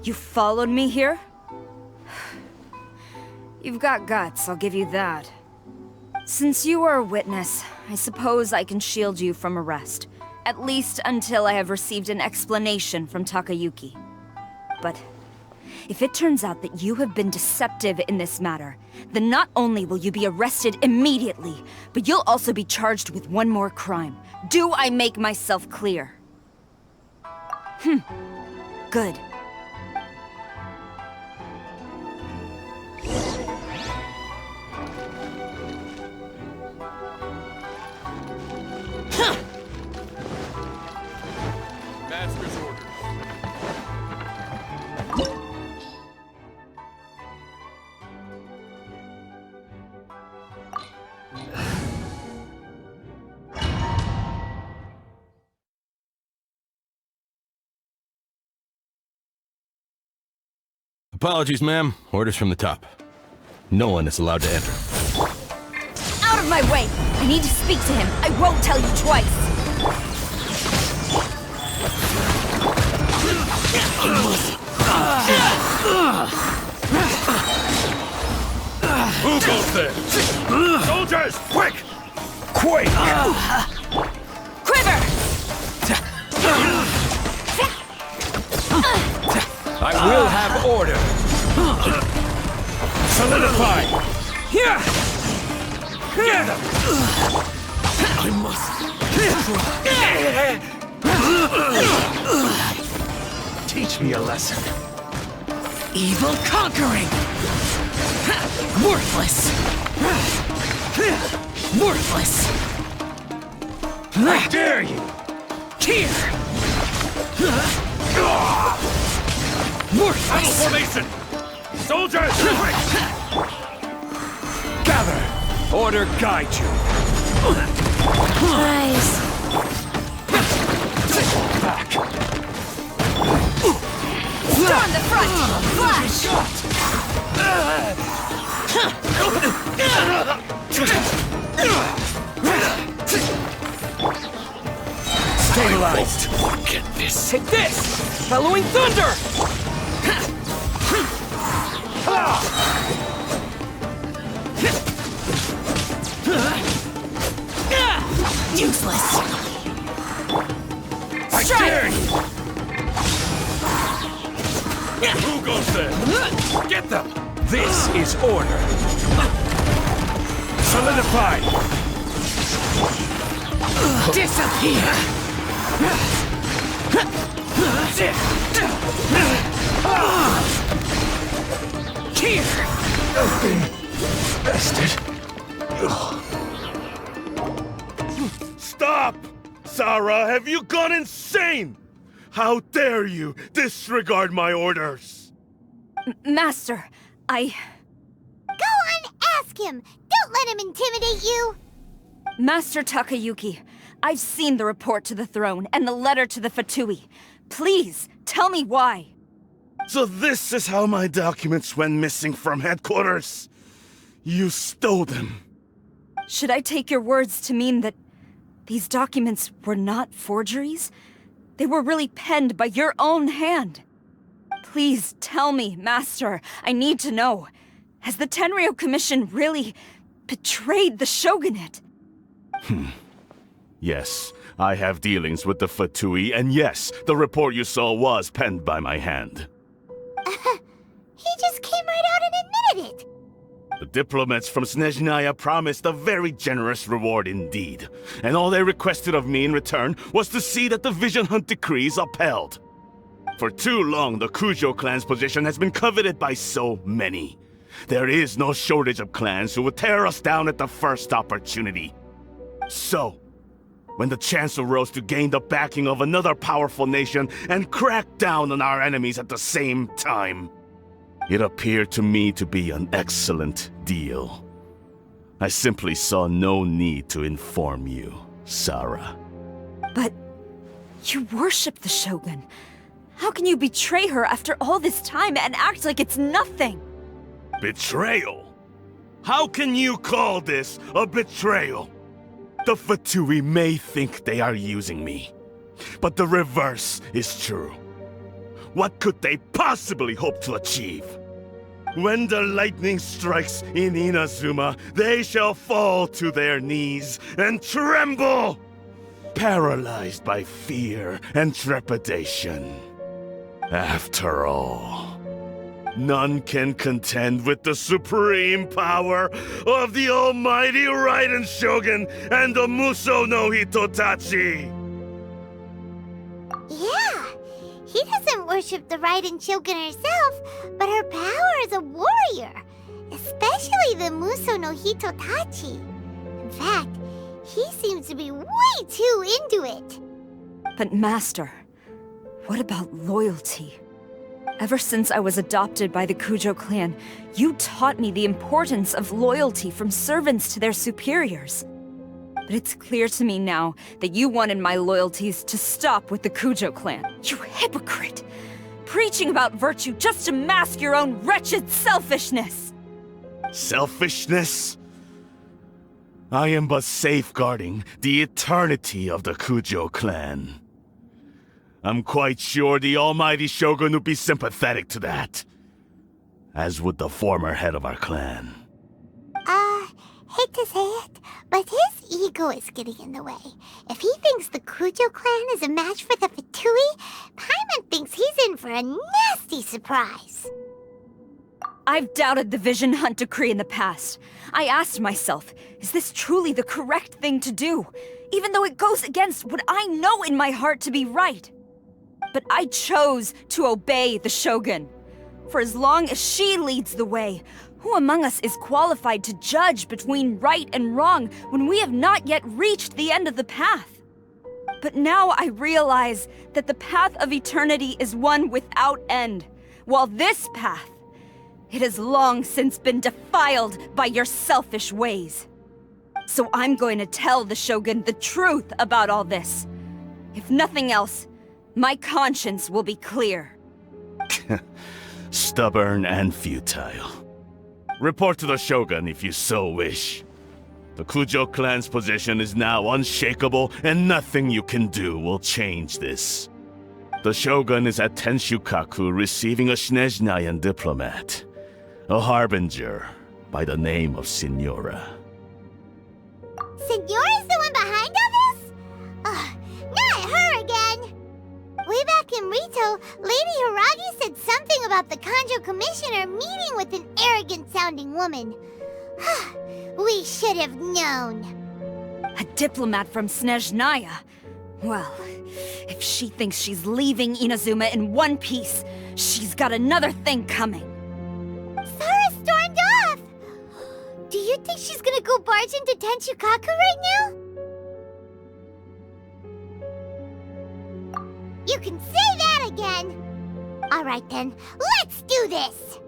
You followed me here? You've got guts, I'll give you that. Since you are a witness, I suppose I can shield you from arrest. At least until I have received an explanation from Takayuki. But if it turns out that you have been deceptive in this matter, then not only will you be arrested immediately, but you'll also be charged with one more crime. Do I make myself clear? Good. Master's orders. Apologies, ma'am. Orders from the top. No one is allowed to enter. Out of my way! I need to speak to him. I won't tell you twice. Who goes there? Soldiers, quick! Quake! Quiver! I will have order. Solidify. Here. Gather. I must. Teach me a lesson. Evil conquering! Worthless! Worthless! I dare you. Here! Battle formation. Soldiers, quick! Gather. Order guide you. Rise. Back. Storm the front! Flash! Stay stabilized. Look at this. Take this! Bellowing thunder! Useless. I dare you! Who goes there? Get them! This is order. Solidify! Disappear! Here! Bastard. Stop! Sarah, have you gone insane? How dare you disregard my orders? Master, Go on, ask him! Don't let him intimidate you! Master Takayuki, I've seen the report to the throne and the letter to the Fatui. Please, tell me why. So this is how my documents went missing from headquarters? You stole them. Should I take your words to mean that these documents were not forgeries? They were really penned by your own hand. Please tell me, Master. I need to know. Has the Tenryou Commission really betrayed the shogunate? Yes, I have dealings with the Fatui, and yes, the report you saw was penned by my hand. He just came right out and admitted it! The diplomats from Snezhnaya promised a very generous reward indeed, and all they requested of me in return was to see that the Vision Hunt decree is upheld. For too long, the Kujo clan's position has been coveted by so many. There is no shortage of clans who would tear us down at the first opportunity. So, when the chance arose to gain the backing of another powerful nation and crack down on our enemies at the same time, it appeared to me to be an excellent deal. I simply saw no need to inform you, Sarah. But you worship the Shogun. How can you betray her after all this time and act like it's nothing? Betrayal? How can you call this a betrayal? The Fatui may think they are using me, but the reverse is true. What could they possibly hope to achieve? When the lightning strikes in Inazuma, they shall fall to their knees and tremble, paralyzed by fear and trepidation. After all, none can contend with the supreme power of the almighty Raiden Shogun and the Muso no Hitotachi! Yeah, he doesn't worship the Raiden Shogun herself, but her power as a warrior, especially the Muso no Hitotachi. In fact, he seems to be way too into it. But Master, what about loyalty? Ever since I was adopted by the Kujo clan, you taught me the importance of loyalty from servants to their superiors. But it's clear to me now that you wanted my loyalties to stop with the Kujo clan. You hypocrite! Preaching about virtue just to mask your own wretched selfishness! Selfishness? I am but safeguarding the eternity of the Kujo clan. I'm quite sure the almighty Shogun would be sympathetic to that. As would the former head of our clan. Hate to say it, but his ego is getting in the way. If he thinks the Kujo clan is a match for the Fatui, Paimon thinks he's in for a nasty surprise. I've doubted the Vision Hunt decree in the past. I asked myself, is this truly the correct thing to do? Even though it goes against what I know in my heart to be right. But I chose to obey the Shogun. For as long as she leads the way, who among us is qualified to judge between right and wrong when we have not yet reached the end of the path? But now I realize that the path of eternity is one without end, while this path, it has long since been defiled by your selfish ways. So I'm going to tell the Shogun the truth about all this. If nothing else, my conscience will be clear. Stubborn and futile. Report to the Shogun if you so wish. The Kujo clan's position is now unshakable, and nothing you can do will change this. The Shogun is at Tenshukaku receiving a Snezhnayan diplomat, a harbinger by the name of Signora. Signora's the one behind all this? Ugh, not her again! Way back in Rito, Lady Hiragi said something about the Kanjo Commissioner meeting with an arrogant-sounding woman. We should have known. A diplomat from Snezhnaya. Well, if she thinks she's leaving Inazuma in one piece, she's got another thing coming. Sara stormed off! Do you think she's gonna go barge into Tenshukaku right now? You can say that again! Alright then, let's do this!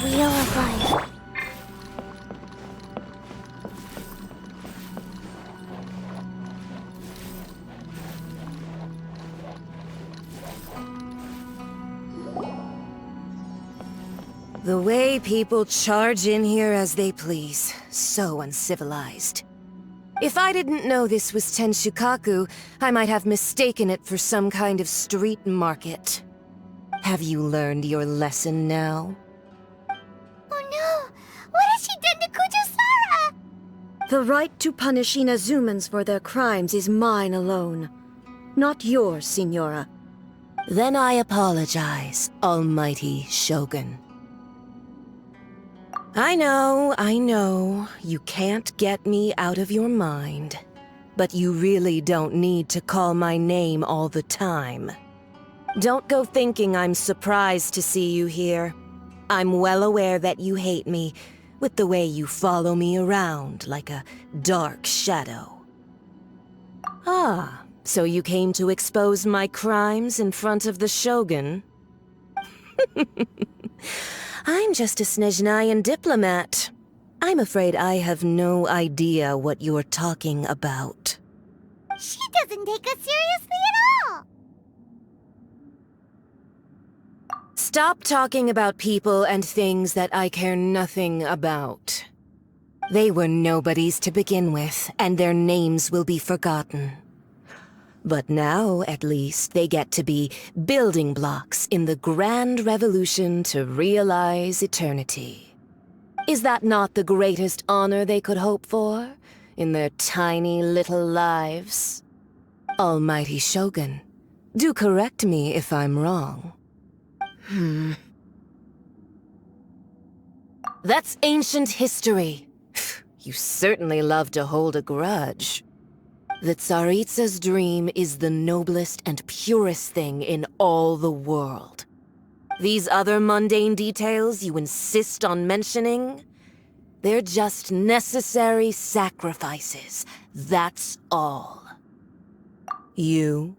Wheel of Life. The way people charge in here as they please. So uncivilized. If I didn't know this was Tenshukaku, I might have mistaken it for some kind of street market. Have you learned your lesson now? Oh no! What has she done to Kujo-Sara? The right to punish Inazumans for their crimes is mine alone. Not yours, Signora. Then I apologize, Almighty Shogun. I know, you can't get me out of your mind. But you really don't need to call my name all the time. Don't go thinking I'm surprised to see you here. I'm well aware that you hate me, with the way you follow me around like a dark shadow. Ah, so you came to expose my crimes in front of the Shogun? I'm just a Snezhnayan diplomat. I'm afraid I have no idea what you're talking about. She doesn't take us seriously at all! Stop talking about people and things that I care nothing about. They were nobodies to begin with, and their names will be forgotten. But now, at least, they get to be building blocks in the grand revolution to realize eternity. Is that not the greatest honor they could hope for, in their tiny little lives? Almighty Shogun, do correct me if I'm wrong. That's ancient history. You certainly love to hold a grudge. The Tsaritsa's dream is the noblest and purest thing in all the world. These other mundane details you insist on mentioning? They're just necessary sacrifices. That's all. You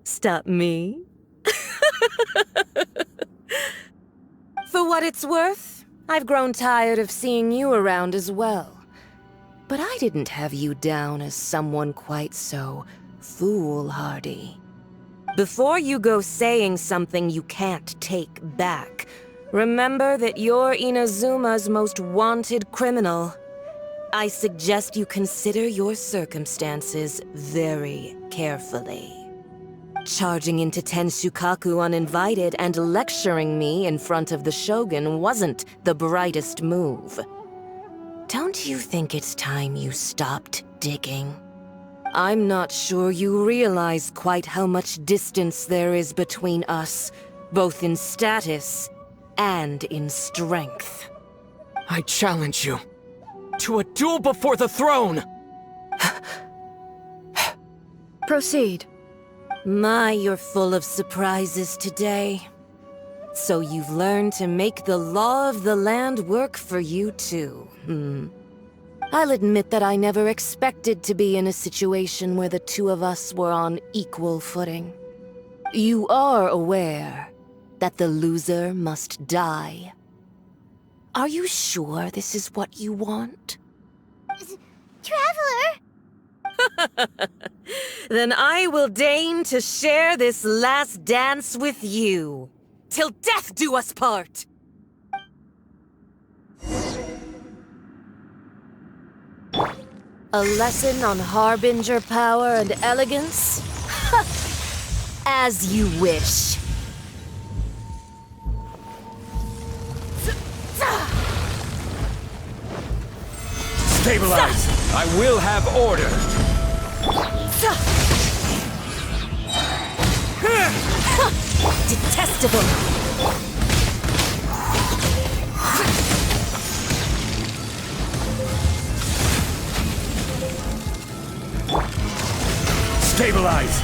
stop me? For what it's worth, I've grown tired of seeing you around as well. But I didn't have you down as someone quite so foolhardy. Before you go saying something you can't take back, remember that you're Inazuma's most wanted criminal. I suggest you consider your circumstances very carefully. Charging into Tenshukaku uninvited and lecturing me in front of the Shogun wasn't the brightest move. Don't you think it's time you stopped digging? I'm not sure you realize quite how much distance there is between us, both in status and in strength. I challenge you to a duel before the throne! Proceed. My, you're full of surprises today. So you've learned to make the law of the land work for you too, I'll admit that I never expected to be in a situation where the two of us were on equal footing. You are aware that the loser must die. Are you sure this is what you want? Traveler! Then I will deign to share this last dance with you. Till death do us part! A lesson on Harbinger power and elegance? As you wish. Stabilize! I will have order! Detestable! Stabilize!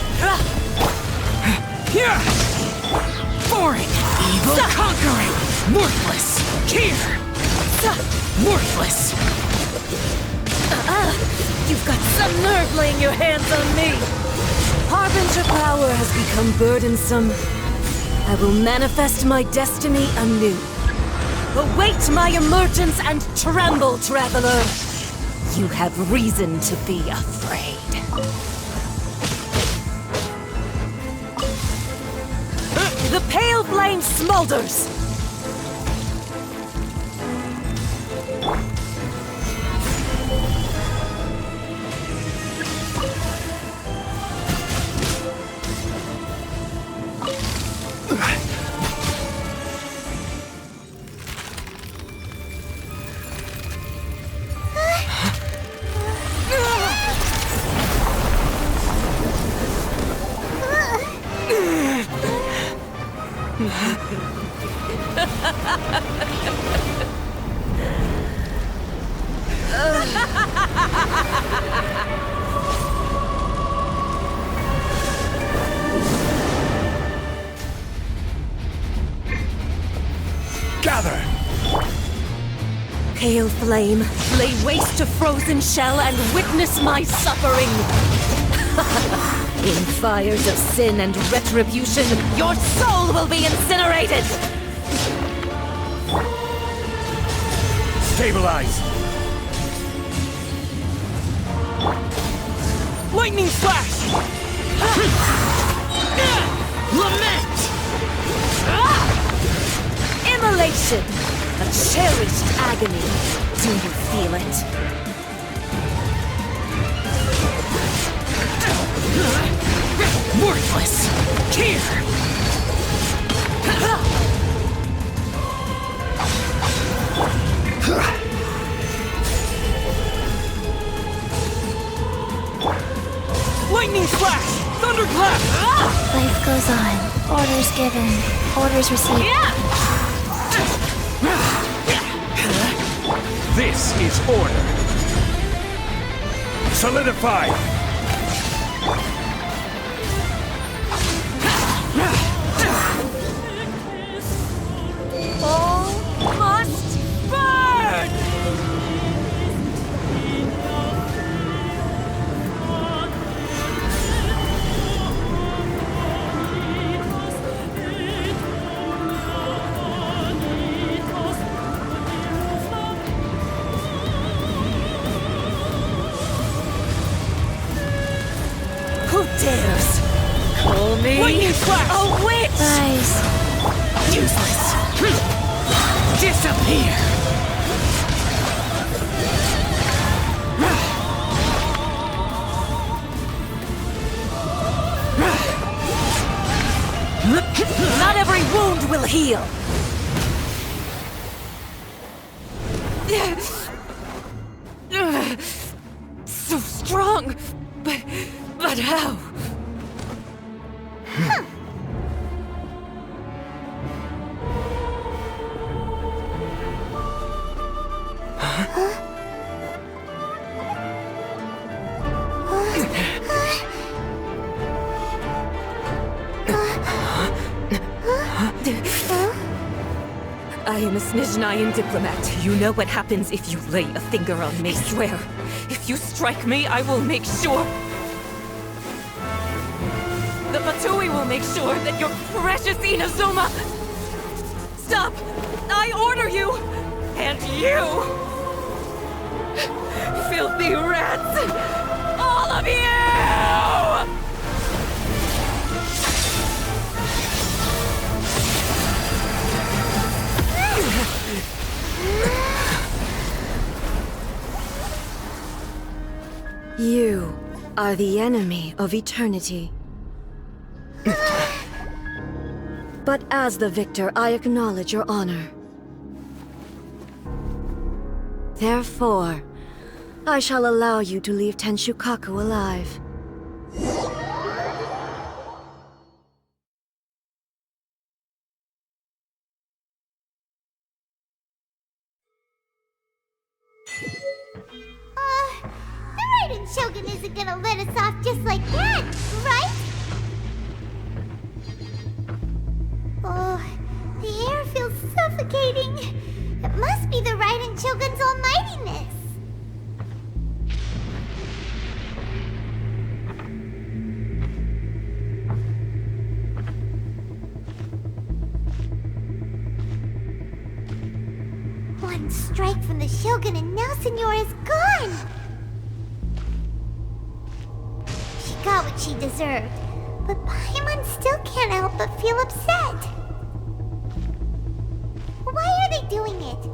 Here! Foreign! Evil! Conquering! Worthless! Here! Worthless! You've got some nerve laying your hands on me! Harbinger power has become burdensome. I will manifest my destiny anew. Await my emergence and tremble, traveler! You have reason to be afraid. The pale flame smolders! Gather! Pale flame, lay waste to frozen shell and witness my suffering! In fires of sin and retribution, your soul will be incinerated! Stabilize! Lightning flash! Lament! Immolation! A cherished agony. Do you feel it? Worthless! Here! Lightning flash! Thunderclap! Life goes on. Orders given. Orders received. This is order. Solidify! All must burn! heal. So strong, but how? I am a Snezhnayan diplomat. You know what happens if you lay a finger on me. I swear, if you strike me, I will make sure... The Fatui will make sure that your precious Inazuma... Stop! I order you! And you! Filthy rats! All of you! You are the enemy of eternity. But as the victor, I acknowledge your honor. Therefore, I shall allow you to leave Tenshukaku alive. The Raiden Shogun isn't gonna let us off just like that, right? Oh, the air feels suffocating. It must be the Raiden Shogun's almightiness. One strike from the Shogun and now Senora is gone! She got what she deserved, but Paimon still can't help but feel upset. Why are they doing it?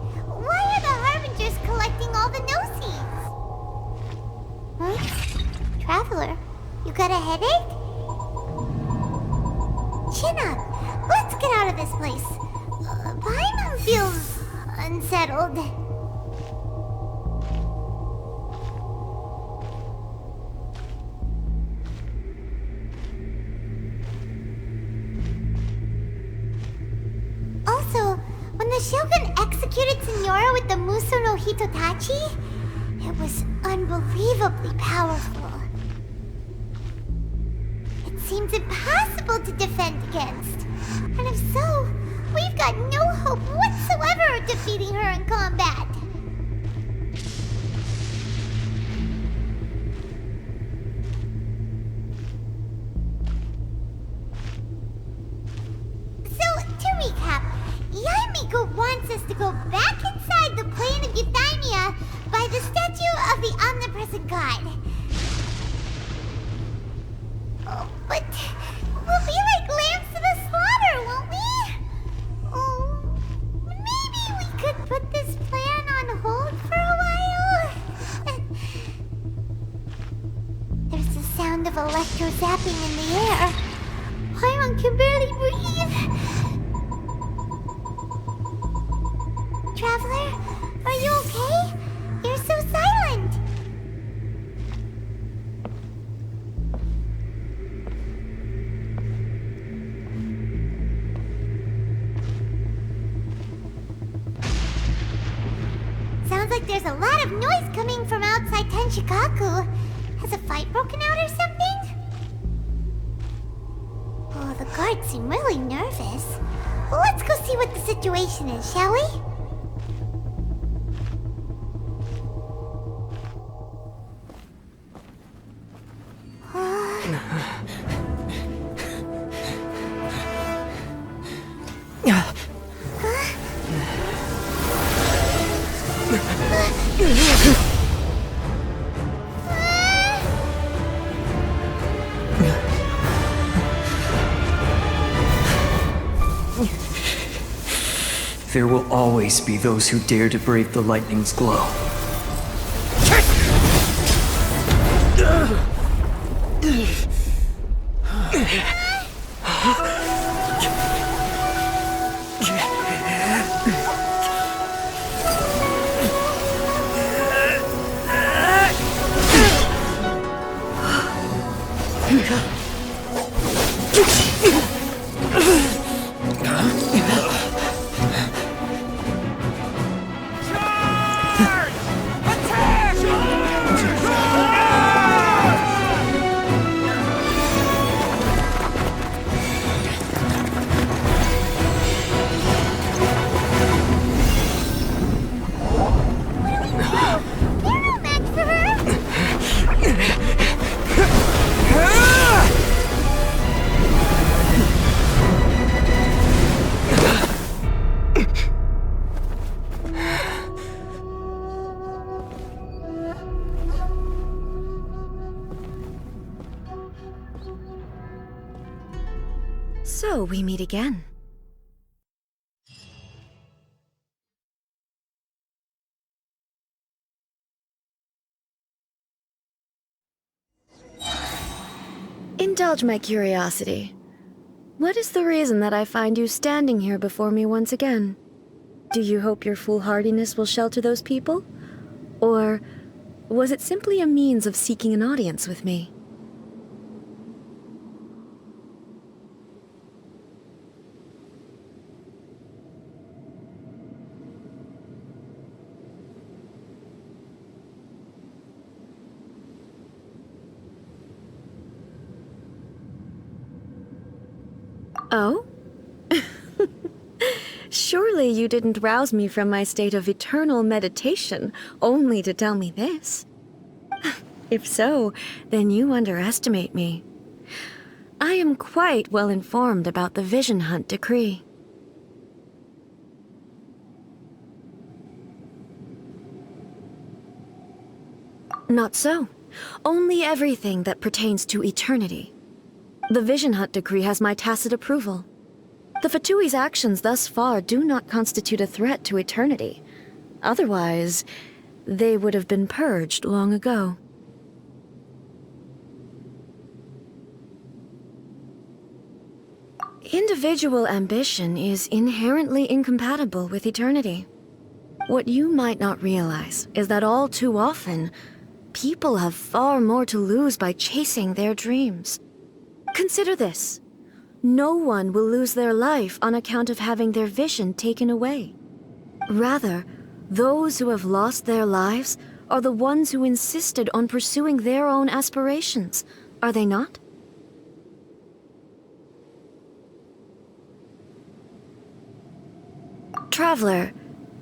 Why are the Harbingers collecting all the no-seeds? Huh? Traveler, you got a headache? Chin up! Let's get out of this place. Paimon feels... unsettled. Also, when the Shogun executed Senora with the Muso no Hitotachi, it was unbelievably powerful. It seems impossible to defend against. And if so, we've got no hope whatsoever of defeating her in combat. So, to recap, Yaemiko wants us to go back inside the plane of Euthymia by the statue of the omnipresent god. Oh, but we'll be like lambs to the slaughter, won't we? Oh, maybe we could put this plan on hold for a while? There's the sound of electro zapping in the air. Paimon can barely breathe. Traveler, are you okay? You're so silent. Sounds like there's a lot of noise coming from outside Tenshukaku. Has a fight broken out or something? Oh, the guards seem really nervous. Well, let's go see what the situation is, shall we? There will always be those who dare to brave the lightning's glow. So we meet again. Indulge my curiosity. What is the reason that I find you standing here before me once again? Do you hope your foolhardiness will shelter those people? Or was it simply a means of seeking an audience with me? Oh? Surely you didn't rouse me from my state of eternal meditation only to tell me this. If so, then you underestimate me. I am quite well informed about the Vision Hunt decree. Not so. Only everything that pertains to eternity. The Vision Hunt decree has my tacit approval. The Fatui's actions thus far do not constitute a threat to eternity. Otherwise, they would have been purged long ago. Individual ambition is inherently incompatible with eternity. What you might not realize is that all too often, people have far more to lose by chasing their dreams. Consider this. No one will lose their life on account of having their vision taken away. Rather, those who have lost their lives are the ones who insisted on pursuing their own aspirations, are they not? Traveler,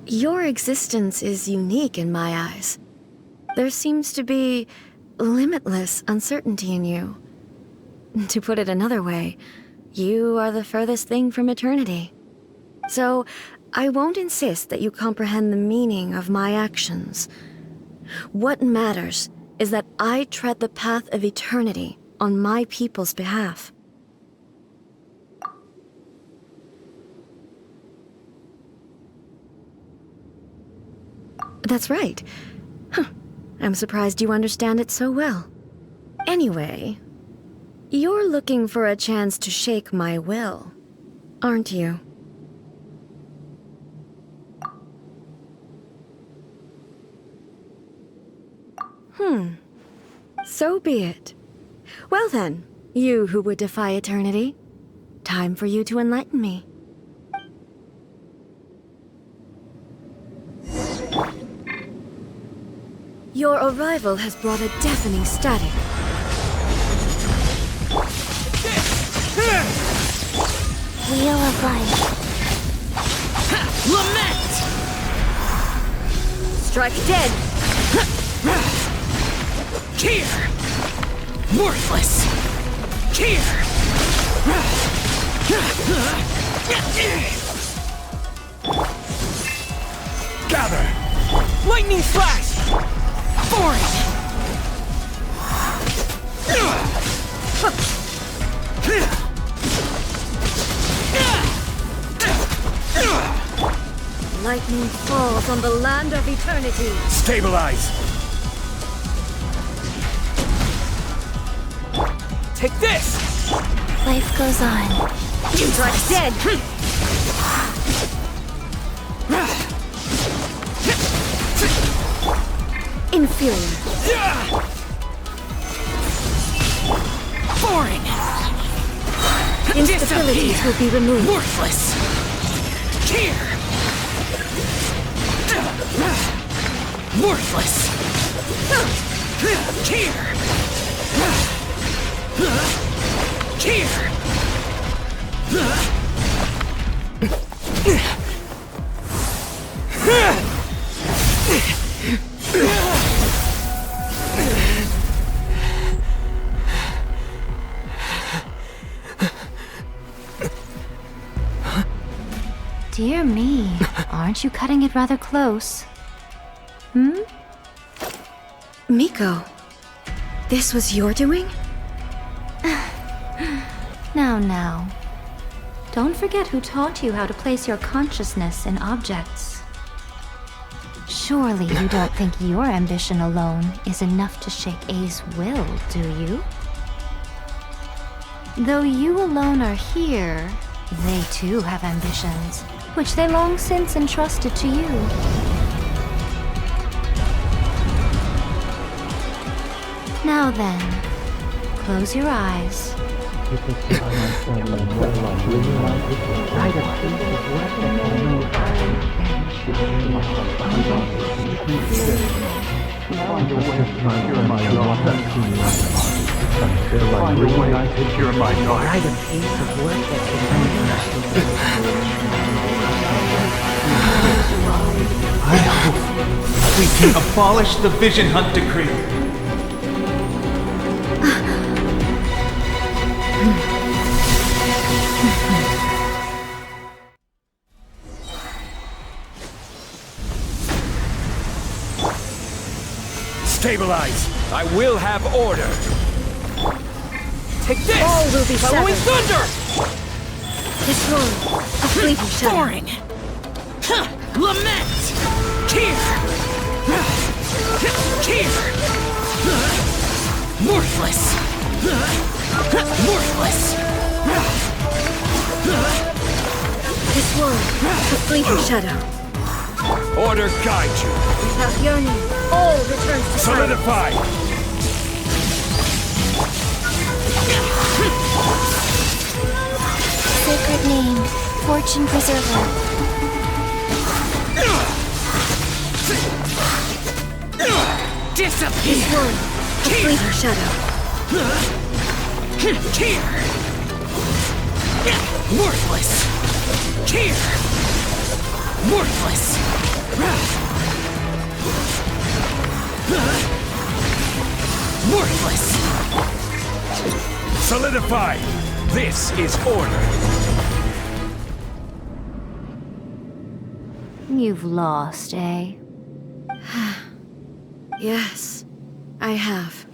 your existence is unique in my eyes. There seems to be limitless uncertainty in you. To put it another way, you are the furthest thing from eternity. So, I won't insist that you comprehend the meaning of my actions. What matters is that I tread the path of eternity on my people's behalf. That's right. I'm surprised you understand it so well. Anyway, you're looking for a chance to shake my will, aren't you? So be it. Well then, you who would defy eternity, time for you to enlighten me. Your arrival has brought a deafening static. Wheel of Life. Lament! Strike dead! Here! Worthless! Here! Gather! Lightning flash! Foreign! Lightning falls on the land of eternity. Stabilize! Take this! Life goes on. Strike dead! Inferior. Foreign! Instabilities will be removed. Worthless! Here! Worthless! Here! Here! Dear me, aren't you cutting it rather close? Miko, this was your doing? Now. Don't forget who taught you how to place your consciousness in objects. Surely you don't think your ambition alone is enough to shake A's will, do you? Though you alone are here, they too have ambitions, which they long since entrusted to you. Now then, close your eyes. I hope we can abolish the Vision Hunt decree. Stabilize! I will have order! Take this! All will be Following shattered. thunder! This one, a fleeting shadow. Soaring! Lament! Here! Here! Worthless! Worthless! This one, a fleeting shadow. Order guide you! Without yearning, all returns to Solidify! Sacred name, Fortune Preserver. Disappear! This one, a fleeting shadow. Here! Worthless! Here! Worthless! Worthless! Solidify! This is order! You've lost, eh? Yes, I have.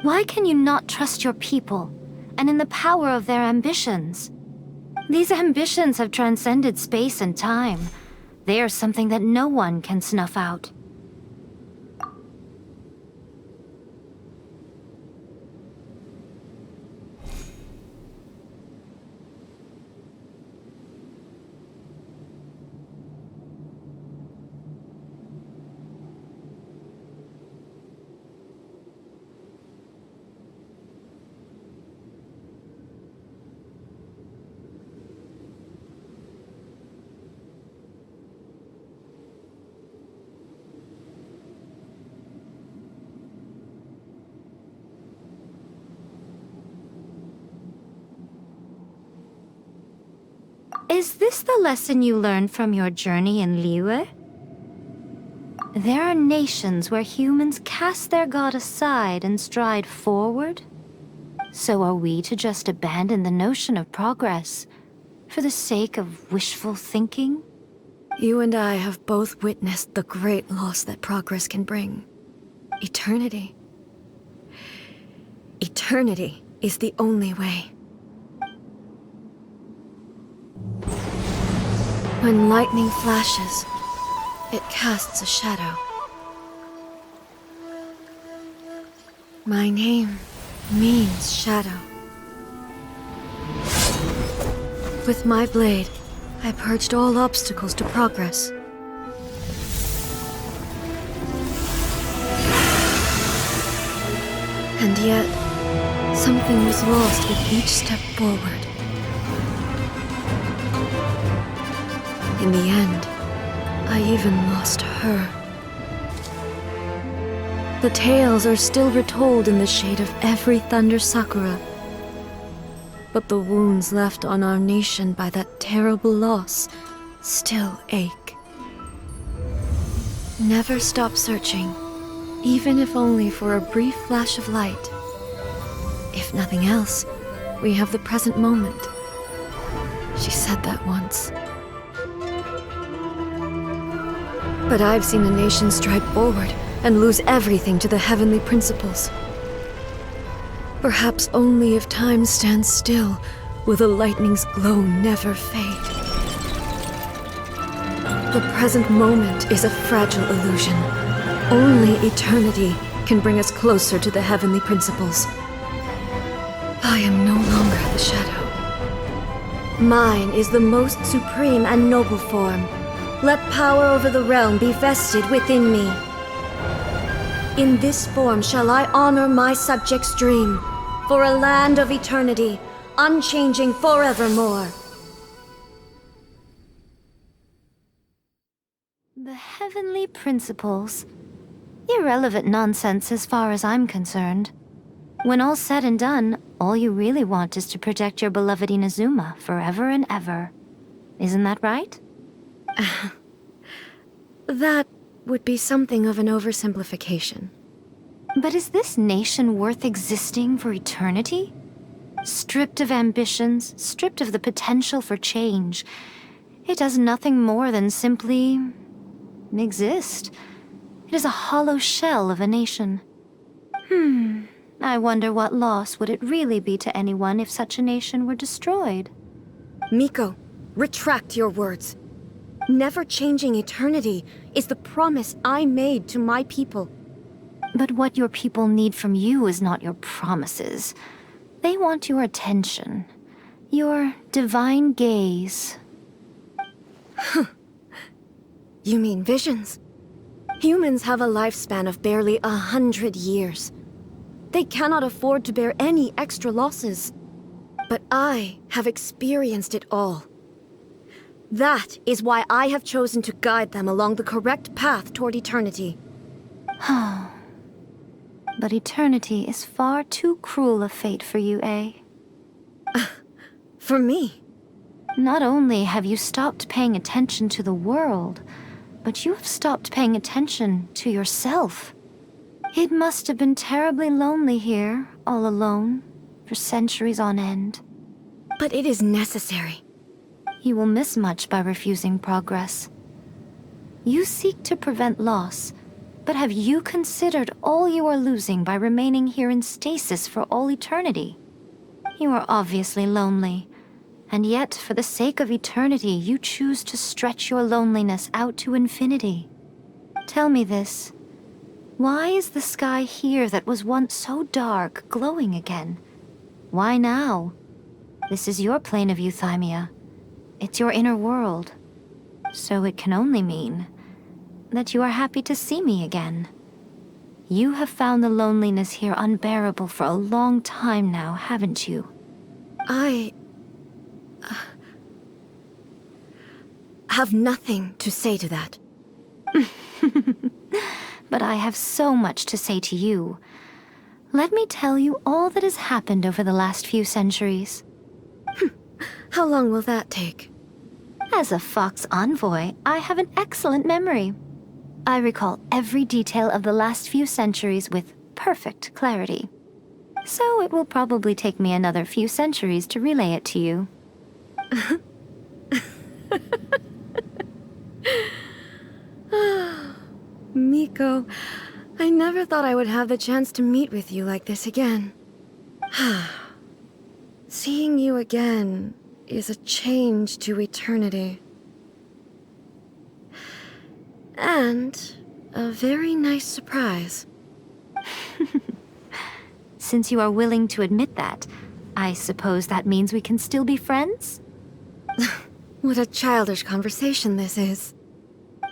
Why can you not trust your people, and in the power of their ambitions? These ambitions have transcended space and time. They are something that no one can snuff out. Is this the lesson you learned from your journey in Liyue? There are nations where humans cast their god aside and stride forward. So are we to just abandon the notion of progress for the sake of wishful thinking? You and I have both witnessed the great loss that progress can bring. Eternity. Eternity is the only way. When lightning flashes, it casts a shadow. My name means shadow. With my blade, I purged all obstacles to progress. And yet, something was lost with each step forward. In the end, I even lost her. The tales are still retold in the shade of every thunder sakura. But the wounds left on our nation by that terrible loss still ache. Never stop searching, even if only for a brief flash of light. If nothing else, we have the present moment. She said that once. But I've seen a nation stride forward and lose everything to the heavenly principles. Perhaps only if time stands still will the lightning's glow never fade. The present moment is a fragile illusion. Only eternity can bring us closer to the heavenly principles. I am no longer the shadow. Mine is the most supreme and noble form. Let power over the realm be vested within me. In this form shall I honor my subjects' dream, for a land of eternity, unchanging forevermore. The heavenly principles. Irrelevant nonsense as far as I'm concerned. When all's said and done, all you really want is to protect your beloved Inazuma forever and ever. Isn't that right? That would be something of an oversimplification. But is this nation worth existing for eternity? Stripped of ambitions, stripped of the potential for change, it does nothing more than simply exist. It is a hollow shell of a nation. I wonder what loss would it really be to anyone if such a nation were destroyed? Miko, retract your words. Never changing eternity is the promise I made to my people. But what your people need from you is not your promises. They want your attention. Your divine gaze. You mean visions? Humans have a lifespan of barely 100 years. They cannot afford to bear any extra losses. But I have experienced it all. That is why I have chosen to guide them along the correct path toward eternity. But eternity is far too cruel a fate for you, eh? For me? Not only have you stopped paying attention to the world, but you have stopped paying attention to yourself. It must have been terribly lonely here, all alone, for centuries on end. But it is necessary. You will miss much by refusing progress. You seek to prevent loss, but have you considered all you are losing by remaining here in stasis for all eternity? You are obviously lonely, and yet for the sake of eternity you choose to stretch your loneliness out to infinity. Tell me this. Why is the sky here that was once so dark glowing again? Why now? This is your plane of euthymia. It's your inner world. So it can only mean that you are happy to see me again. You have found the loneliness here unbearable for a long time now, haven't you? I have nothing to say to that. But I have so much to say to you. Let me tell you all that has happened over the last few centuries. How long will that take? As a Fox envoy, I have an excellent memory. I recall every detail of the last few centuries with perfect clarity. So it will probably take me another few centuries to relay it to you. Miko, I never thought I would have the chance to meet with you like this again. Seeing you again is a change to eternity. And a very nice surprise. Since you are willing to admit that, I suppose that means we can still be friends? What a childish conversation this is.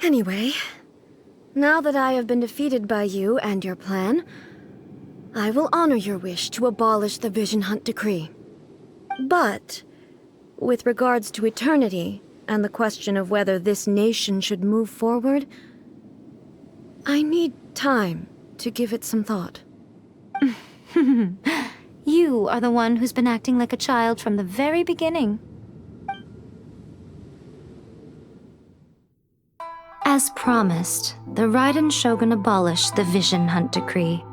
Anyway, now that I have been defeated by you and your plan, I will honor your wish to abolish the Vision Hunt Decree. But, with regards to eternity, and the question of whether this nation should move forward, I need time to give it some thought. You are the one who's been acting like a child from the very beginning. As promised, the Raiden Shogun abolished the Vision Hunt Decree.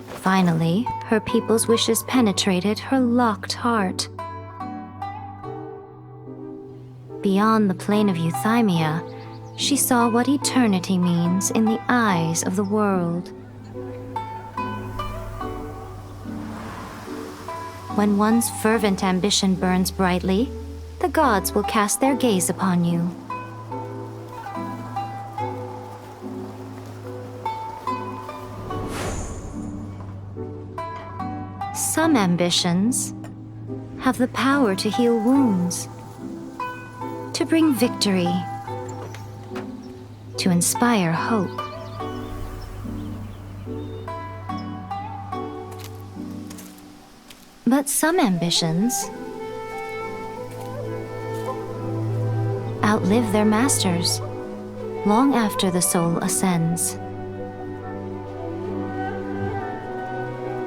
Finally, her people's wishes penetrated her locked heart. Beyond the plane of euthymia, she saw what eternity means in the eyes of the world. When one's fervent ambition burns brightly, the gods will cast their gaze upon you. Some ambitions have the power to heal wounds, to bring victory, to inspire hope. But some ambitions outlive their masters long after the soul ascends.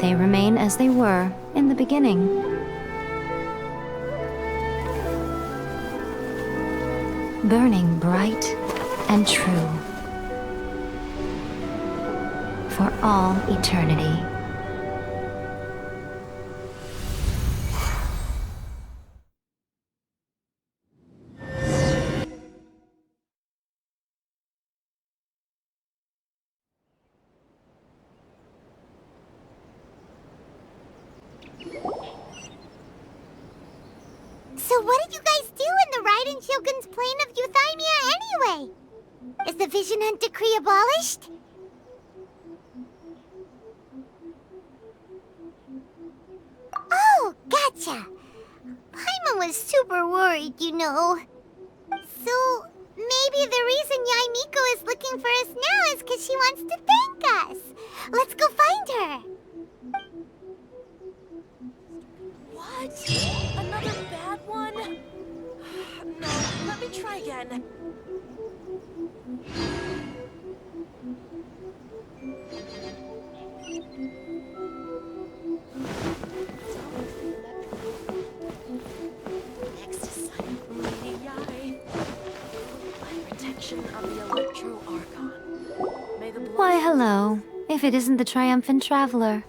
They remain as they were in the beginning. Burning bright and true for all eternity. So what did you guys do in the Raiden Shogun's plane of Euthymia anyway? Is the Vision Hunt decree abolished? Oh, gotcha. Paimon was super worried, you know. So, maybe the reason Yaimiko is looking for us now is because she wants to thank us. Let's go find her. What? Another bad one? No, let me try again. Next is Silent Lady by protection of the Electro Archon. May the Why, hello, if it isn't the triumphant traveler.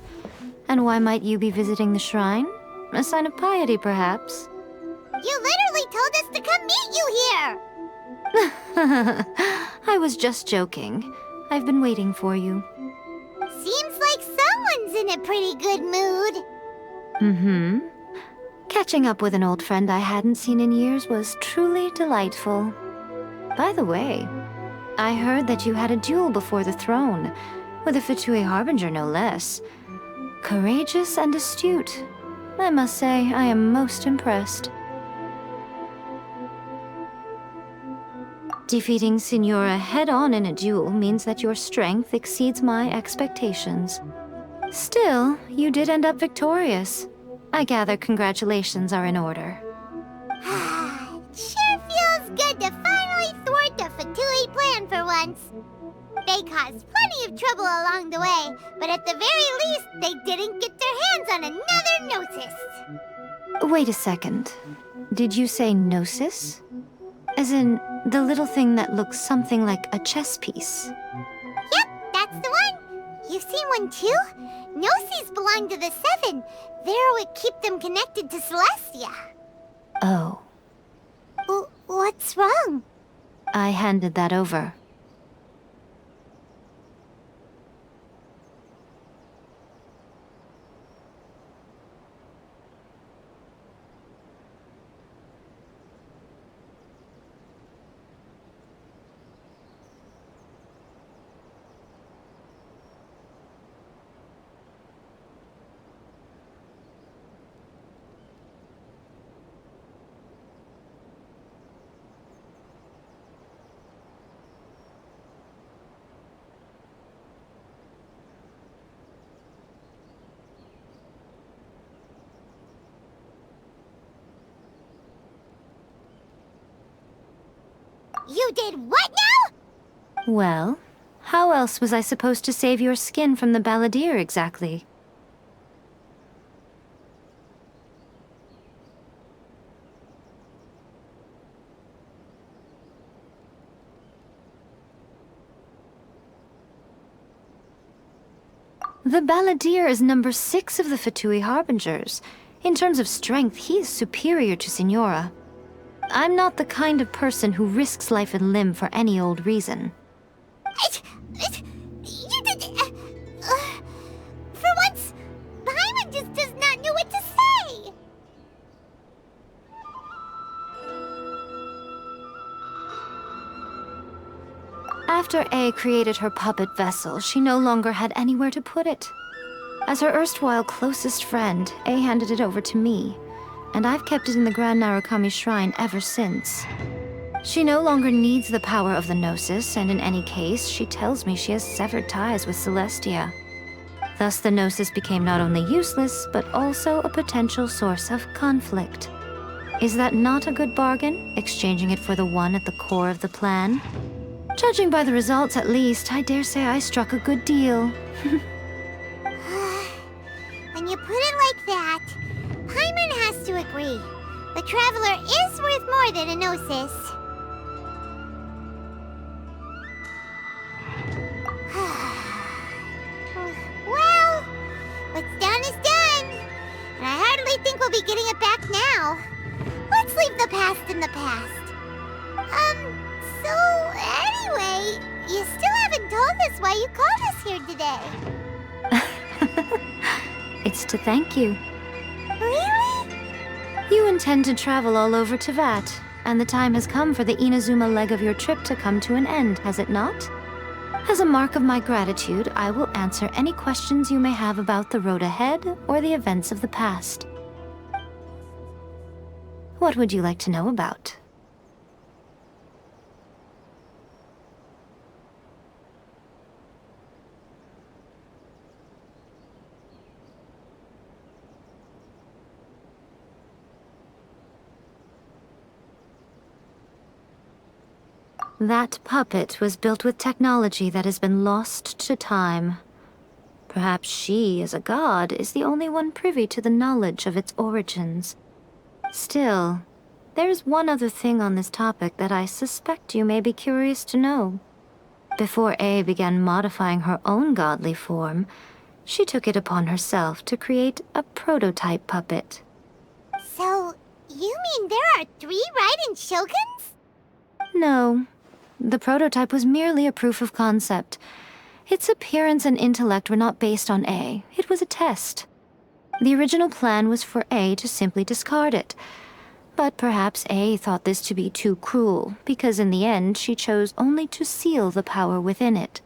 And why might you be visiting the shrine? A sign of piety, perhaps? You literally told us to come meet you here! I was just joking. I've been waiting for you. Seems like someone's in a pretty good mood. Mm-hmm. Catching up with an old friend I hadn't seen in years was truly delightful. By the way, I heard that you had a duel before the throne, with a Fatui Harbinger no less. Courageous and astute. I must say, I am most impressed. Defeating Signora head-on in a duel means that your strength exceeds my expectations. Still, you did end up victorious. I gather congratulations are in order. Sure feels good to finally thwart the Fatui plan for once. They caused plenty of trouble along the way, but at the very least, they didn't get their hands on another Gnosis. Wait a second. Did you say Gnosis? As in, the little thing that looks something like a chess piece? Yep, that's the one. You've seen one too? Gnosis belong to the Seven. They're what keep them connected to Celestia. Oh. What's wrong? I handed that over. You did what now? Well, how else was I supposed to save your skin from the balladeer exactly? The balladeer is number 6 of the Fatui Harbingers. In terms of strength, he is superior to Signora. I'm not the kind of person who risks life and limb for any old reason. You did... for once, Paimon just does not know what to say. After A created her puppet vessel, she no longer had anywhere to put it. As her erstwhile closest friend, A handed it over to me, and I've kept it in the Grand Narukami Shrine ever since. She no longer needs the power of the Gnosis, and in any case, she tells me she has severed ties with Celestia. Thus, the Gnosis became not only useless, but also a potential source of conflict. Is that not a good bargain, exchanging it for the one at the core of the plan? Judging by the results, at least, I dare say I struck a good deal. When you put it like that, Paimon has to agree. The Traveler is worth more than a Gnosis. Well, what's done is done. And I hardly think we'll be getting it back now. Let's leave the past in the past. So anyway, you still haven't told us why you called us here today. It's to thank you. Really? You intend to travel all over Teyvat, and the time has come for the Inazuma leg of your trip to come to an end, has it not? As a mark of my gratitude, I will answer any questions you may have about the road ahead or the events of the past. What would you like to know about? That puppet was built with technology that has been lost to time. Perhaps she, as a god, is the only one privy to the knowledge of its origins. Still, there is one other thing on this topic that I suspect you may be curious to know. Before A began modifying her own godly form, she took it upon herself to create a prototype puppet. So, you mean there are 3 Raiden Shoguns? No. The prototype was merely a proof of concept. Its appearance and intellect were not based on A. It was a test. The original plan was for A to simply discard it. But perhaps A thought this to be too cruel, because in the end she chose only to seal the power within it.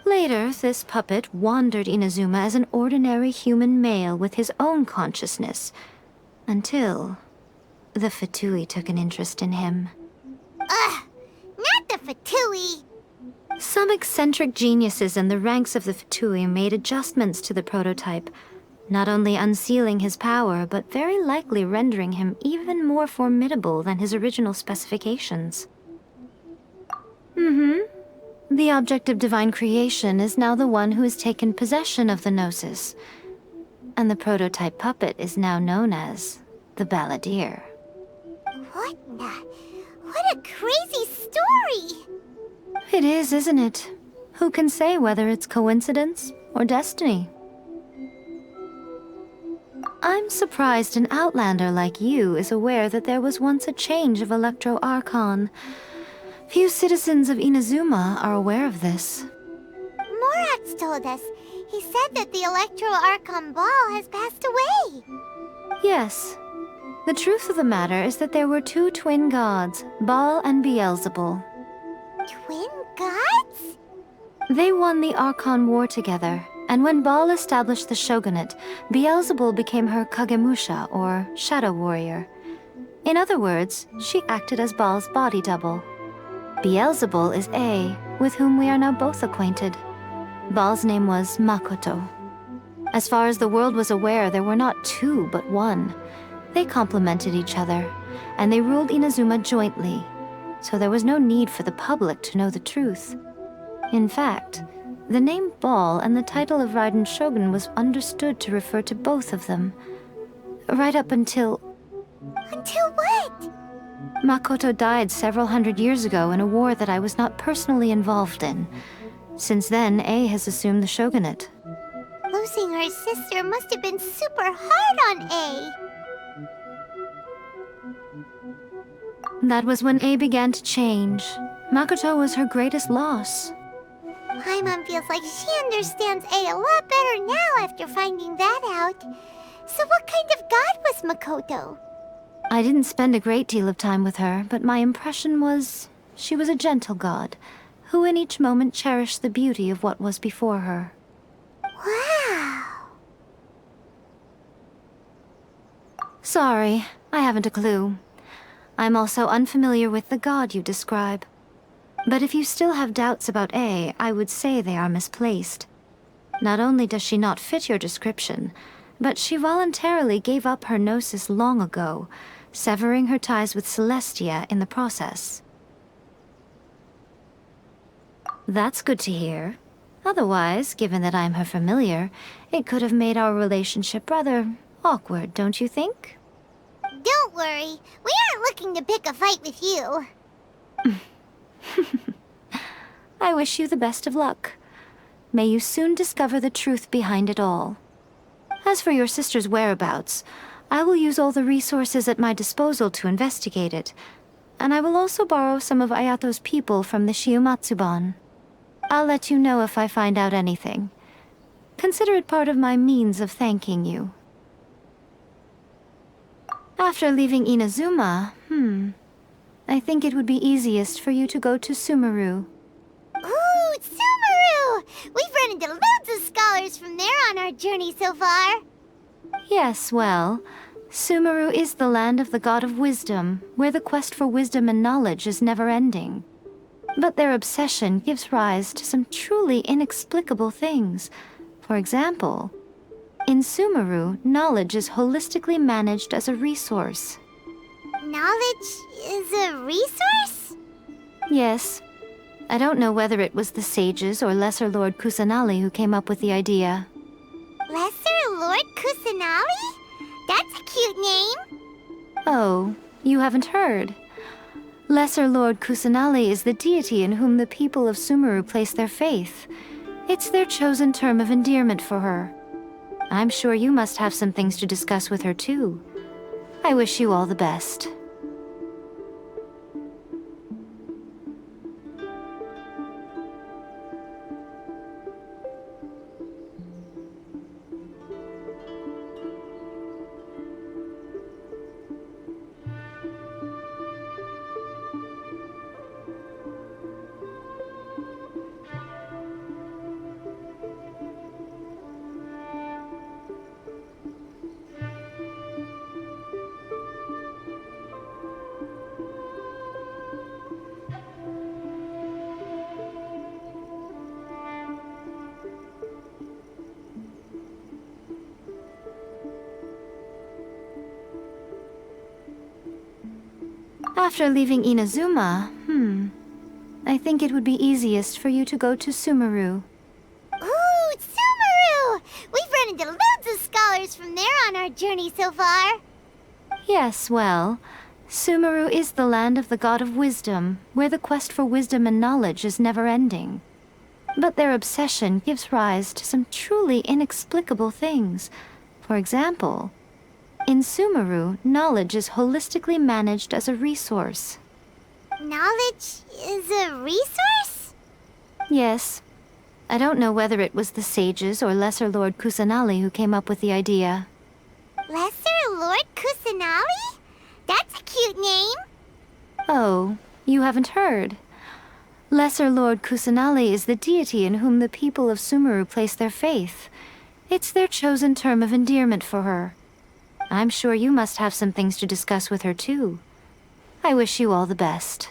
Later, this puppet wandered Inazuma as an ordinary human male with his own consciousness, until the Fatui took an interest in him. Ugh! Not the Fatui! Some eccentric geniuses in the ranks of the Fatui made adjustments to the prototype, not only unsealing his power, but very likely rendering him even more formidable than his original specifications. The object of divine creation is now the one who has taken possession of the Gnosis, and the prototype puppet is now known as the Balladeer. What a crazy story! It is, isn't it? Who can say whether it's coincidence or destiny? I'm surprised an outlander like you is aware that there was once a change of Electro Archon. Few citizens of Inazuma are aware of this. Morax told us. He said that the Electro Archon Ball has passed away. Yes. The truth of the matter is that there were 2 twin gods, Baal and Beelzebul. Twin gods? They won the Archon War together, and when Baal established the shogunate, Beelzebul became her Kagemusha, or shadow warrior. In other words, she acted as Baal's body double. Beelzebul is A, with whom we are now both acquainted. Baal's name was Makoto. As far as the world was aware, there were not 2, but 1. They complemented each other, and they ruled Inazuma jointly, so there was no need for the public to know the truth. In fact, the name Baal and the title of Raiden Shogun was understood to refer to both of them. Right up until... Until what? Makoto died several hundred years ago in a war that I was not personally involved in. Since then, A has assumed the shogunate. Losing her sister must have been super hard on A. That was when A began to change. Makoto was her greatest loss. Paimon feels like she understands A lot better now after finding that out. So what kind of god was Makoto? I didn't spend a great deal of time with her, but my impression was she was a gentle god, who in each moment cherished the beauty of what was before her. Wow. Sorry, I haven't a clue. I'm also unfamiliar with the god you describe. But if you still have doubts about A, I would say they are misplaced. Not only does she not fit your description, but she voluntarily gave up her gnosis long ago, severing her ties with Celestia in the process. That's good to hear. Otherwise, given that I'm her familiar, it could have made our relationship rather awkward, don't you think? Don't worry, we aren't looking to pick a fight with you. I wish you the best of luck. May you soon discover the truth behind it all. As for your sister's whereabouts, I will use all the resources at my disposal to investigate it, and I will also borrow some of Ayato's people from the Shiumatsuban. I'll let you know if I find out anything. Consider it part of my means of thanking you. After leaving Inazuma, I think it would be easiest for you to go to Sumeru. Ooh, Sumeru! We've run into loads of scholars from there on our journey so far. Yes, well, Sumeru is the land of the god of wisdom, where the quest for wisdom and knowledge is never-ending. But their obsession gives rise to some truly inexplicable things. For example, in Sumeru, knowledge is holistically managed as a resource. Knowledge is a resource? Yes. I don't know whether it was the sages or Lesser Lord Kusanali who came up with the idea. Lesser Lord Kusanali? That's a cute name. Oh, you haven't heard. Lesser Lord Kusanali is the deity in whom the people of Sumeru place their faith. It's their chosen term of endearment for her. I'm sure you must have some things to discuss with her too. I wish you all the best. After leaving Inazuma, I think it would be easiest for you to go to Sumeru. Ooh, Sumeru! We've run into loads of scholars from there on our journey so far. Yes, well, Sumeru is the land of the god of wisdom, where the quest for wisdom and knowledge is never-ending. But their obsession gives rise to some truly inexplicable things. For example, in Sumeru, knowledge is holistically managed as a resource. Knowledge is a resource? Yes. I don't know whether it was the sages or Lesser Lord Kusanali who came up with the idea. Lesser Lord Kusanali? That's a cute name. Oh, you haven't heard. Lesser Lord Kusanali is the deity in whom the people of Sumeru place their faith. It's their chosen term of endearment for her. I'm sure you must have some things to discuss with her too. I wish you all the best.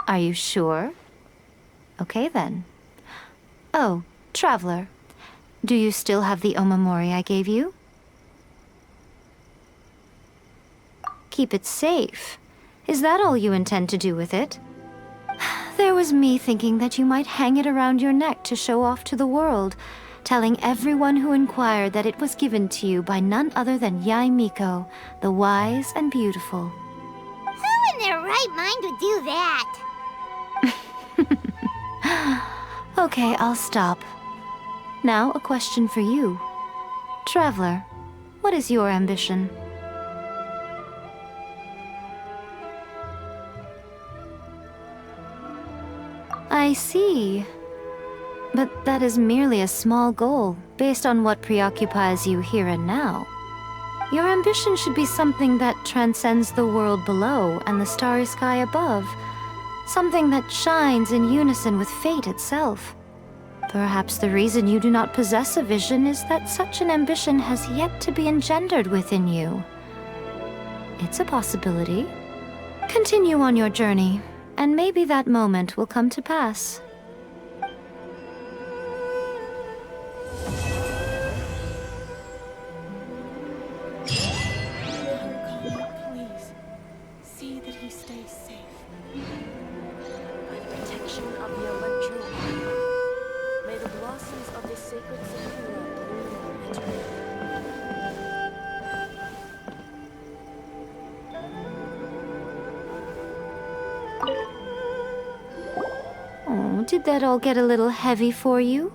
Are you sure? Okay then. Oh, Traveler. Do you still have the omamori I gave you? Keep it safe. Is that all you intend to do with it? There was me thinking that you might hang it around your neck to show off to the world, telling everyone who inquired that it was given to you by none other than Yae Miko, the wise and beautiful. Who in their right mind would do that? Okay, I'll stop. Now, a question for you. Traveler, what is your ambition? I see. But that is merely a small goal, based on what preoccupies you here and now. Your ambition should be something that transcends the world below and the starry sky above. Something that shines in unison with fate itself. Perhaps the reason you do not possess a vision is that such an ambition has yet to be engendered within you. It's a possibility. Continue on your journey, and maybe that moment will come to pass. Please, see that he stays safe. By the protection of the Electro Archon, may the blossoms of the sacred Sakura bloom eternally. Oh, did that all get a little heavy for you?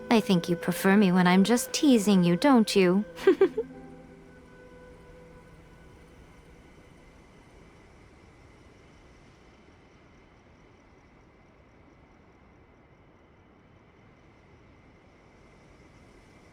I think you prefer me when I'm just teasing you, don't you?